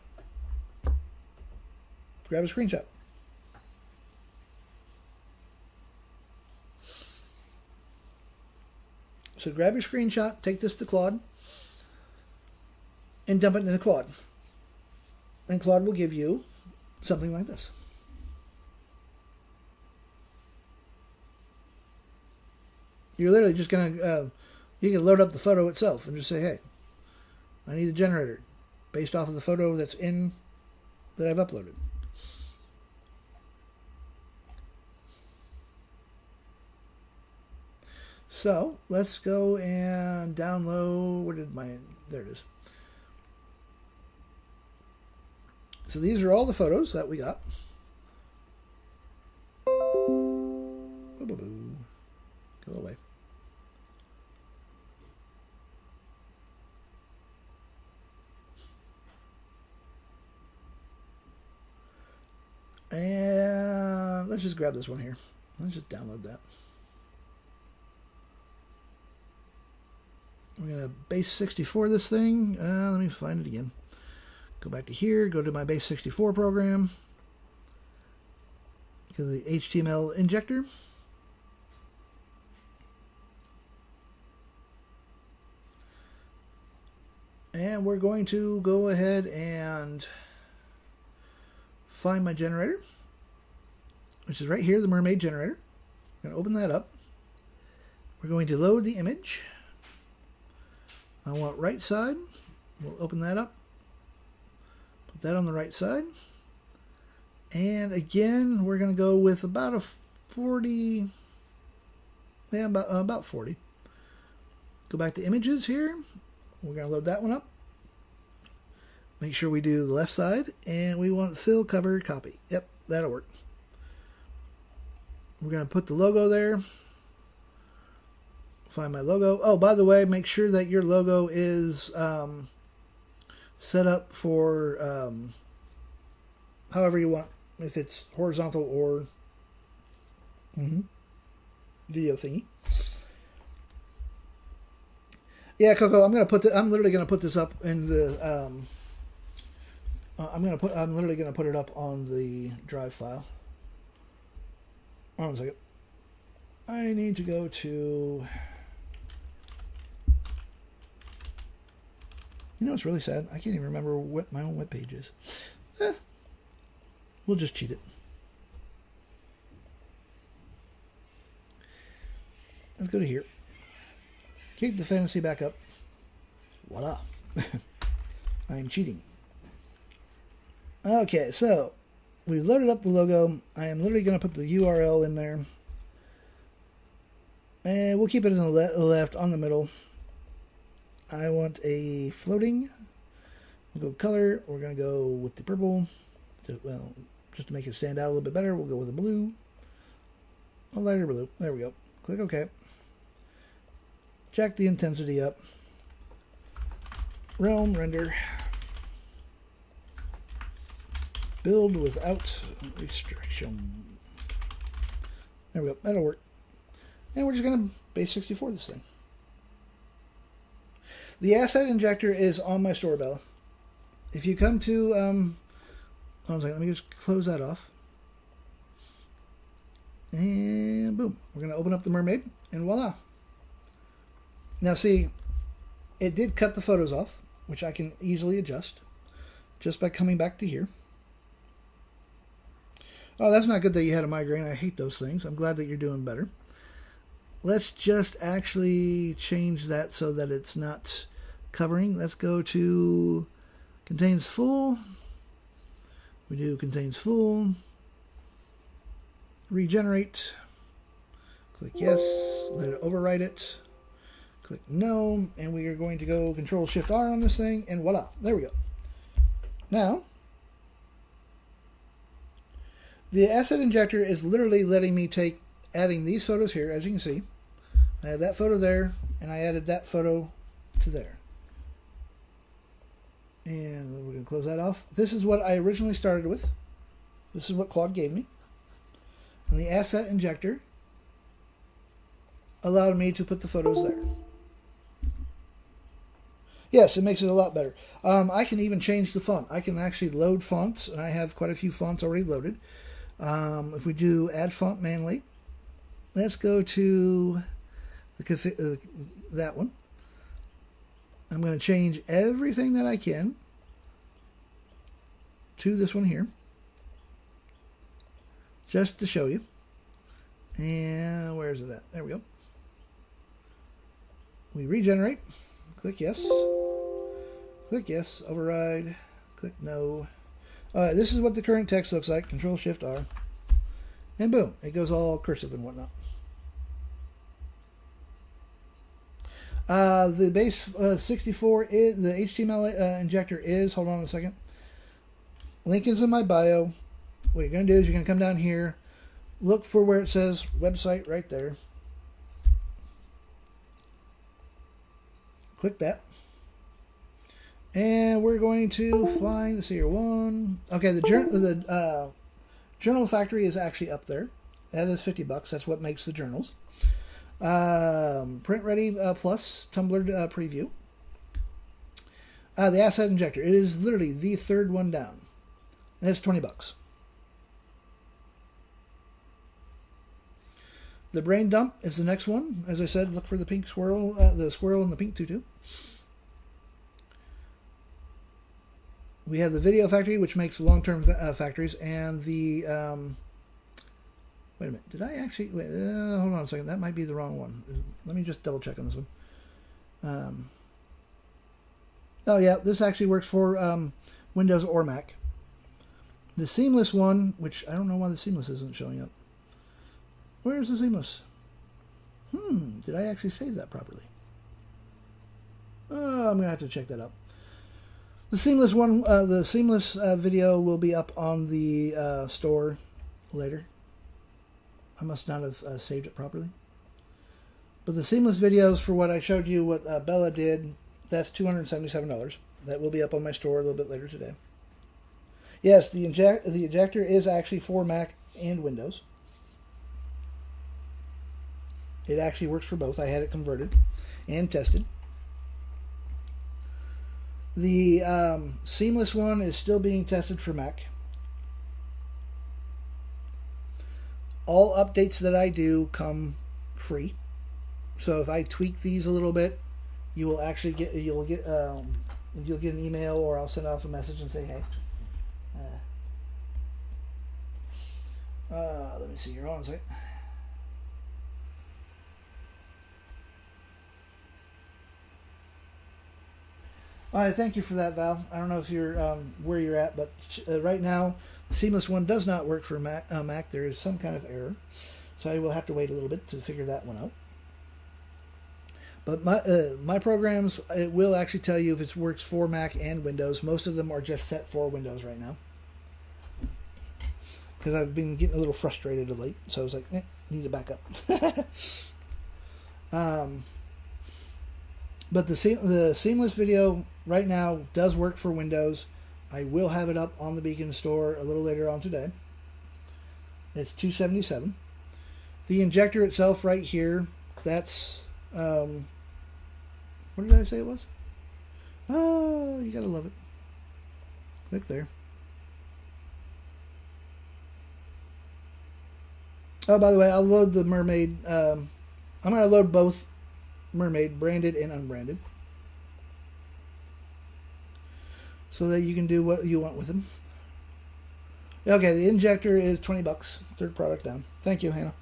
[SPEAKER 1] Grab a screenshot. So grab your screenshot, take this to Claude, and dump it into Claude. And Claude will give you something like this. You're literally just going to, you can load up the photo itself and just say, hey, I need a generator based off of the photo that I've uploaded. So let's go and download, there it is. So these are all the photos that we got. Go away. And let's just grab this one here. Let's just download that. We're going to base 64 this thing. Let me find it again. Go back to here, go to my base 64 program. Go to the HTML injector. And we're going to go ahead and find my generator, which is right here, the mermaid generator. I'm going to open that up. We're going to load the image. I want right side. We'll open that up. Put that on the right side. And again, we're going to go with about a 40. Yeah, about 40. Go back to images here. We're going to load that one up. Make sure we do the left side. And we want fill, cover, copy. Yep, that'll work. We're going to put the logo there. Find my logo. Oh, by the way, make sure that your logo is set up for however you want. If it's horizontal or video thingy. Yeah, Coco, I'm literally gonna put this up in the. I'm literally gonna put it up on the drive file. Hold on a second. I need to go to. You know what's really sad? I can't even remember what my own webpage is. We'll just cheat it. Let's go to here. Kick the fantasy back up. Voila. I am cheating. Okay, so we've loaded up the logo. I am literally going to put the URL in there. And we'll keep it in the left on the middle. I want a floating. We'll go color. We're going to go with the purple. Just to make it stand out a little bit better, we'll go with a blue. A lighter blue. There we go. Click OK. Jack the intensity up. Realm render. Build without restriction. There we go. That'll work. And we're just going to base 64 this thing. The asset injector is on my store, Bella. If you come to, hold on a second, let me just close that off. And boom, we're going to open up the mermaid, and voila. Now see, it did cut the photos off, which I can easily adjust just by coming back to here. Oh, that's not good that you had a migraine. I hate those things. I'm glad that you're doing better. Let's just actually change that so that it's not covering. Let's go to contains full. We do contains full. Regenerate. Click yes. Let it overwrite it. Click no. And we are going to go Control-Shift-R on this thing. And voila. There we go. Now, the asset injector is literally letting me adding these photos here, as you can see. I had that photo there, and I added that photo to there. And we're going to close that off. This is what I originally started with. This is what Claude gave me. And the asset injector allowed me to put the photos there. Yes, it makes it a lot better. I can even change the font. I can actually load fonts, and I have quite a few fonts already loaded. If we do add font manually, let's go to that one. I'm going to change everything that I can to this one here, just to show you. And where is it at? There we go. We regenerate. Click yes. Click yes. Override. Click no. This is what the current text looks like. Control-Shift-R. And boom. It goes all cursive and whatnot. The base 64 is the HTML injector is. Hold on a second. Link is in my bio. What you're going to do is you're going to come down here, look for where it says website right there. Click that. And we're going to find, let's see here, one. Okay, the Journal Factory is actually up there. That is $50. That's what makes the journals. Print Ready Plus Tumblr preview. The Asset Injector. It is literally the third one down. And it's $20. The Brain Dump is the next one. As I said, look for the pink squirrel, the squirrel in the pink tutu. We have the Video Factory, which makes long-term factories, and the... wait a minute. Did I actually... Wait, hold on a second. That might be the wrong one. Let me just double-check on this one. Oh, yeah. This actually works for Windows or Mac. The Seamless one, which I don't know why the Seamless isn't showing up. Where's the Seamless? Did I actually save that properly? Oh, I'm going to have to check that out. The Seamless one, the Seamless video will be up on the store later. I must not have saved it properly. But the Seamless videos, for what I showed you, what Bella did, that's $277. That will be up on my store a little bit later today. Yes, the ejector is actually for Mac and Windows. It actually works for both. I had it converted and tested. The Seamless one is still being tested for Mac. All updates that I do come free. So if I tweak these a little bit, you will actually get you'll get an email, or I'll send off a message and say, hey. Let me see here. Hold on a second. All right, thank you for that, Val. I don't know if you're where you're at, but right now, the Seamless one does not work for Mac. There is some kind of error, so I will have to wait a little bit to figure that one out. But my programs, it will actually tell you if it works for Mac and Windows. Most of them are just set for Windows right now, because I've been getting a little frustrated of late. So I was like, need to back up. But the Seamless video right now does work for Windows. I will have it up on the Beacon store a little later on today. It's $277. The injector itself right here, that's... what did I say it was? Oh, you gotta love it. Look there. Oh, by the way, I'll load the Mermaid. I'm going to load both Mermaid, branded and unbranded, so that you can do what you want with them. Okay, the injector is $20. Third product down. Thank you, Hannah.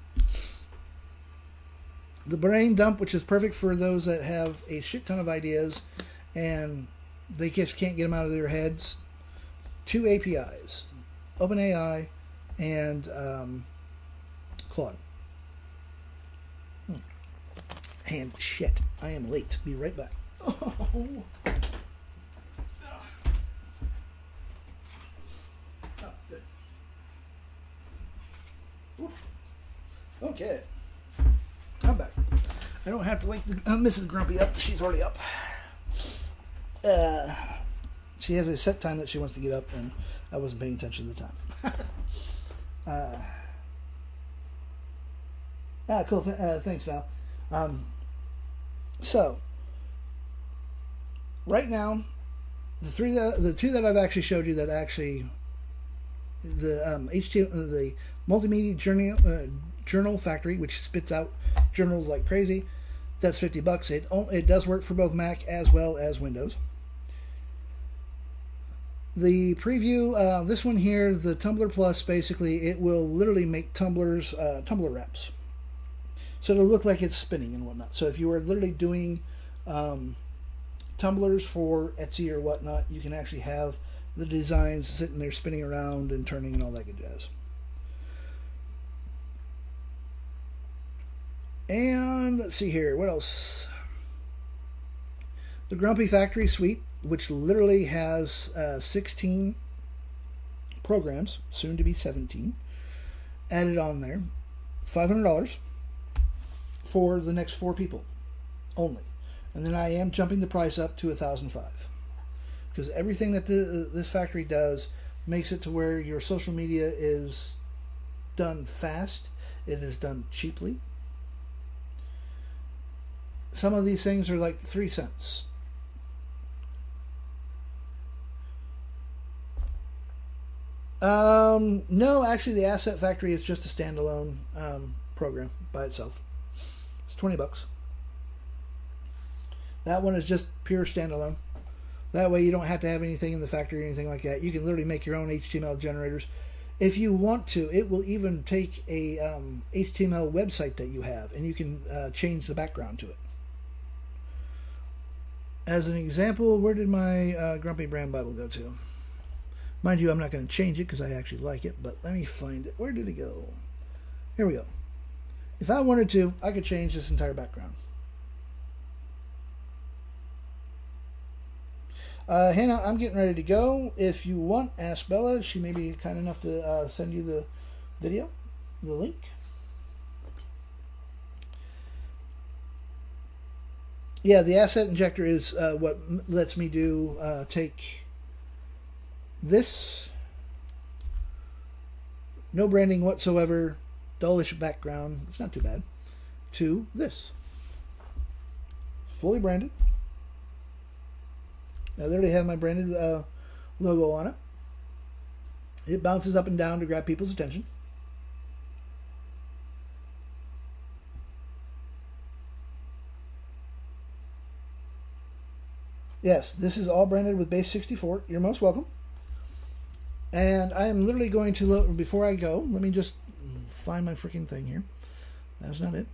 [SPEAKER 1] The Brain Dump, which is perfect for those that have a shit ton of ideas and they just can't get them out of their heads. 2 APIs, OpenAI and Claude. And shit, I am late. Be right back. Oh. Okay, I'm back. I don't have to wake Mrs. Grumpy up. She's already up. She has a set time that she wants to get up, and I wasn't paying attention to the time. Cool. Thanks, Val. So, right now, the two that I've actually showed you that actually the multimedia journal factory, which spits out journals like crazy, that's $50. It does work for both Mac as well as Windows. The preview, this one here, the Tumblr Plus, basically it will literally make Tumblr wraps. So it'll look like it's spinning and whatnot. So if you are literally doing tumblers for Etsy or whatnot, you can actually have the designs sitting there spinning around and turning and all that good jazz. And let's see here, what else? The Grumpy Factory Suite, which literally has 16 programs, soon to be 17, added on there. $500 for the next 4 people only. And then I am jumping the price up to $1,005, because everything that this factory does makes it to where your social media is done fast. It is done cheaply. Some of these things are like 3 cents. No, actually, the Asset Factory is just a standalone program by itself. It's $20. That one is just pure standalone. That way you don't have to have anything in the factory or anything like that. You can literally make your own HTML generators. If you want to, it will even take a HTML website that you have, and you can change the background to it. As an example, where did my Grumpy Brand Bible go to? Mind you, I'm not going to change it because I actually like it, but let me find it. Where did it go? Here we go. If I wanted to, I could change this entire background. Hannah, I'm getting ready to go. If you want, ask Bella. She may be kind enough to send you the video, the link. Yeah, the asset injector is what lets me do take this, no branding whatsoever, dullish background, it's not too bad, to this. Fully branded. I literally have my branded logo on it. It bounces up and down to grab people's attention. Yes, this is all branded with base 64. You're most welcome. And I am literally going to, before I go, let me just find my freaking thing here. That's not it.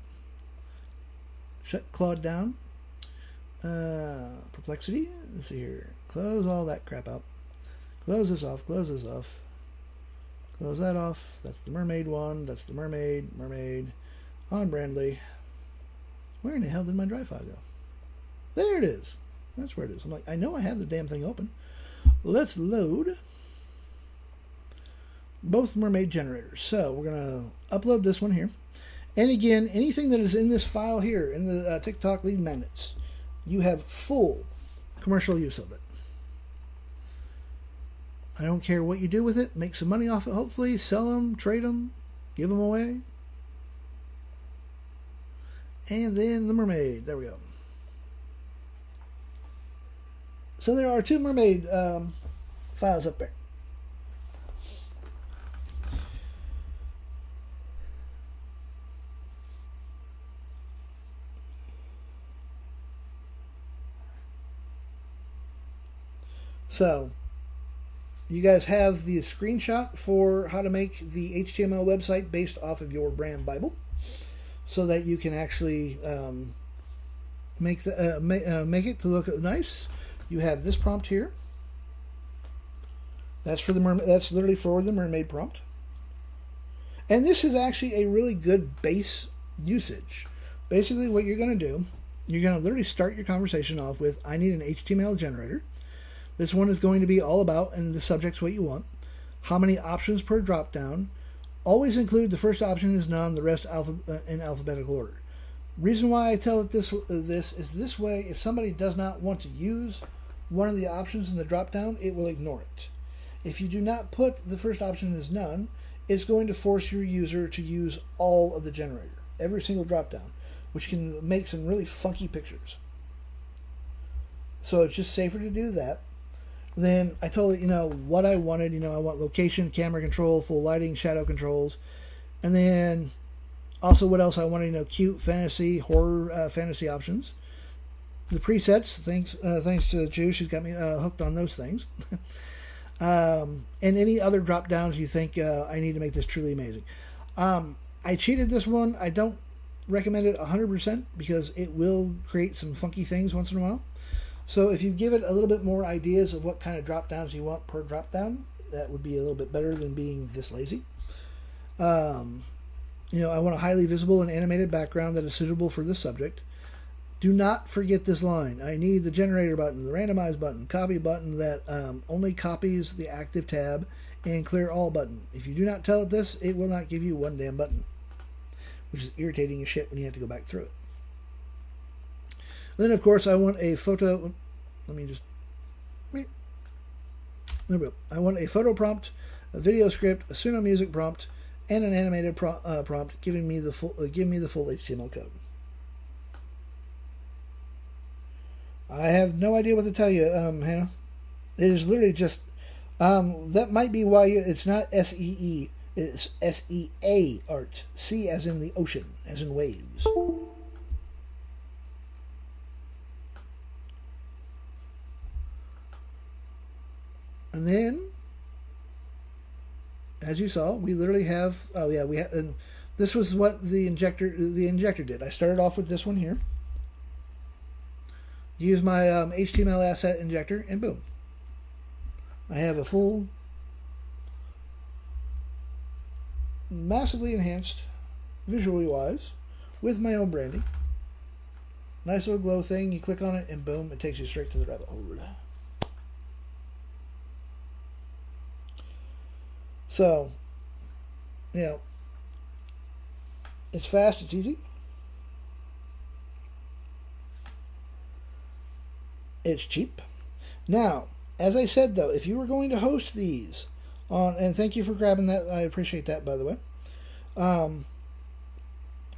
[SPEAKER 1] Shut Claude down. Perplexity. Let's see here. Close all that crap out. Close this off. Close this off. Close that off. That's the mermaid one. That's the mermaid. Mermaid. On Brandly. Where in the hell did my dry file go? There it is. That's where it is. I'm like, I know I have the damn thing open. Let's load both mermaid generators. So we're going to upload this one here. And again, anything that is in this file here, in the TikTok lead magnets, you have full commercial use of it. I don't care what you do with it. Make some money off it, hopefully. Sell them, trade them, give them away. And then the mermaid. There we go. So there are 2 mermaid files up there. So, you guys have the screenshot for how to make the HTML website based off of your brand Bible, so that you can actually make it to look nice. You have this prompt here. That's for the mermaid. That's literally for the mermaid prompt. And this is actually a really good base usage. Basically, what you're going to do, you're going to literally start your conversation off with, "I need an HTML generator." This one is going to be all about, and the subject's what you want. How many options per drop down? Always include the first option is none, the rest in alphabetical order. Reason why I tell it this is this way, if somebody does not want to use one of the options in the drop down, it will ignore it. If you do not put the first option as none, it's going to force your user to use all of the generator, every single drop down, which can make some really funky pictures. So it's just safer to do that. Then I told it, what I wanted. I want location, camera control, full lighting, shadow controls. And then also what else I wanted, cute, fantasy, horror, fantasy options. The presets, thanks to Ju, she's got me hooked on those things. And any other drop downs you think I need to make this truly amazing. I cheated this one. I don't recommend it 100% because it will create some funky things once in a while. So if you give it a little bit more ideas of what kind of drop downs you want per drop down, that would be a little bit better than being this lazy. I want a highly visible and animated background that is suitable for this subject. Do not forget this line. I need the generator button, the randomize button, copy button that only copies the active tab, and clear all button. If you do not tell it this, it will not give you one damn button, which is irritating as shit when you have to go back through it. Then, of course, I want a photo. There we go. I want a photo prompt, a video script, a Suno music prompt, and an animated prompt giving me the full HTML code. I have no idea what to tell you, Hannah. It is literally just that might be why it's not SEE. It's SEA art. C as in the ocean, as in waves. And then, as you saw, we literally have. Oh yeah, we have. And this was what the injector did. I started off with this one here. Use my HTML asset injector, and boom, I have a full, massively enhanced, visually wise, with my own branding. Nice little glow thing. You click on it, and boom, it takes you straight to the rabbit hole. So, you know, it's fast, it's easy. It's cheap. Now, as I said though, if you were going to host these on, and thank you for grabbing that, I appreciate that, by the way.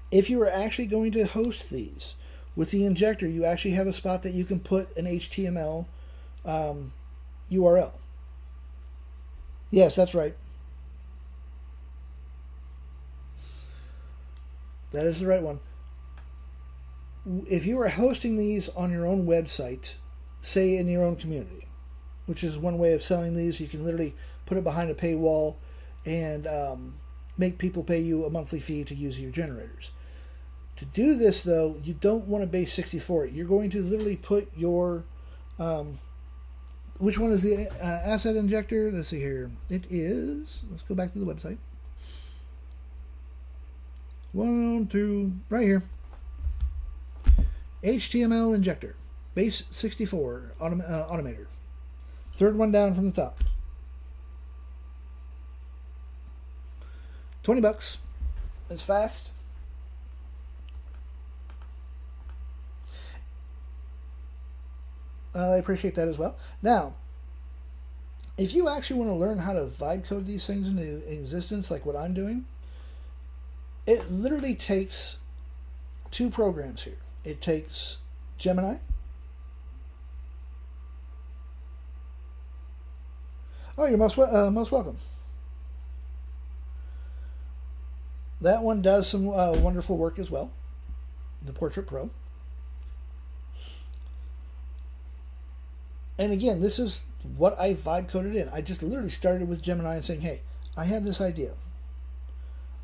[SPEAKER 1] If you were actually going to host these with the injector, you actually have a spot that you can put an HTML URL. Yes, that's right. That is the right one. If you are hosting these on your own website, say in your own community, which is one way of selling these, you can literally put it behind a paywall and make people pay you a monthly fee to use your generators. To do this, though, you don't want a base 64. You're going to literally put your... which one is the asset injector? Let's see here. It is... Let's go back to the website. 1, 2... Right here. HTML injector. Base 64 automator. Third one down from the top. $20. It's fast. I appreciate that as well. Now, if you actually want to learn how to vibe code these things into existence, like what I'm doing, it literally takes 2 programs here. It takes Gemini. Oh, you're most welcome. That one does some wonderful work as well. The Portrait Pro. And again, this is what I vibe coded in. I just literally started with Gemini and saying, "Hey, I have this idea.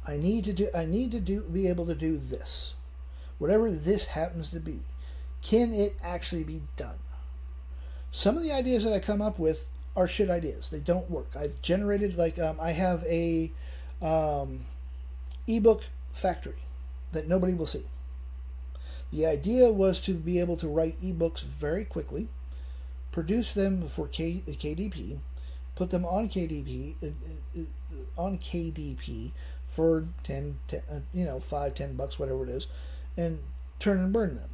[SPEAKER 1] I need to be able to do this. Whatever this happens to be. Can it actually be done?" Some of the ideas that I come up with are shit ideas. They don't work. I've generated, like, I have a ebook factory that nobody will see. The idea was to be able to write ebooks very quickly, produce them for KDP, put them on KDP for 5, $10, whatever it is, and turn and burn them.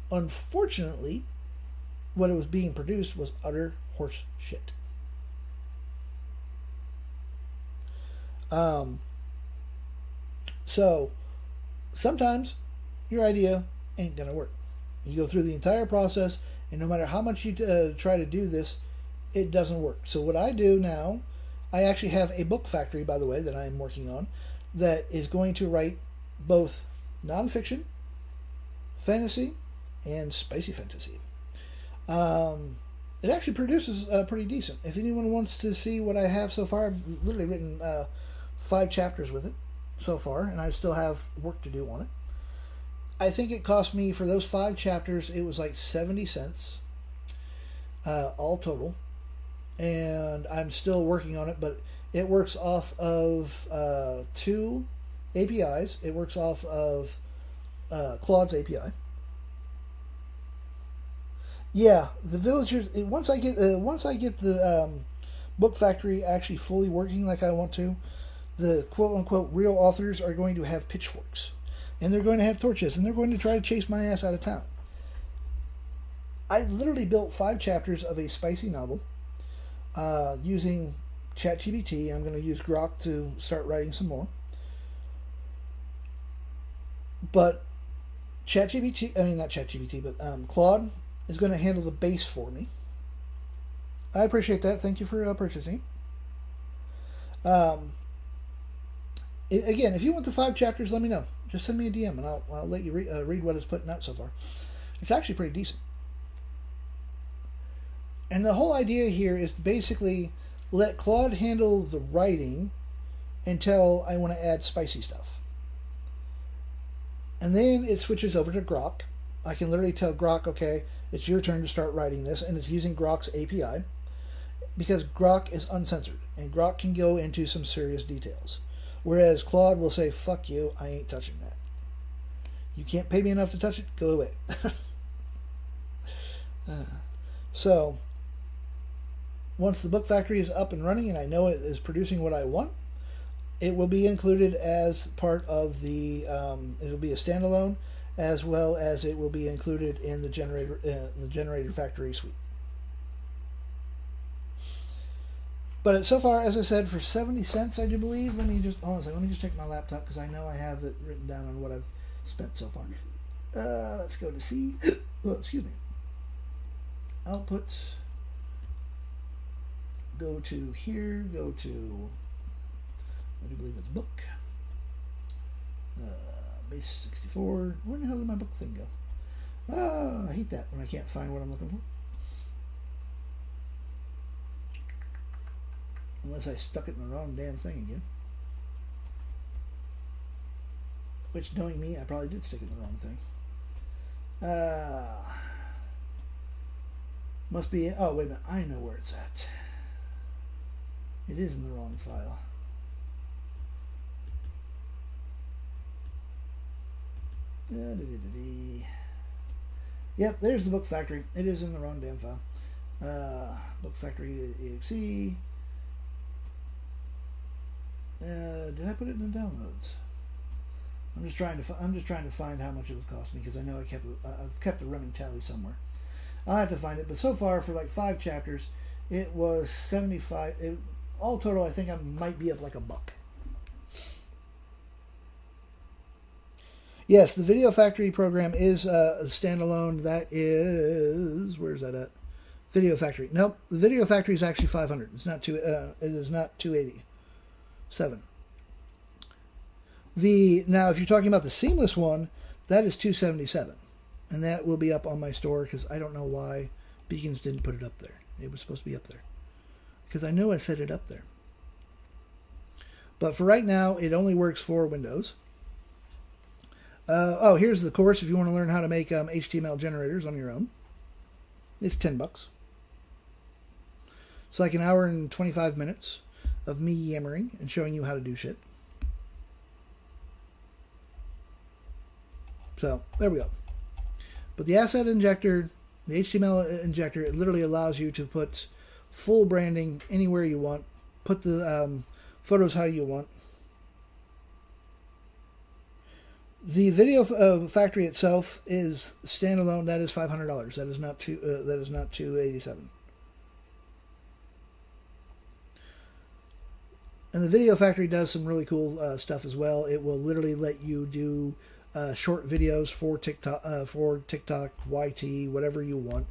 [SPEAKER 1] Unfortunately, what it was being produced was utter horse shit. So sometimes your idea ain't gonna work. You go through the entire process, and no matter how much you try to do this, it doesn't work. So what I do now, I actually have a book factory, by the way, that I am working on, that is going to write both nonfiction, fantasy, and spicy fantasy. It actually produces pretty decent. If anyone wants to see what I have so far, I've literally written 5 chapters with it so far, and I still have work to do on it. I think it cost me, for those 5 chapters, it was like 70 cents all total, and I'm still working on it, but it works off of 2 APIs. It works off of Claude's API. Yeah, the villagers. Once I get the book factory actually fully working like I want to, the quote unquote real authors are going to have pitchforks, and they're going to have torches, and they're going to try to chase my ass out of town. I literally built 5 chapters of a spicy novel using ChatGPT. I'm going to use Grok to start writing some more. But ChatGPT, I mean not ChatGPT, but Claude is going to handle the base for me. I appreciate that. Thank you for purchasing. Again, if you want the 5 chapters, let me know. Just send me a DM and I'll let you read what it's putting out so far. It's actually pretty decent. And the whole idea here is to basically let Claude handle the writing until I want to add spicy stuff. And then it switches over to Grok. I can literally tell Grok, okay, it's your turn to start writing this, and it's using Grok's API because Grok is uncensored, and Grok can go into some serious details. Whereas Claude will say, fuck you, I ain't touching that. You can't pay me enough to touch it, go away. So, once the book factory is up and running and I know it is producing what I want, it will be included as part of the, it'll be a standalone, as well as it will be included in the generator factory suite. But so far, as I said, for 70 cents, I do believe. Let me just check my laptop because I know I have it written down on what I've spent so far. Let's go to C. Oh, excuse me. Outputs. Go to here. Go to, I do believe it's book. Base 64. Where the hell did my book thing go? I hate that when I can't find what I'm looking for. Unless I stuck it in the wrong damn thing again. Which, knowing me, I probably did stick it in the wrong thing. Must be... Oh, wait a minute. I know where it's at. It is in the wrong file. Yep, there's the book factory. It is in the wrong damn file. Book factory exe. Did I put it in the downloads? I'm just trying to find how much it would cost me because I know I've kept a running tally somewhere. I'll have to find it. But so far, for like 5 chapters, it was 75. All total, I think I might be up like $1. Yes, the Video Factory program is a standalone. That is, where's that at? Video Factory. Nope, the Video Factory is actually 500. It's not it is not 287. Now, if you're talking about the seamless one, that is 277, and that will be up on my store because I don't know why Beacons didn't put it up there. It was supposed to be up there because I knew I set it up there. But for right now, it only works for Windows. Here's the course if you want to learn how to make HTML generators on your own. It's $10. It's like an hour and 25 minutes of me yammering and showing you how to do shit. So, there we go. But the asset injector, the HTML injector, it literally allows you to put full branding anywhere you want. Put the photos how you want. The Video Factory itself is standalone. That is $500. That is not $287. And the Video Factory does some really cool stuff as well. It will literally let you do short videos for TikTok, YT, whatever you want.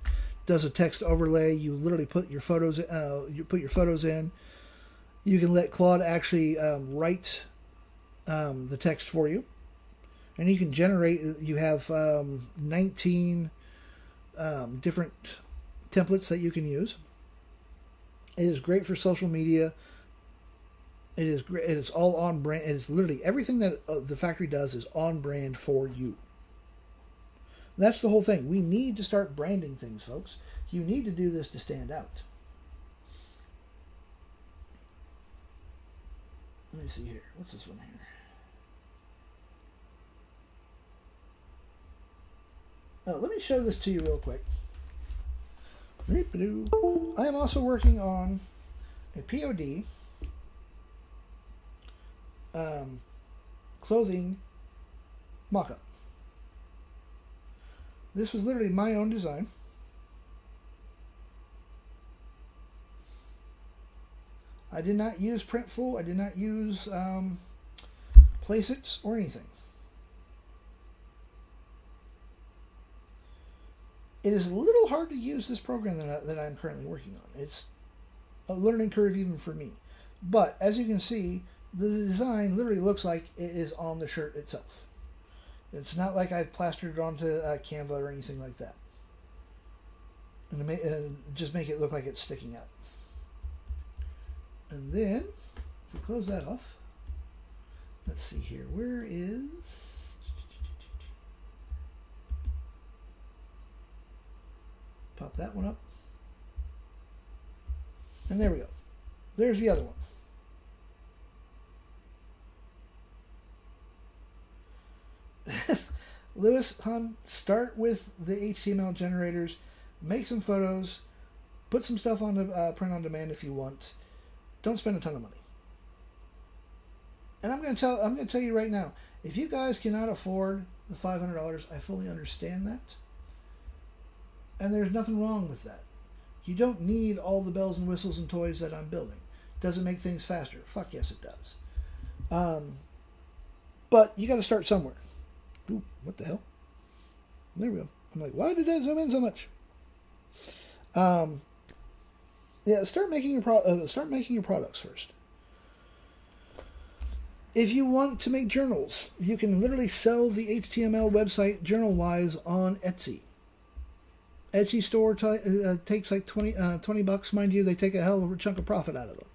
[SPEAKER 1] Does a text overlay. You literally put your photos. In. You can let Claude actually write the text for you. And you can generate, you have 19 different templates that you can use. It is great for social media. It is great. It is all on brand. It is literally everything that the factory does is on brand for you. And that's the whole thing. We need to start branding things, folks. You need to do this to stand out. Let me see here. What's this one here? Oh, let me show this to you real quick. I am also working on a POD clothing mock-up. This was literally my own design. I did not use Printful. I did not use Placeit or anything. It is a little hard to use this program that I'm currently working on. It's a learning curve even for me. But as you can see, the design literally looks like it is on the shirt itself. It's not like I've plastered it onto Canva or anything like that. And just make it look like it's sticking out. And then, if we close that off, let's see here. Where is... Pop that one up. And there we go. There's the other one. Lewis, hon, start with the HTML generators, make some photos, put some stuff on the print on demand if you want. Don't spend a ton of money. And I'm going to tell you right now, if you guys cannot afford the $500, I fully understand that. And there's nothing wrong with that. You don't need all the bells and whistles and toys that I'm building. Does it make things faster? Fuck yes, it does. But you got to start somewhere. Ooh, what the hell? There we go. I'm like, why did that zoom in so much? Yeah, start making your products first. If you want to make journals, you can literally sell the HTML website journal-wise on Etsy. Etsy store takes like 20 bucks. Mind you, they take a hell of a chunk of profit out of them.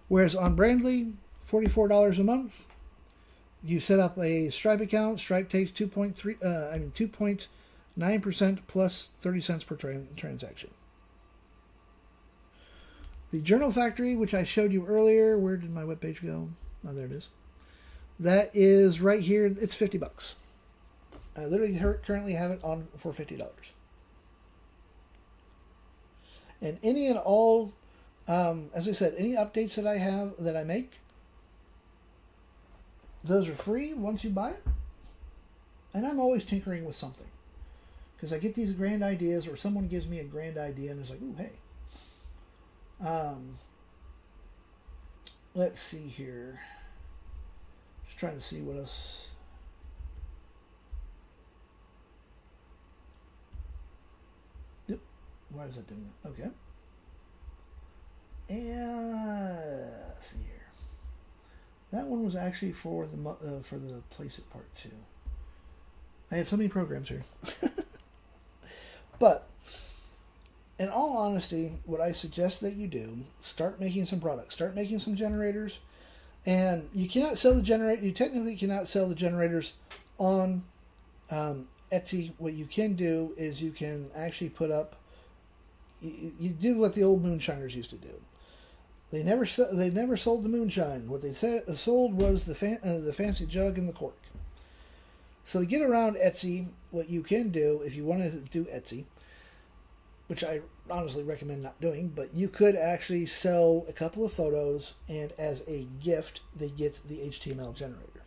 [SPEAKER 1] Whereas on Brandly, $44 a month. You set up a Stripe account. Stripe takes 2.9% plus 30 cents per transaction. The Journal Factory, which I showed you earlier, where did my webpage go? Oh, there it is. That is right here. It's 50 bucks. I literally currently have it on for $50. And any and all, as I said, any updates that I make, those are free once you buy it. And I'm always tinkering with something. Because I get these grand ideas, or someone gives me a grand idea, and it's like, ooh, hey. Let's see here. Just trying to see what else. Yep. Why is that doing that? Okay. And let's see here. That one was actually for the place it part 2. I have so many programs here. But in all honesty, what I suggest that you do, start making some products. Start making some generators. And you cannot sell the generator. You technically cannot sell the generators on Etsy. What you can do is you can actually put up. You do what the old moonshiners used to do. They never sold the moonshine. What they sold was the fancy jug and the cork. So to get around Etsy, what you can do, if you want to do Etsy, which I honestly recommend not doing, but you could actually sell a couple of photos, and as a gift, they get the HTML generator.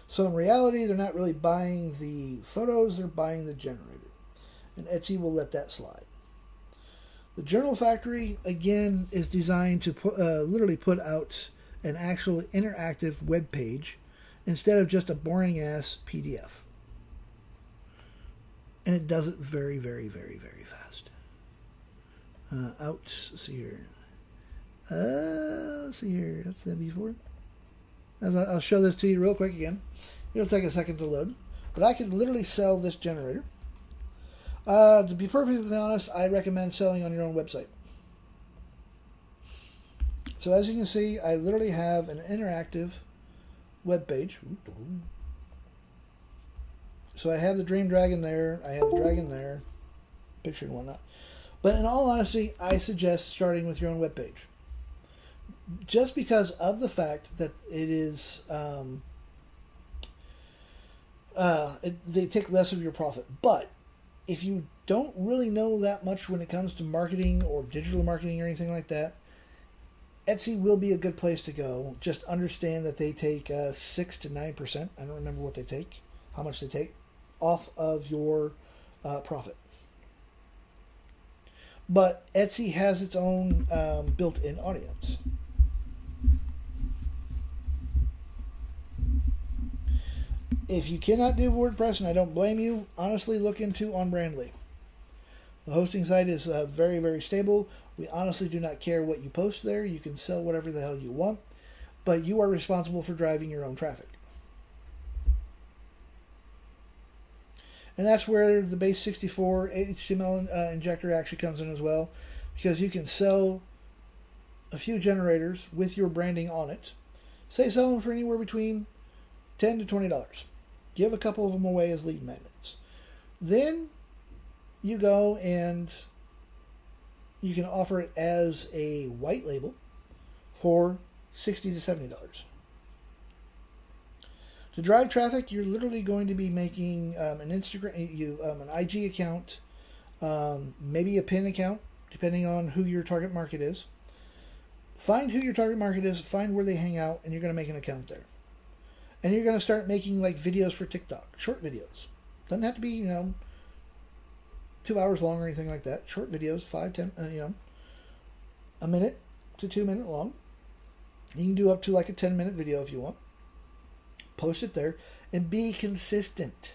[SPEAKER 1] So in reality, they're not really buying the photos, they're buying the generator. And Etsy will let that slide. The Journal Factory, again, is designed to literally put out an actual interactive web page instead of just a boring-ass PDF. And it does it very, very, very, very fast. Let's see here. Let's see here. That's the before. I'll show this to you real quick again. It'll take a second to load. But I can literally sell this generator. To be perfectly honest, I recommend selling on your own website. So as you can see, I literally have an interactive web page. So I have the Dream Dragon there. I have the dragon there. Picture and whatnot. But in all honesty, I suggest starting with your own web page. Just because of the fact that it is... they take less of your profit. But if you don't really know that much when it comes to marketing or digital marketing or anything like that, Etsy will be a good place to go. Just understand that they take 6 to 9%. I don't remember what they take, how much they take, off of your profit. But Etsy has its own built-in audience. If you cannot do WordPress, and I don't blame you, honestly look into on Brandly. The hosting site is very, very stable. We honestly do not care what you post there. You can sell whatever the hell you want, but you are responsible for driving your own traffic. And that's where the base 64 HTML injector actually comes in as well, because you can sell a few generators with your branding on it. Say sell them for anywhere between $10 to $20. Give a couple of them away as lead magnets. Then you go and you can offer it as a white label for $60 to $70. To drive traffic, you're literally going to be making an Instagram, an IG account, maybe a pin account, depending on who your target market is. Find who your target market is, find where they hang out, and you're going to make an account there. And you're going to start making like videos for TikTok, short videos. Doesn't have to be, 2 hours long or anything like that. Short videos, 5, 10, a minute to 2 minute long. You can do up to like a 10-minute video if you want. Post it there and be consistent.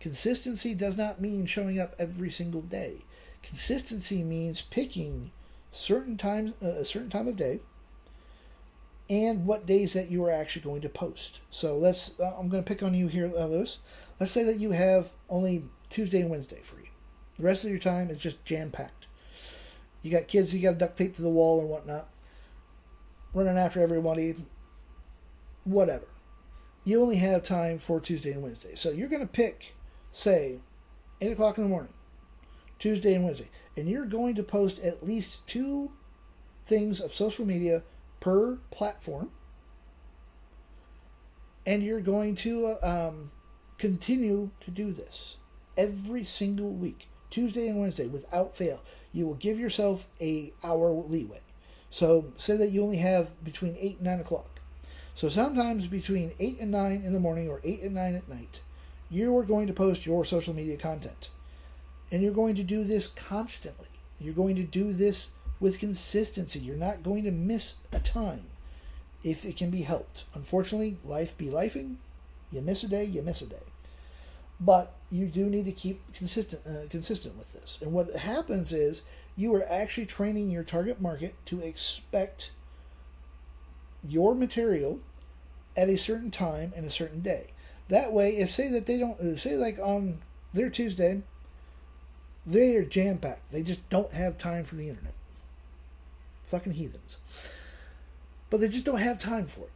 [SPEAKER 1] Consistency does not mean showing up every single day. Consistency means picking a certain time of day and what days that you are actually going to post. So I'm going to pick on you here, Lewis. Let's say that you have only Tuesday and Wednesday free. The rest of your time is just jam-packed. You got kids you got to duct tape to the wall and whatnot, running after everybody, whatever. You only have time for Tuesday and Wednesday. So you're going to pick, say, 8 o'clock in the morning, Tuesday and Wednesday, and you're going to post at least 2 things of social media per platform, and you're going to continue to do this every single week, Tuesday and Wednesday, without fail. You will give yourself an hour leeway. So say that you only have between 8 and 9 o'clock. So sometimes between 8 and 9 in the morning or 8 and 9 at night, you are going to post your social media content. And you're going to do this constantly. You're going to do this with consistency. You're not going to miss a time if it can be helped. Unfortunately, life be lifing. You miss a day, you miss a day. But you do need to keep consistent with this. And what happens is you are actually training your target market to expect your material at a certain time and a certain day. That way, if say that they don't, say like on their Tuesday, they are jam-packed. They just don't have time for the internet. Fucking heathens. But they just don't have time for it.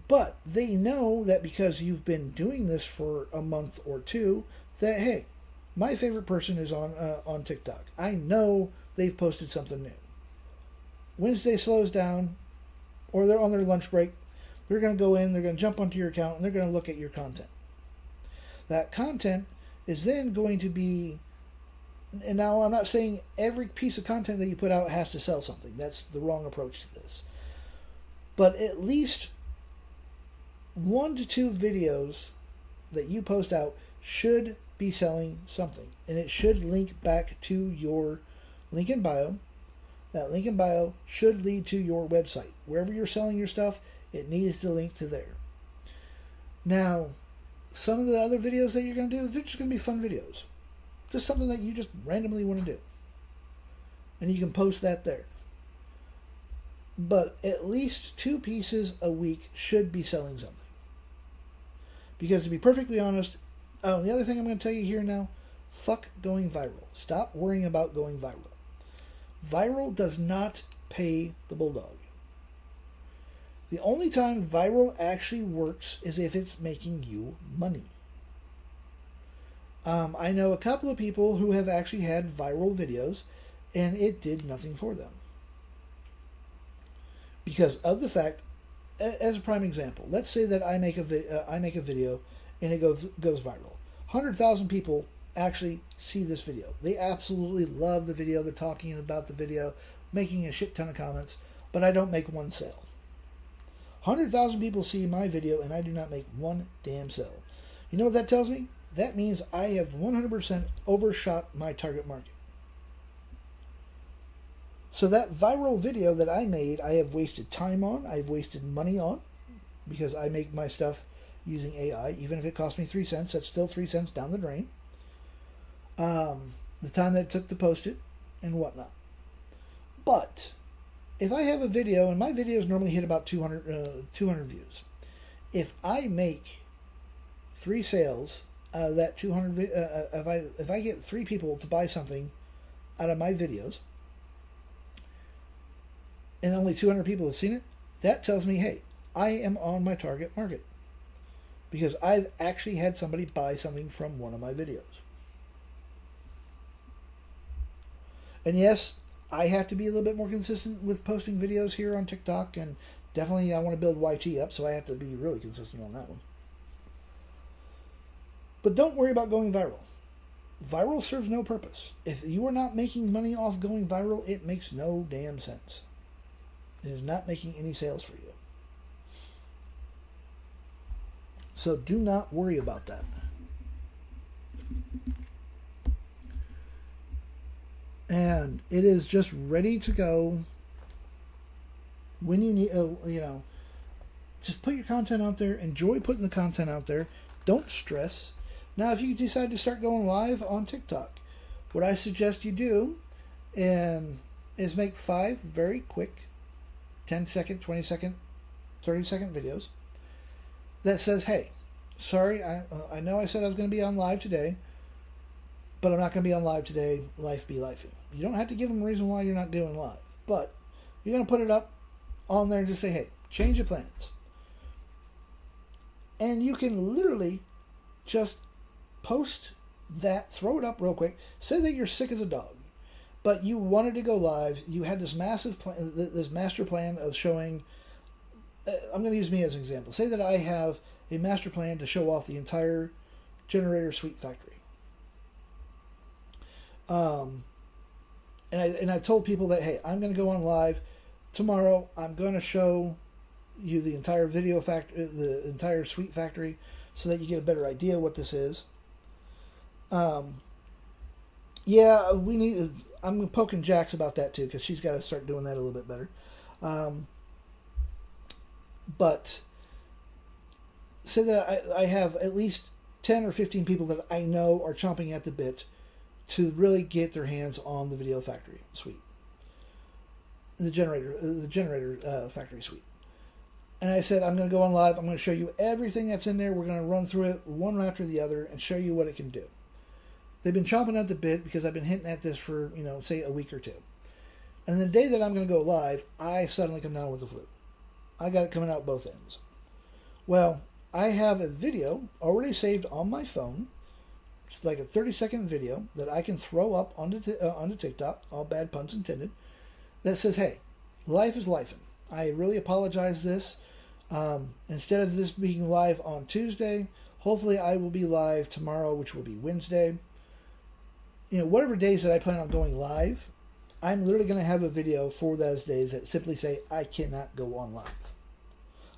[SPEAKER 1] But they know that because you've been doing this for a month or two, that, hey, my favorite person is on TikTok. I know they've posted something new. Wednesday slows down, or they're on their lunch break, they're going to go in, they're going to jump onto your account, and they're going to look at your content. That content is then going to be, and now I'm not saying every piece of content that you put out has to sell something. That's the wrong approach to this. But at least 1 to 2 videos that you post out should be selling something. And it should link back to your link in bio. That link in bio should lead to your website. Wherever you're selling your stuff, it needs to link to there. Now, some of the other videos that you're going to do, they're just going to be fun videos. Just something that you just randomly want to do. And you can post that there. But at least 2 pieces a week should be selling something. Because to be perfectly honest, the other thing I'm going to tell you here now, fuck going viral. Stop worrying about going viral. Viral does not pay the bulldog. The only time viral actually works is if it's making you money. I know a couple of people who have actually had viral videos, and it did nothing for them. Because of the fact, as a prime example, let's say that I make a video and it goes viral. 100,000 people actually see this video. They absolutely love the video. They're talking about the video, making a shit ton of comments, but I don't make one sale. 100,000 people see my video and I do not make one damn sale. You know what that tells me? That means I have 100% overshot my target market. So that viral video that I made, I have wasted time on, I've wasted money on, because I make my stuff using AI. Even if it cost me 3 cents, that's still 3 cents down the drain. the time that it took to post it, and whatnot. But if I have a video, and my videos normally hit about 200 views, if I make 3 sales out of that 200, if I get 3 people to buy something out of my videos, and only 200 people have seen it, that tells me, hey, I am on my target market, because I've actually had somebody buy something from one of my videos. And yes, I have to be a little bit more consistent with posting videos here on TikTok, and definitely I want to build YT up, so I have to be really consistent on that one. But don't worry about going viral. Viral serves no purpose. If you are not making money off going viral, it makes no damn sense. It is not making any sales for you. So do not worry about that. And it is just ready to go when you need, just put your content out there. Enjoy putting the content out there. Don't stress. Now, if you decide to start going live on TikTok, what I suggest you do is make 5 very quick 10-second, 20-second, 30-second videos that says, hey, sorry, I know I said I was going to be on live today, but I'm not going to be on live today. Life be lifing. You don't have to give them a reason why you're not doing live, but you're going to put it up on there and just say, hey, change your plans. And you can literally just post that, throw it up real quick. Say that you're sick as a dog, but you wanted to go live. You had this massive plan, this master plan of showing. I'm going to use me as an example. Say that I have a master plan to show off the entire generator suite factory. And I told people that, hey, I'm going to go on live tomorrow. I'm going to show you the entire the entire suite factory, so that you get a better idea what this is. Yeah, we need. I'm poking Jax about that too, because she's got to start doing that a little bit better. But say that I have at least 10 or 15 people that I know are chomping at the bit to really get their hands on the Video Factory suite, the generator factory suite. And I said, I'm going to go on live. I'm going to show you everything that's in there. We're going to run through it one after the other and show you what it can do. They've been chomping at the bit because I've been hinting at this for, say a week or two. And the day that I'm going to go live, I suddenly come down with the flu. I got it coming out both ends. Well, I have a video already saved on my phone. It's like a 30-second video that I can throw up onto TikTok, all bad puns intended, that says, hey, life is lifing. I really apologize this. Instead of this being live on Tuesday, hopefully I will be live tomorrow, which will be Wednesday. Whatever days that I plan on going live, I'm literally going to have a video for those days that simply say, I cannot go on live.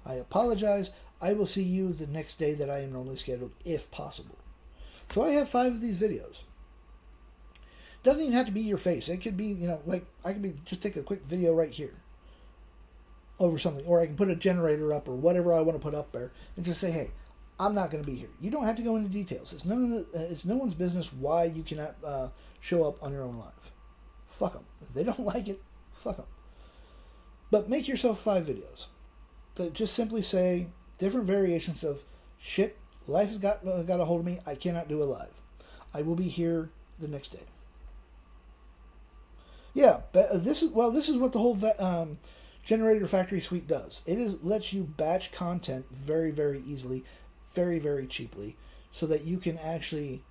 [SPEAKER 1] I apologize. I will see you the next day that I am normally scheduled, if possible. So I have 5 of these videos. Doesn't even have to be your face. It could be, like I could just take a quick video right here over something, or I can put a generator up or whatever I want to put up there and just say, hey, I'm not going to be here. You don't have to go into details. It's no one's business why you cannot show up on your own live. Fuck them. If they don't like it, fuck them. But make yourself 5 videos that just simply say different variations of shit. Life has got a hold of me. I cannot do a live. I will be here the next day. Yeah, this is what the whole Generator Factory Suite does. It lets you batch content very, very easily, very, very cheaply, so that you can actually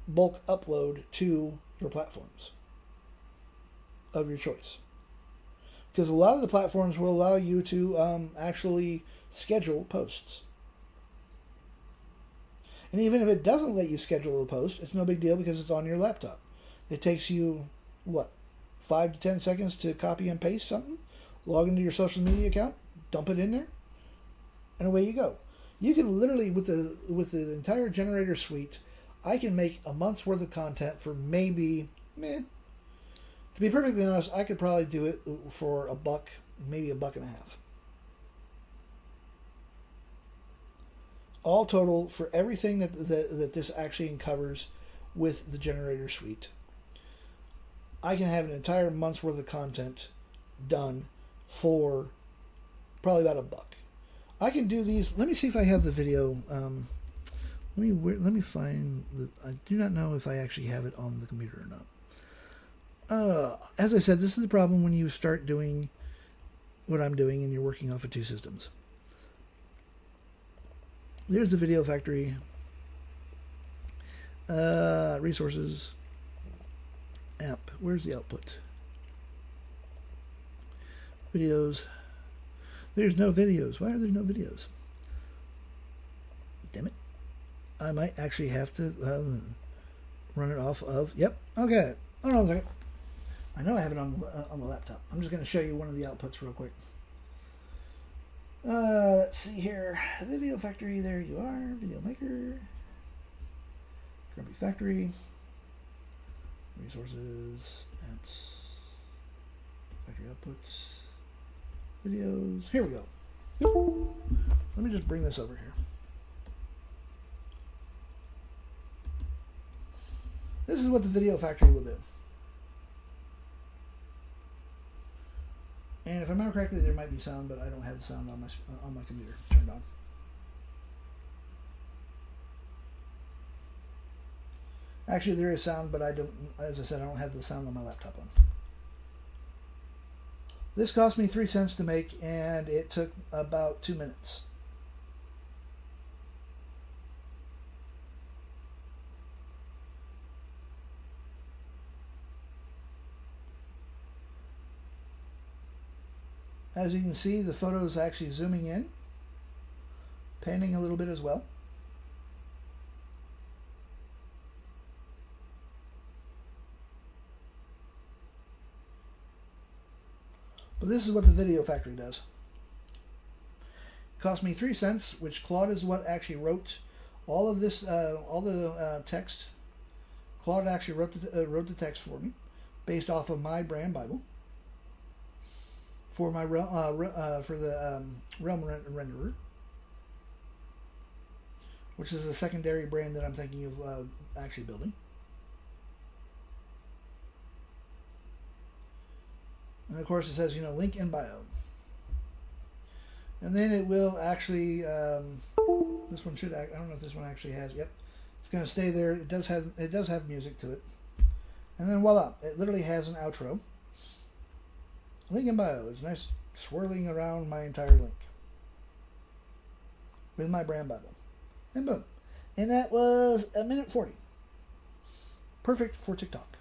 [SPEAKER 1] bulk upload to your platforms of your choice. Because a lot of the platforms will allow you to actually schedule posts. And even if it doesn't let you schedule a post, it's no big deal because it's on your laptop. It takes you, 5 to 10 seconds to copy and paste something, log into your social media account, dump it in there, and away you go. You can literally, with the entire generator suite, I can make a month's worth of content for maybe, to be perfectly honest, I could probably do it for $1, maybe $1.50. All total, for everything that this actually covers, with the generator suite, I can have an entire month's worth of content done for probably about $1. I can do these. Let me see if I have the video. Let me find the. I do not know if I actually have it on the computer or not. As I said, this is the problem when you start doing what I'm doing and you're working off of 2 systems. There's the video factory. Resources. App. Where's the output? Videos. There's no videos. Why are there no videos? Damn it. I might actually have to run it off of... Yep. Okay. Hold on a second. I know I have it on the laptop. I'm just going to show you one of the outputs real quick. Let's see here. Video factory. There you are. Video maker. Grumpy factory. Resources. Apps. Factory outputs. Videos. Here we go. Let me just bring this over here. This is what the video factory will do. And if I remember correctly, there might be sound, but I don't have the sound on my computer turned on. Actually, there is sound, but I don't. As I said, I don't have the sound on my laptop on. This cost me 3 cents to make, and it took about 2 minutes. As you can see, the photo is actually zooming in, panning a little bit as well. But this is what the video factory does. It cost me 3 cents, which Claude is what actually wrote all of this, all the text. Claude actually wrote the text for me, based off of my brand Bible. For my Realm renderer, which is a secondary brand that I'm thinking of actually building. And of course it says, link in bio. And then it will actually, this one should, I don't know if this one actually has, yep. It's going to stay there. It does have music to it. And then voila, it literally has an outro. Link in bio. It's nice swirling around my entire link with my brand Bible. And boom. And that was 1:40. Perfect for TikTok.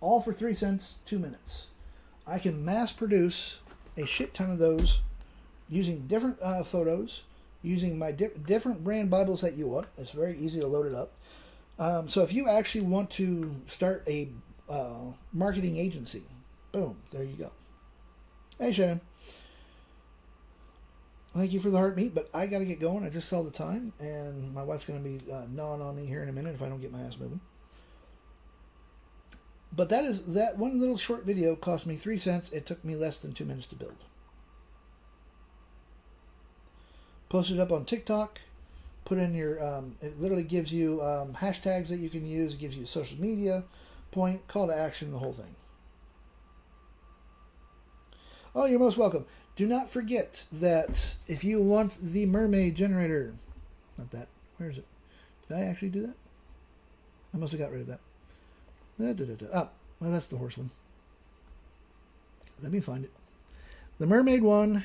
[SPEAKER 1] All for 3 cents, 2 minutes. I can mass produce a shit ton of those using different photos, using my different brand Bibles that you want. It's very easy to load it up. So if you actually want to start a marketing agency, boom, there you go. Hey, Shannon. Thank you for the heartbeat, but I got to get going. I just saw the time, and my wife's going to be gnawing on me here in a minute if I don't get my ass moving. But that one little short video cost me 3 cents. It took me less than 2 minutes to build. Post it up on TikTok. Put in your, it literally gives you hashtags that you can use. It gives you social media point, call to action, the whole thing. Oh, you're most welcome. Do not forget that if you want the mermaid generator, not that, where is it? Did I actually do that? I must have got rid of that. Oh, well, that's the horse one. Let me find it. The mermaid one.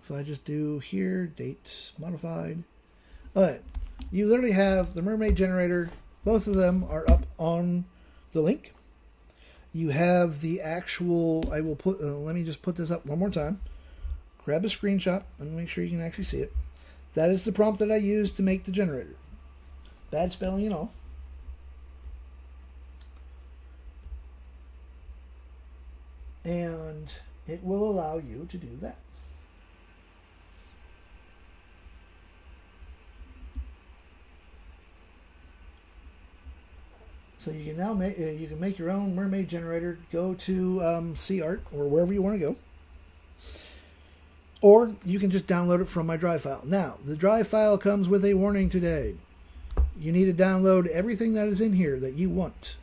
[SPEAKER 1] If I just do here, dates modified. All right. You literally have the mermaid generator. Both of them are up on the link. You have the actual, I will put, let me just put this up one more time. Grab a screenshot and make sure you can actually see it. That is the prompt that I used to make the generator. Bad spelling and all. And it will allow you to do that. So you can now make your own mermaid generator. Go to CArt or wherever you want to go. Or you can just download it from my drive file. Now, the drive file comes with a warning today. You need to download everything that is in here that you want,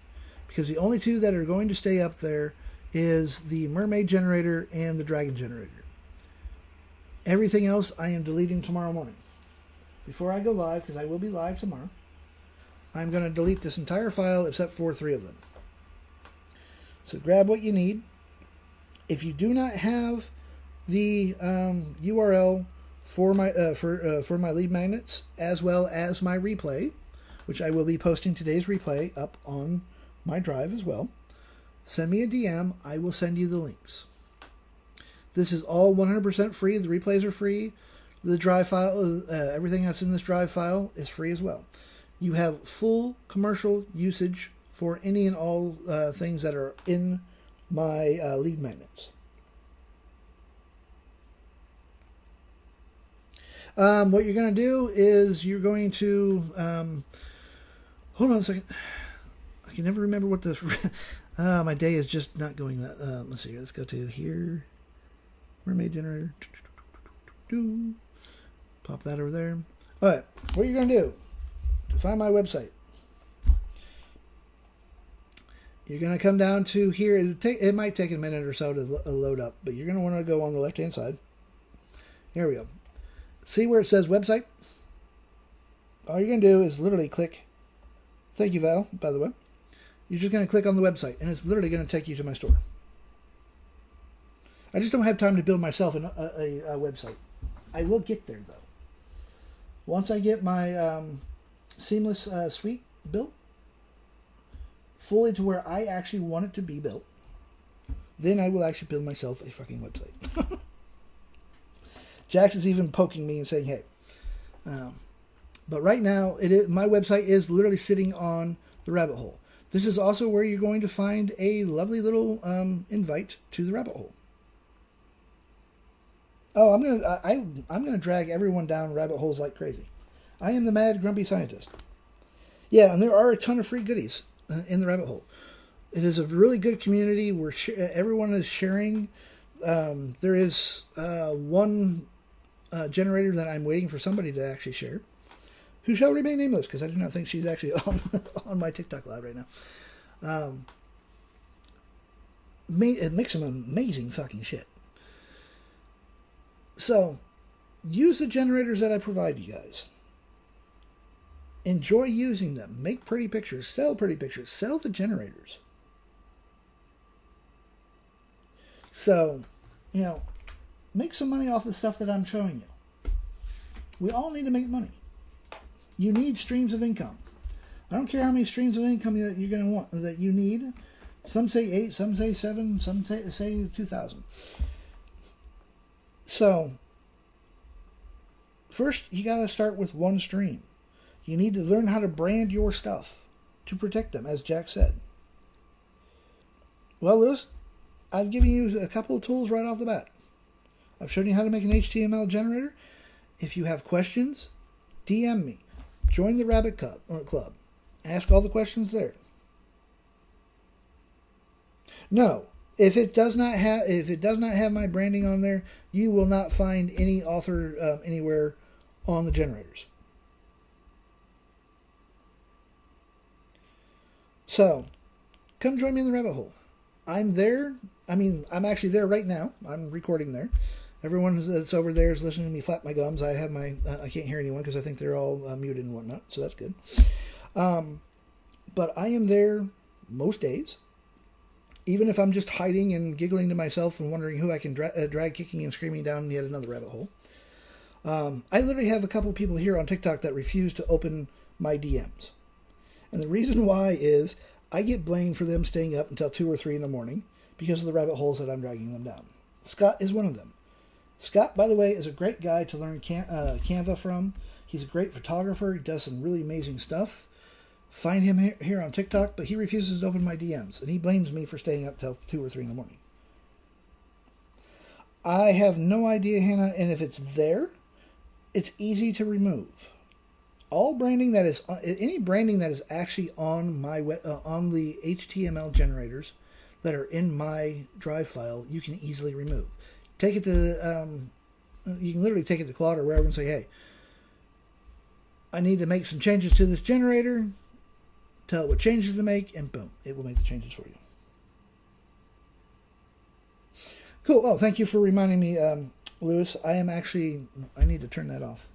[SPEAKER 1] because the only two that are going to stay up there is the mermaid generator and the dragon generator. Everything else I am deleting tomorrow morning. Before I go live, because I will be live tomorrow, I'm going to delete this entire file except for 3 of them. So grab what you need. If you do not have the URL for my lead magnets, as well as my replay, which I will be posting today's replay up on my drive as well, send me a DM. I will send you the links. This is all 100% free. The replays are free. The drive file, everything that's in this drive file is free as well. You have full commercial usage for any and all things that are in my lead magnets. What you're going to do is you're going to... hold on a second. I can never remember what the... my day is just not going that... let's see. Let's go to here. Mermaid generator. Pop that over there. All right. What you're going to do to find my website, you're going to come down to here. It might take a minute or so to load up, but you're going to want to go on the left-hand side. Here we go. See where it says website? All you're going to do is literally click. Thank you, Val, by the way. You're just going to click on the website, and it's literally going to take you to my store. I just don't have time to build myself a website. I will get there, though. Once I get my Seamless Suite built, fully to where I actually want it to be built, then I will actually build myself a fucking website. Jax is even poking me and saying, hey. But right now, my website is literally sitting on the rabbit hole. This is also where you're going to find a lovely little invite to the rabbit hole. Oh, I'm gonna drag everyone down rabbit holes like crazy. I am the mad grumpy scientist. Yeah, and there are a ton of free goodies in the rabbit hole. It is a really good community where everyone is sharing. There is one generator that I'm waiting for somebody to actually share, who shall remain nameless because I do not think she's actually on my TikTok live right now. It makes some amazing fucking shit. So, use the generators that I provide you guys. Enjoy using them. Make pretty pictures. Sell pretty pictures. Sell the generators. So, make some money off the stuff that I'm showing you. We all need to make money. You need streams of income. I don't care how many streams of income that you're going to want, that you need. Some say 8, some say 7, some say 2,000. So, first you got to start with one stream. You need to learn how to brand your stuff to protect them, as Jack said. Well, Lewis, I've given you a couple of tools right off the bat. I've shown you how to make an HTML generator. If you have questions, DM me. Join the Rabbit Club. Ask all the questions there. No. If it does not have my branding on there, you will not find any author anywhere on the generators. So, come join me in the rabbit hole. I'm there. I'm actually there right now. I'm recording there. Everyone that's over there is listening to me flap my gums. I have I can't hear anyone because I think they're all muted and whatnot. So that's good. But I am there most days. Even if I'm just hiding and giggling to myself and wondering who I can drag kicking and screaming down yet another rabbit hole. I literally have a couple of people here on TikTok that refuse to open my DMs. And the reason why is I get blamed for them staying up until 2 or 3 in the morning because of the rabbit holes that I'm dragging them down. Scott is one of them. Scott, by the way, is a great guy to learn Canva from. He's a great photographer. He does some really amazing stuff. Find him here on TikTok, but he refuses to open my DMs, and he blames me for staying up till 2 or 3 in the morning. I have no idea, Hannah, and if it's there, it's easy to remove. All branding that is any branding that is actually on my on the HTML generators that are in my drive file, you can easily remove. Take it to You can literally take it to Claude or wherever and say, hey, I need to make some changes to this generator. Tell it what changes to make, and boom, it will make the changes for you. Cool. Oh, thank you for reminding me, Lewis. I need to turn that off.